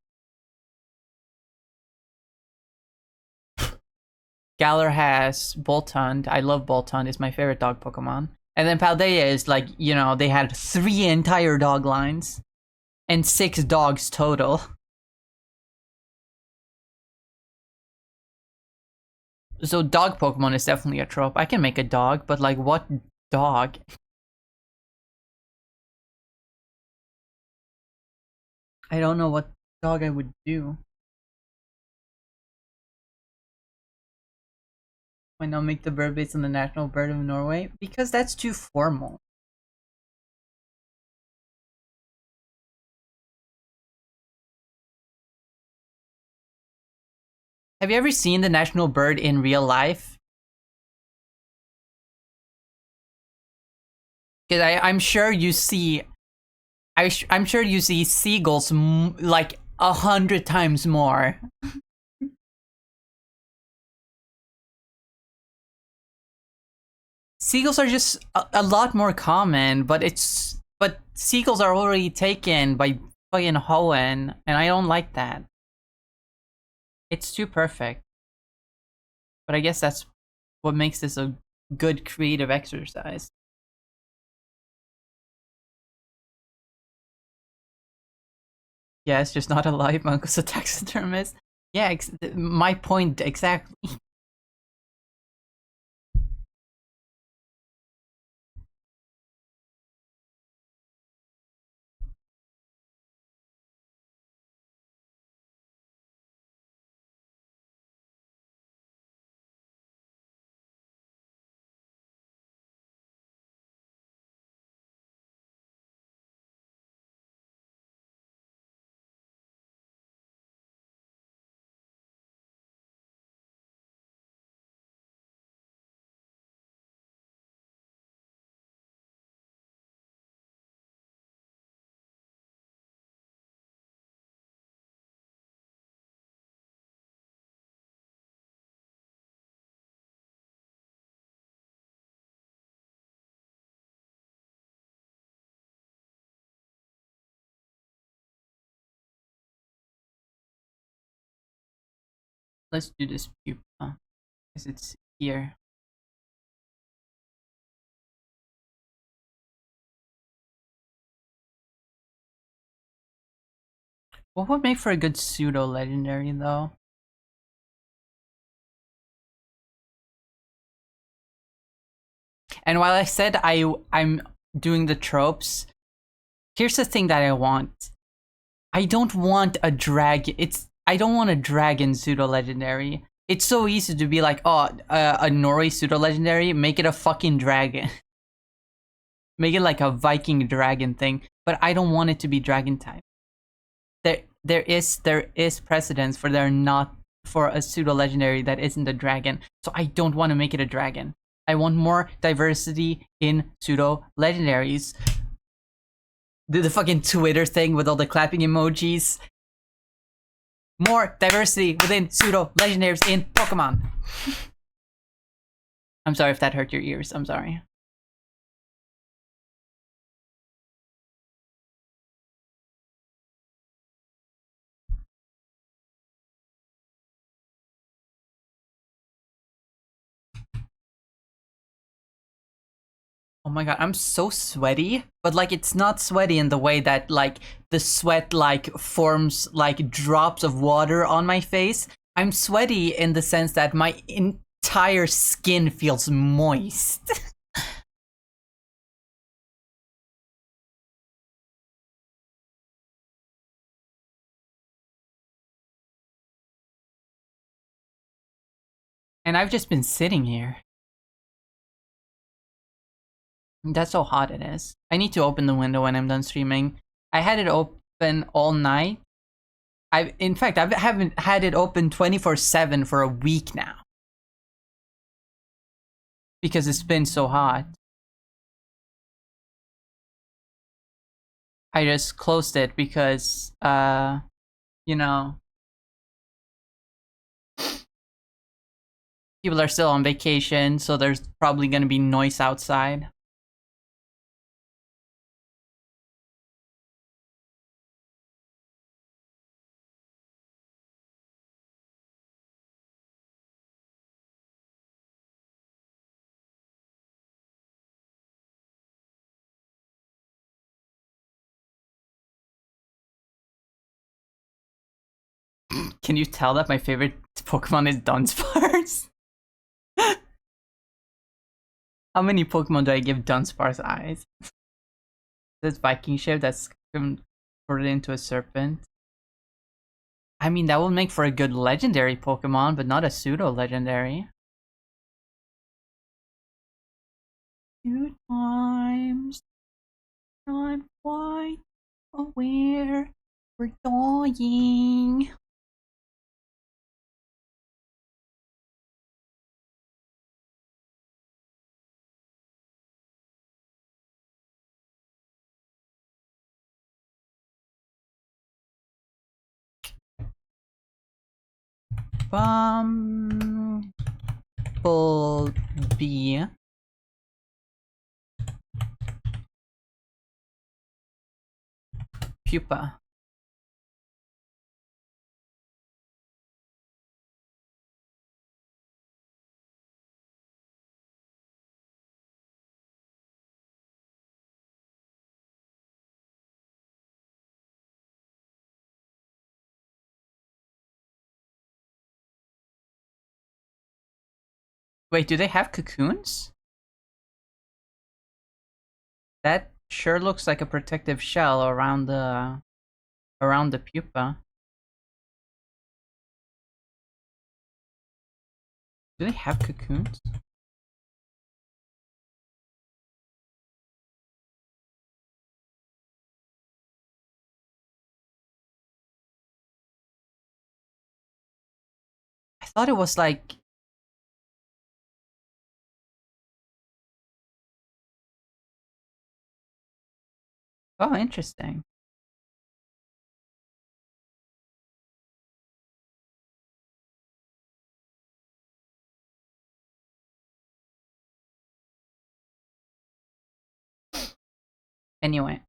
Galar has Boltund. I love Boltund. It's my favorite dog Pokemon. And then Paldea is like, you know, they had 3 entire dog lines. And 6 dogs total. So dog Pokemon is definitely a trope. I can make a dog, but like what dog? I don't know what dog I would do. Why not make the bird based on the national bird of Norway? Because that's too formal. Have you ever seen the national bird in real life? Because I'm sure you see, I'm sure you see seagulls like 100 times more. Seagulls are just a lot more common, but seagulls are already taken by fucking Hoenn, and I don't like that. It's too perfect. But I guess that's what makes this a good creative exercise. Yeah, it's just not a live monk's a taxidermist. Yeah, my point exactly. Let's do this pupa, because it's here. What would make for a good pseudo legendary though? And while I said I'm doing the tropes, here's the thing that I want. I don't want a dragon. I don't want a dragon pseudo legendary. It's so easy to be like, oh, a Norway pseudo legendary, make it a fucking dragon. Make it like a Viking dragon thing, but I don't want it to be dragon type. There is precedence for there not for a pseudo legendary that isn't a dragon. So I don't want to make it a dragon. I want more diversity in pseudo legendaries. Do the fucking Twitter thing with all the clapping emojis. More diversity within pseudo legendaries in Pokemon. I'm sorry if that hurt your ears. I'm sorry. Oh my god, I'm so sweaty, but like it's not sweaty in the way that like the sweat like forms like drops of water on my face. I'm sweaty in the sense that my entire skin feels moist. And I've just been sitting here. That's how hot it is. I need to open the window when I'm done streaming. I had it open all night. In fact, I haven't had it open 24/7 for a week now. Because it's been so hot. I just closed it because, you know, people are still on vacation, so there's probably gonna be noise outside. Can you tell that my favorite Pokemon is Dunsparce? How many Pokemon do I give Dunsparce eyes? This Viking shape that's converted into a serpent. I mean, that would make for a good legendary Pokemon, but not a pseudo-legendary. 2 times. I'm quite aware we're dying. Bumblebee. Pupa. Wait, do they have cocoons? That sure looks like a protective shell around the pupa. Do they have cocoons? I thought it was like... Oh, interesting. Anyway.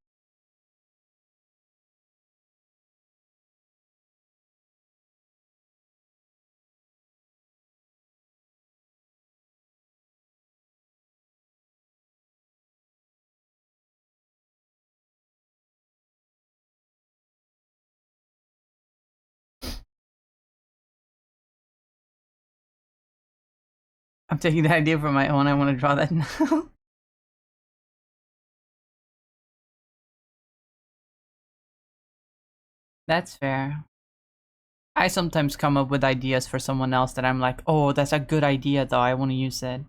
I'm taking the idea for my own. I want to draw that now. That's fair. I sometimes come up with ideas for someone else that I'm like, oh, that's a good idea though, I want to use it.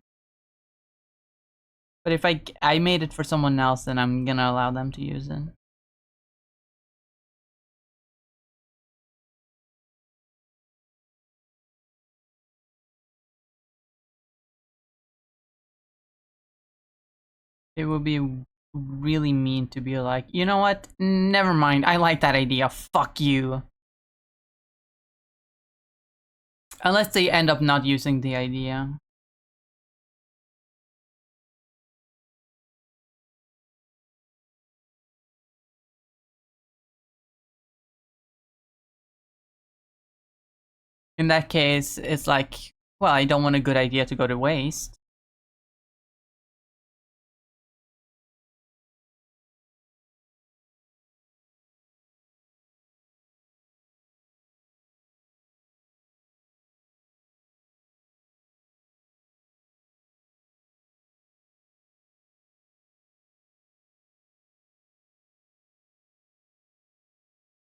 But if I made it for someone else, then I'm gonna allow them to use it. It would be really mean to be like, you know what? Never mind. I like that idea. Fuck you. Unless they end up not using the idea. In that case, it's like, well, I don't want a good idea to go to waste.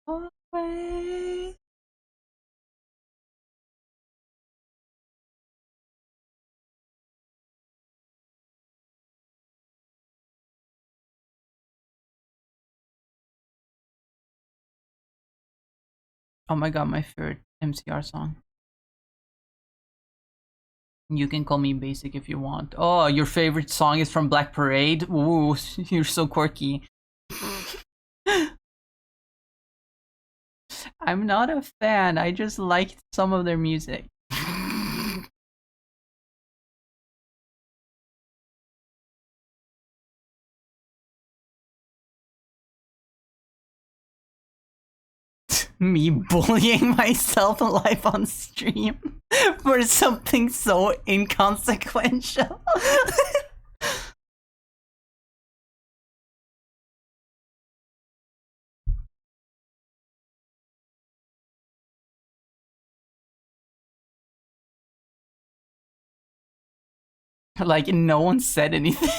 Always. Oh my god, my favorite MCR song. You can call me basic if you want. Oh, your favorite song is from Black Parade? Ooh, you're so quirky. I'm not a fan, I just liked some of their music. Me bullying myself live on stream for something so inconsequential. Like, no one said anything.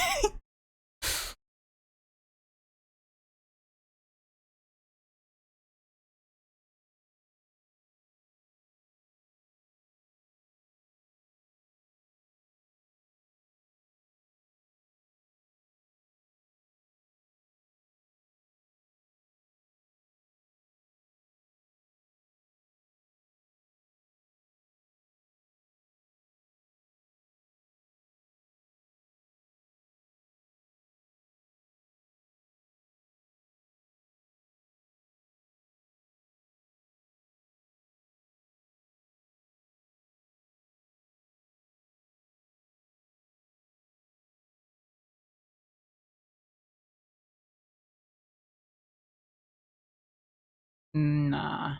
Nah.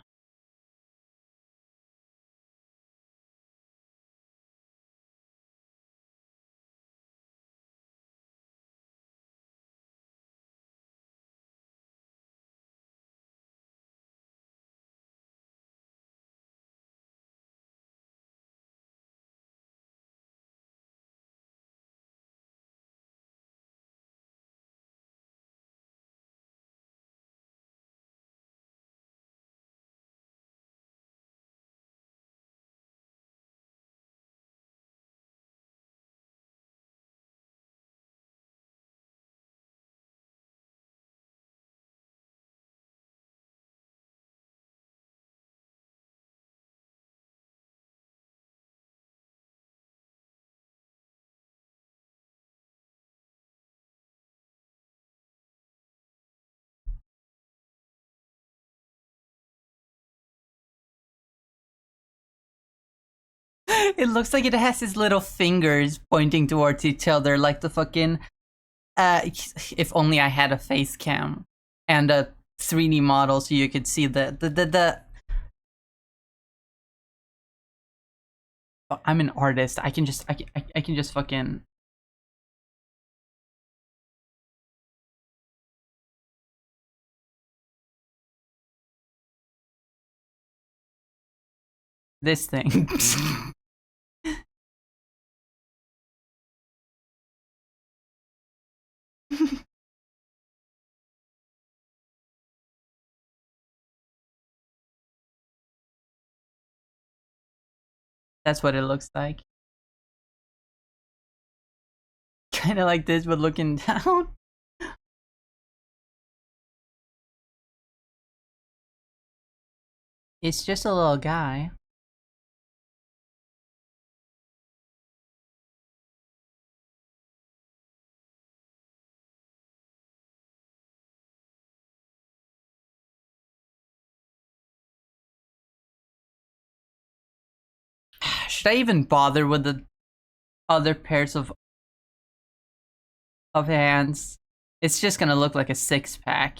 It looks like it has his little fingers pointing towards each other, like the fucking. If only I had a face cam and a 3D model, so you could see the. I'm an artist. I can just I can just fucking. This thing. That's what it looks like. Kind of like this, but looking down. It's just a little guy. Should I even bother with the other pairs of hands? It's just gonna look like a 6-pack.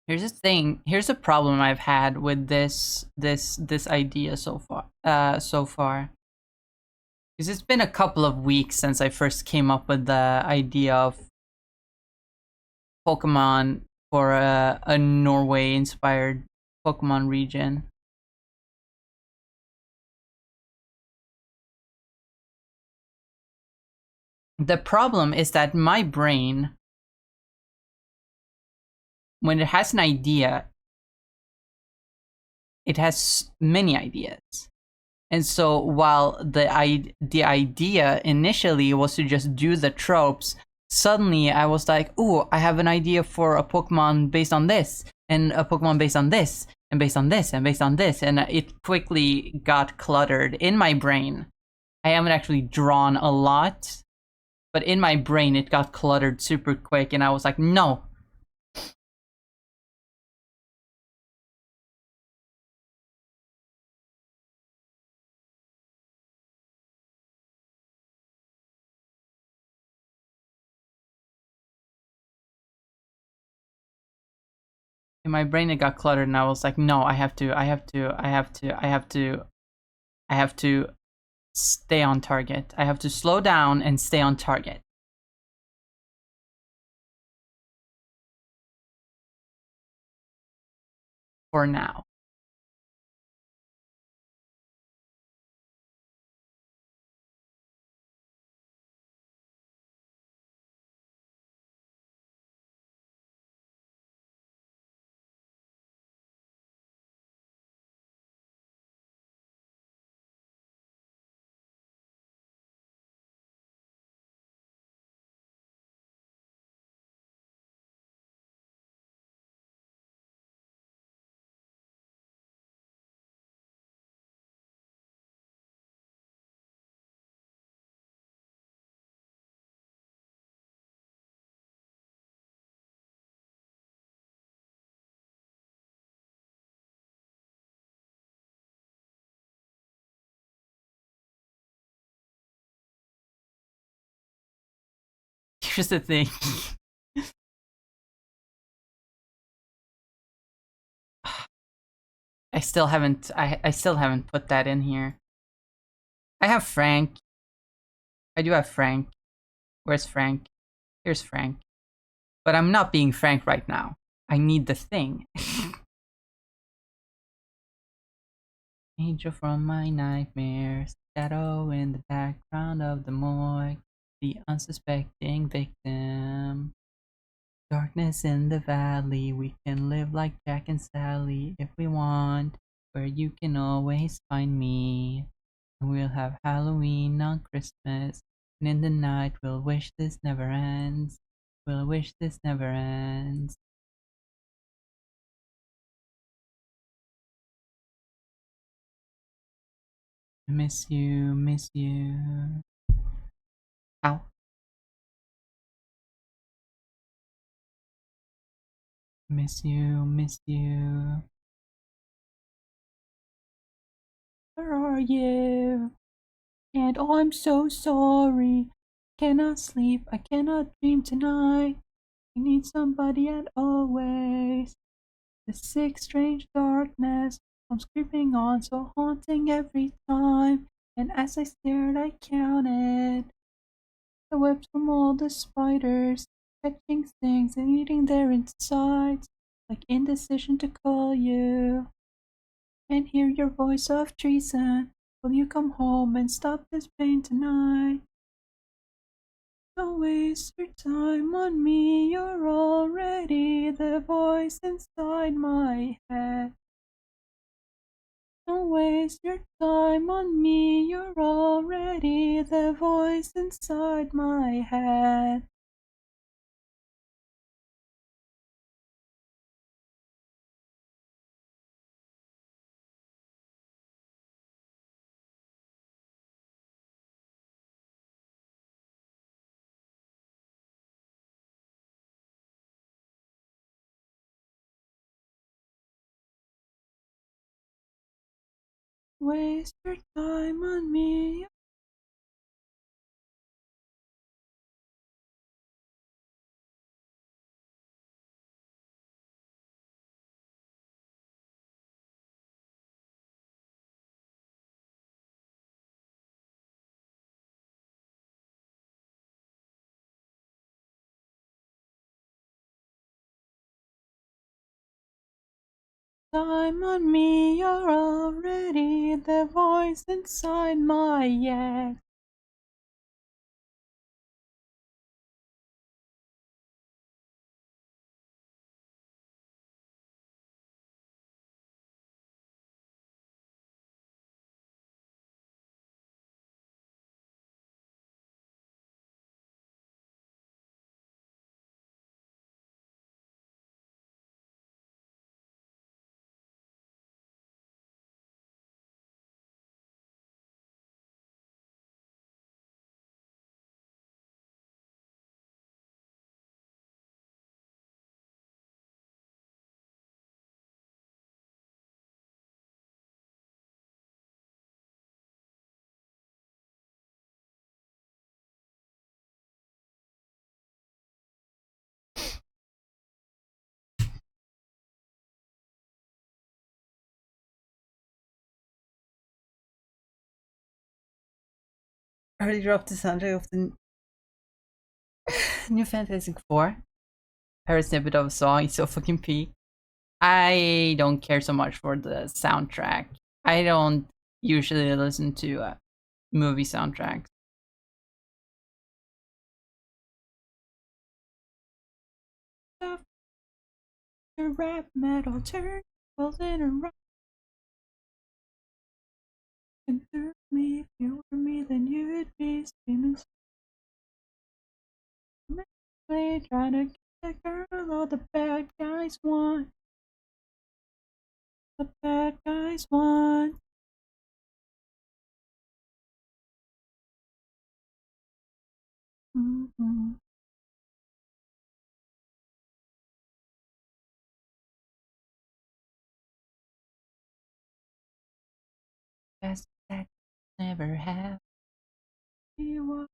Here's the thing. Here's a problem I've had with this idea so far. Because it's been a couple of weeks since I first came up with the idea of Pokemon for a Norway-inspired Pokemon region. The problem is that my brain, when it has an idea, it has many ideas. And so while the idea initially was to just do the tropes, suddenly I was like, ooh, I have an idea for a Pokemon based on this, and a Pokemon based on this, and based on this, and based on this, and it quickly got cluttered in my brain. I haven't actually drawn a lot, but in my brain it got cluttered super quick, and I was like, no. In my brain it got cluttered, and I was like, no, I have to stay on target. I have to slow down and stay on target. For now. Here's the thing. I still haven't put that in here. I have Frank. I do have Frank. Where's Frank? Here's Frank. But I'm not being Frank right now. I need the thing. Angel from my nightmares, shadow in the background of the morgue, the unsuspecting victim. Darkness in the valley, we can live like Jack and Sally if we want, where you can always find me. And we'll have Halloween on Christmas, and in the night we'll wish this never ends. We'll wish this never ends. I miss you, miss you. Ow. Miss you, miss you. Where are you? And oh, I'm so sorry. Cannot sleep, I cannot dream tonight. I need somebody and always. The sick, strange darkness comes creeping on, so haunting every time. And as I stared, I counted the webs from all the spiders, catching things and eating their insides, like indecision to call you and hear your voice of treason. Will you come home and stop this pain tonight? Don't waste your time on me, you're already the voice inside my head. Don't waste your time on me, you're already the voice inside my head. Waste your time on me. time on me, you're already the voice inside my head. I already dropped the soundtrack of the new Fantastic Four. Heard a snippet of a song, it's so fucking peak. I don't care so much for the soundtrack. I don't usually listen to movie soundtracks. Rap metal turn was in a rock and through me. If you were me, then you'd be screaming. Trying to get the girl all the bad guys want. The bad guys want. Mm-hmm. Best that never have. You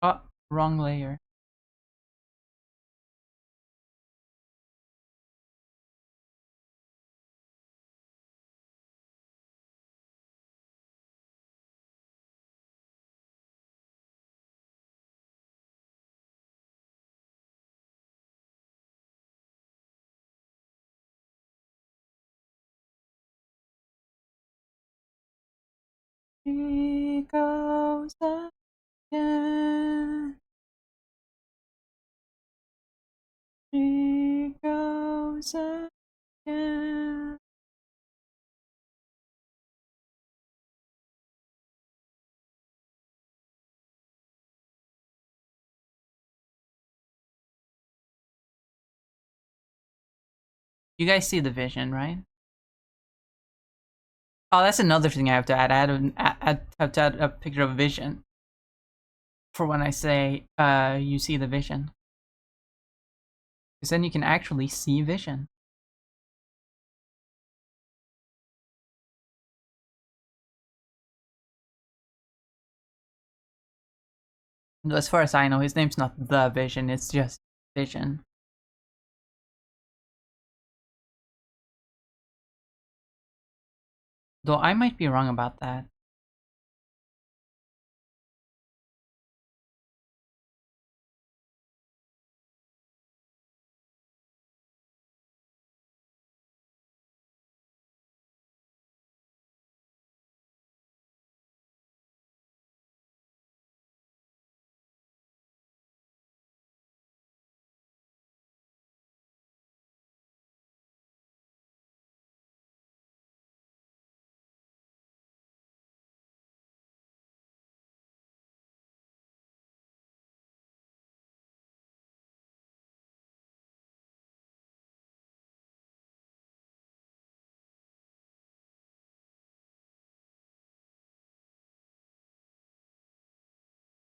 Oh, wrong layer. She goes again. She goes again. You guys see the vision, right? Oh, that's another thing I have to add. I have to add a picture of vision for when I say you see the vision. Because then you can actually see vision. As far as I know, his name's not the Vision, it's just Vision. Though I might be wrong about that.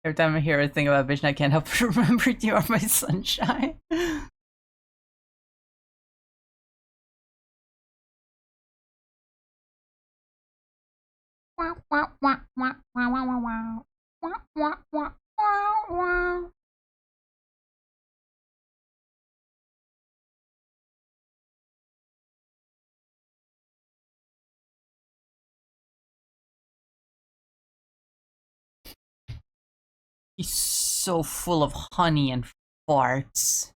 Every time I hear a thing about Vision, I can't help but remember you are my sunshine. He's so full of honey and farts.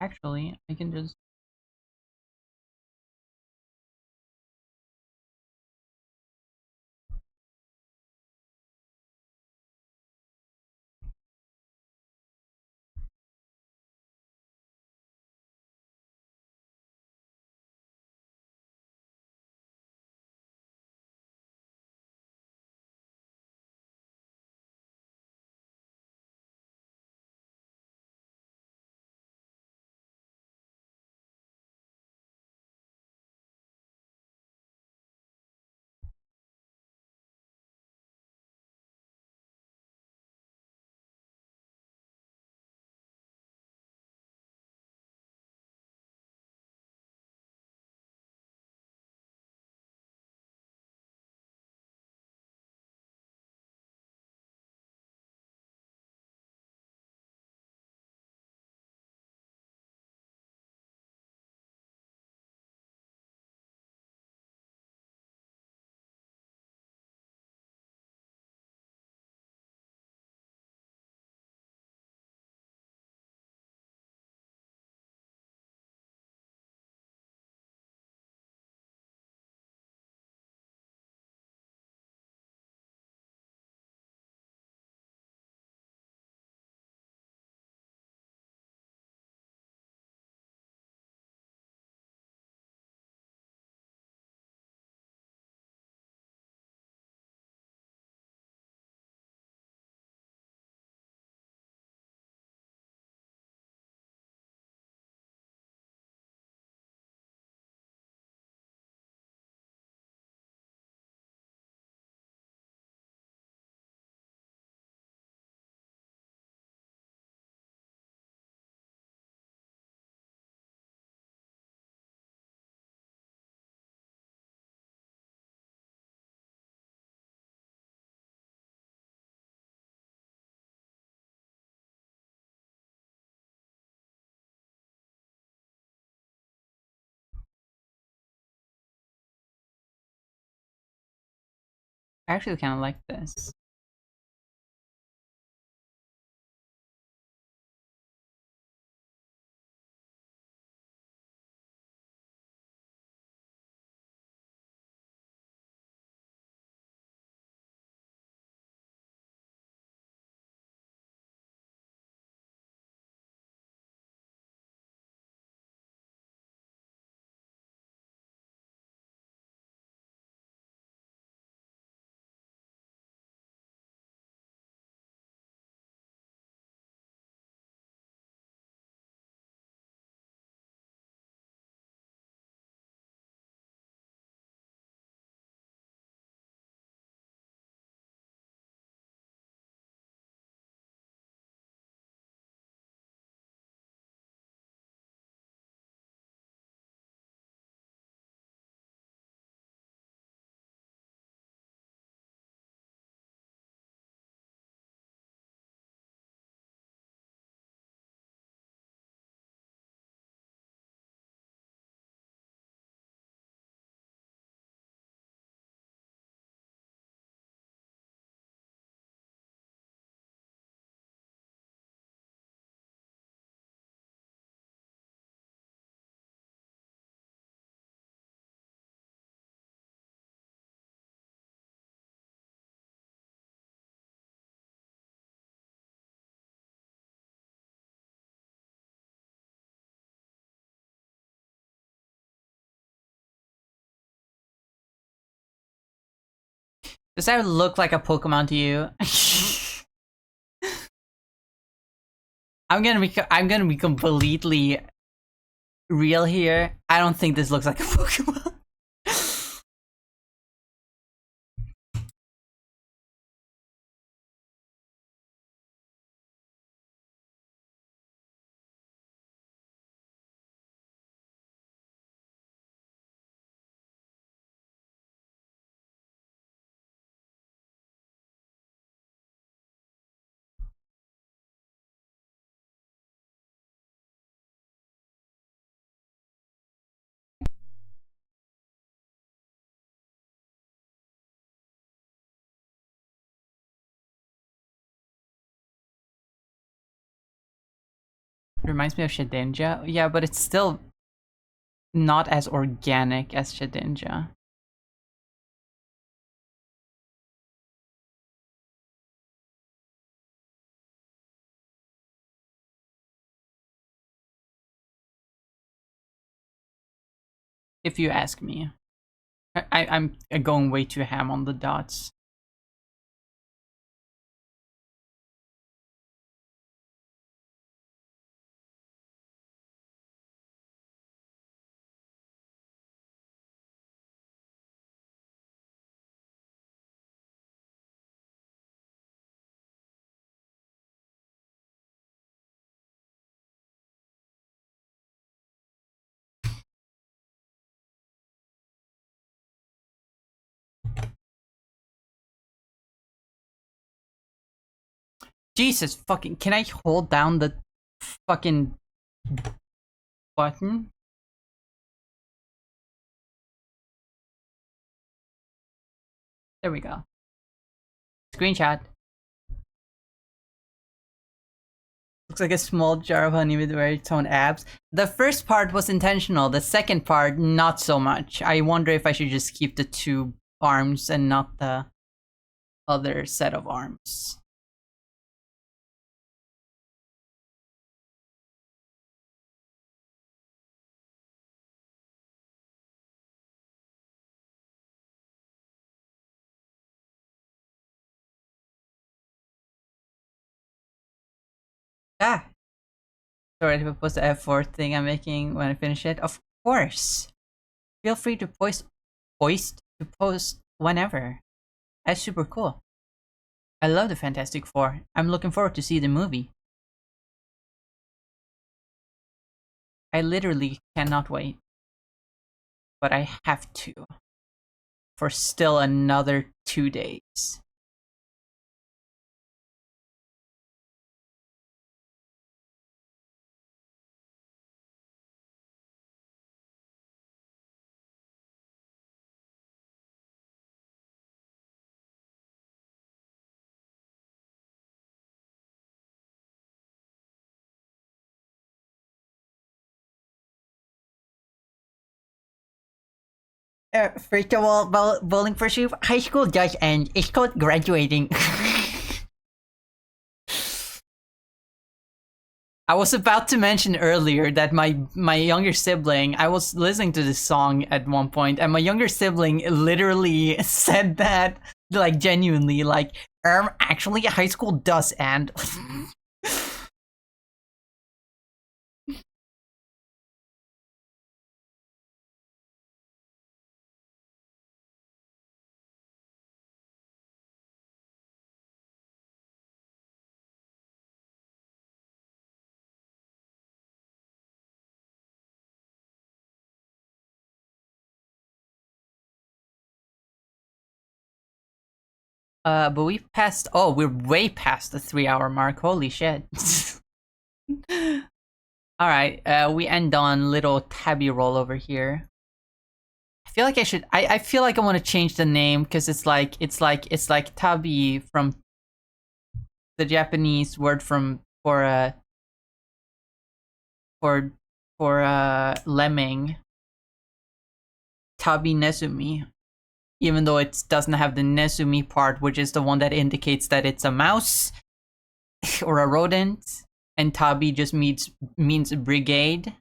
Actually, I can just... I actually kind of like this. Does that look like a Pokemon to you? I'm gonna be completely real here. I don't think this looks like a Pokemon. Reminds me of Shedinja. Yeah, but it's still not as organic as Shedinja. If you ask me. I'm going way too ham on the dots. Jesus fucking, can I hold down the fucking button? There we go. Screenshot. Looks like a small jar of honey with very toned abs. The first part was intentional, the second part, not so much. I wonder if I should just keep the 2 arms and not the other set of arms. Ah! Sorry to post the F4 thing I'm making when I finish it. Of course! Feel free to post whenever. That's super cool. I love the Fantastic Four. I'm looking forward to see the movie. I literally cannot wait. But I have to. For still another 2 days. First of all, bowling for soup, high school does end. It's called graduating. I was about to mention earlier that my younger sibling, I was listening to this song at one point, and my younger sibling literally said that, like, genuinely, like, actually, high school does end. But we passed. Oh, we're way past the 3-hour mark. Holy shit! All right, we end on little tabby roll over here. I feel like I should. I feel like I want to change the name because it's like tabi from the Japanese word for lemming. Tabi Nezumi. Even though it doesn't have the Nezumi part, which is the one that indicates that it's a mouse or a rodent, and Tabi just means brigade,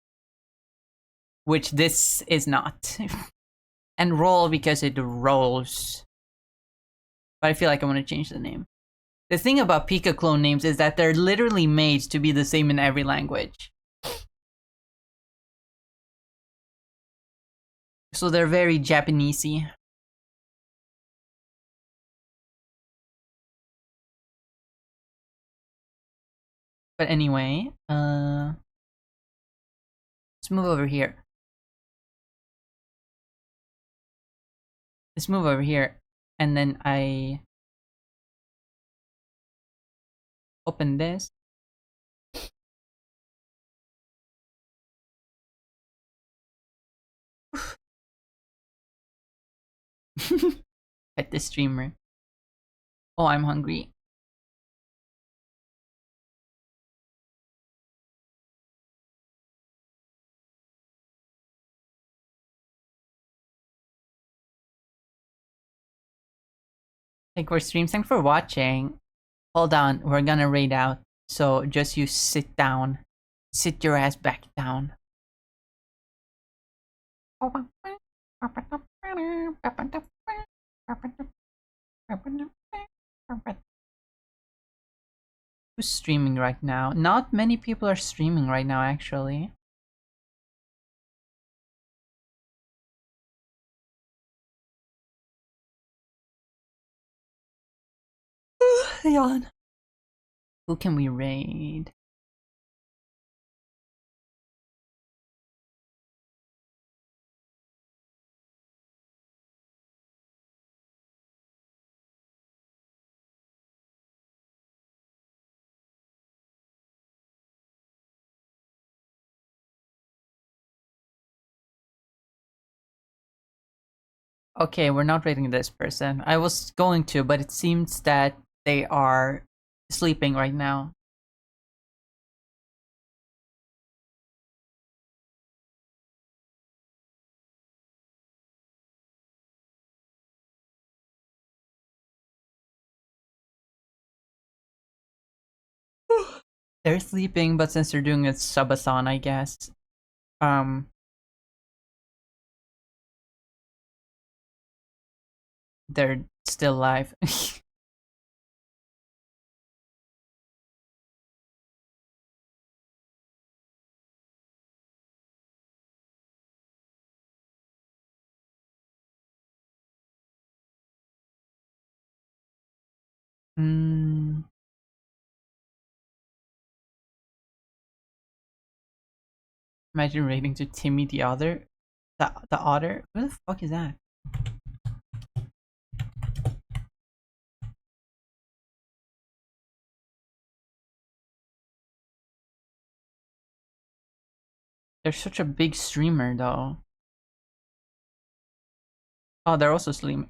which this is not. And roll because it rolls. But I feel like I want to change the name. The thing about Pika clone names is that they're literally made to be the same in every language. So they're very Japanesey. But anyway, let's move over here. Let's move over here. And then I open this. At the streamer. Oh, I'm hungry. Thank you for streams. Thanks for watching. Hold on, we're gonna raid out. So just you sit down. Sit your ass back down. Who's streaming right now? Not many people are streaming right now, actually. Yawn. Who can we raid? Okay, we're not raiding this person. I was going to, but it seems that they are sleeping right now. They're sleeping, but since they're doing a subathon, I guess. They're still alive. Hmm. Imagine raiding to Timmy the Otter. The Otter? Who the fuck is that? They're such a big streamer, though. Oh, they're also sleeping.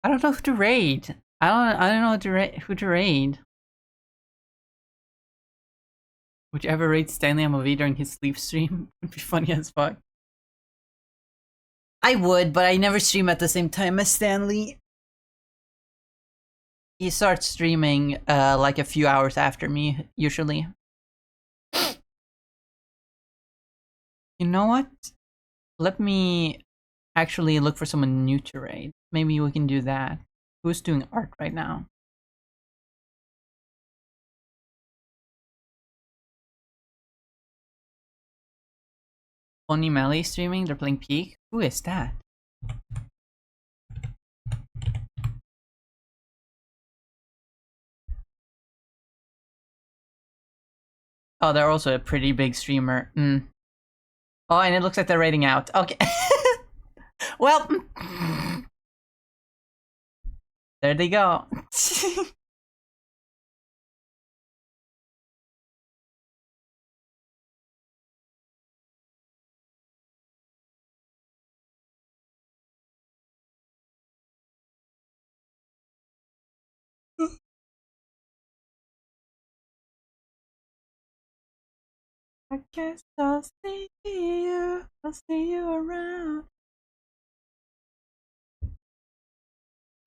I don't know who to raid. I don't know who to raid. Would you ever raid Stanley MOV during his sleep stream? Would be funny as fuck. I would, but I never stream at the same time as Stanley. He starts streaming like a few hours after me, usually. You know what? Let me actually look for someone new to raid. Maybe we can do that. Who's doing art right now? Pony Melee streaming? They're playing Peak? Who is that? Oh, they're also a pretty big streamer. Oh, and it looks like they're raiding out. Okay. Well, there they go. I guess I'll see you. I'll see you around.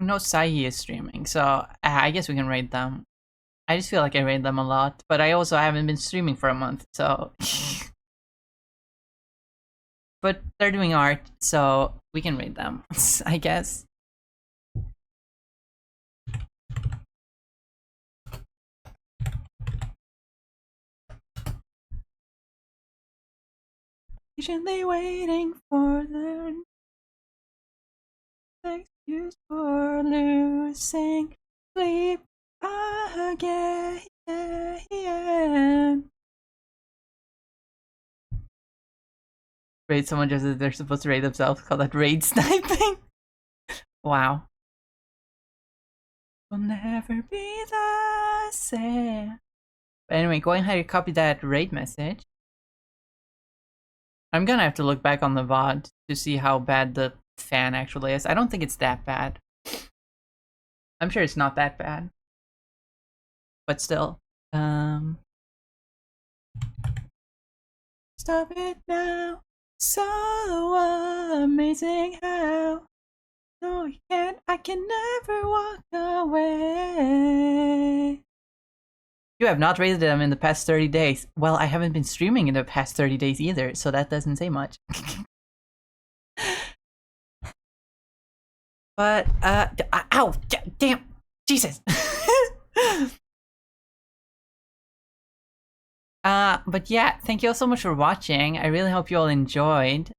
No, Sahi is streaming, so I guess we can raid them. I just feel like I raid them a lot, but I also haven't been streaming for a month, so. But they're doing art, so we can raid them, I guess. Patiently waiting for their excuse for losing sleep again. Raid someone just as they're supposed to raid themselves. Call that raid sniping. Wow. Will never be the same. But anyway, go ahead and copy that raid message. I'm gonna have to look back on the VOD to see how bad the fan actually is. I don't think it's that bad. I'm sure it's not that bad. But still. Stop it now. So amazing how. No, you can't. I can never walk away. You have not raided them in the past 30 days. Well, I haven't been streaming in the past 30 days either, so that doesn't say much. But, ow! Damn! Jesus! But yeah, thank you all so much for watching. I really hope you all enjoyed.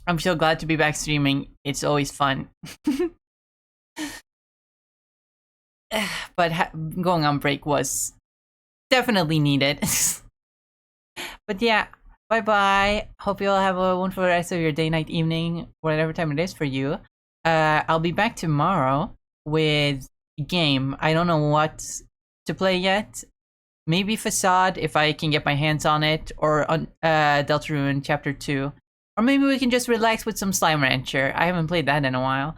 I'm so glad to be back streaming. It's always fun. But going on break was definitely needed. But yeah, bye-bye. Hope you all have a wonderful rest of your day, night, evening, whatever time it is for you. I'll be back tomorrow with a game. I don't know what to play yet. Maybe Facade, if I can get my hands on it, or on Deltarune Chapter 2. Or maybe we can just relax with some Slime Rancher. I haven't played that in a while.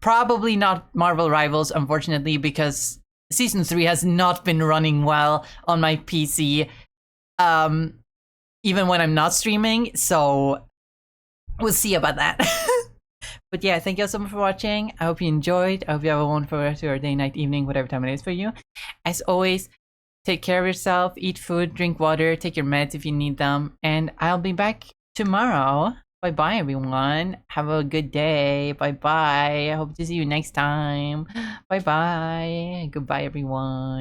Probably not Marvel Rivals, unfortunately, because Season 3 has not been running well on my PC. Even when I'm not streaming, so we'll see about that. But yeah, thank you all so much for watching. I hope you enjoyed. I hope you have a wonderful rest of your day, night, evening, whatever time it is for you. As always, take care of yourself, eat food, drink water, take your meds if you need them, and I'll be back tomorrow. Bye-bye, everyone. Have a good day. Bye-bye. I hope to see you next time. Bye-bye. Goodbye, everyone.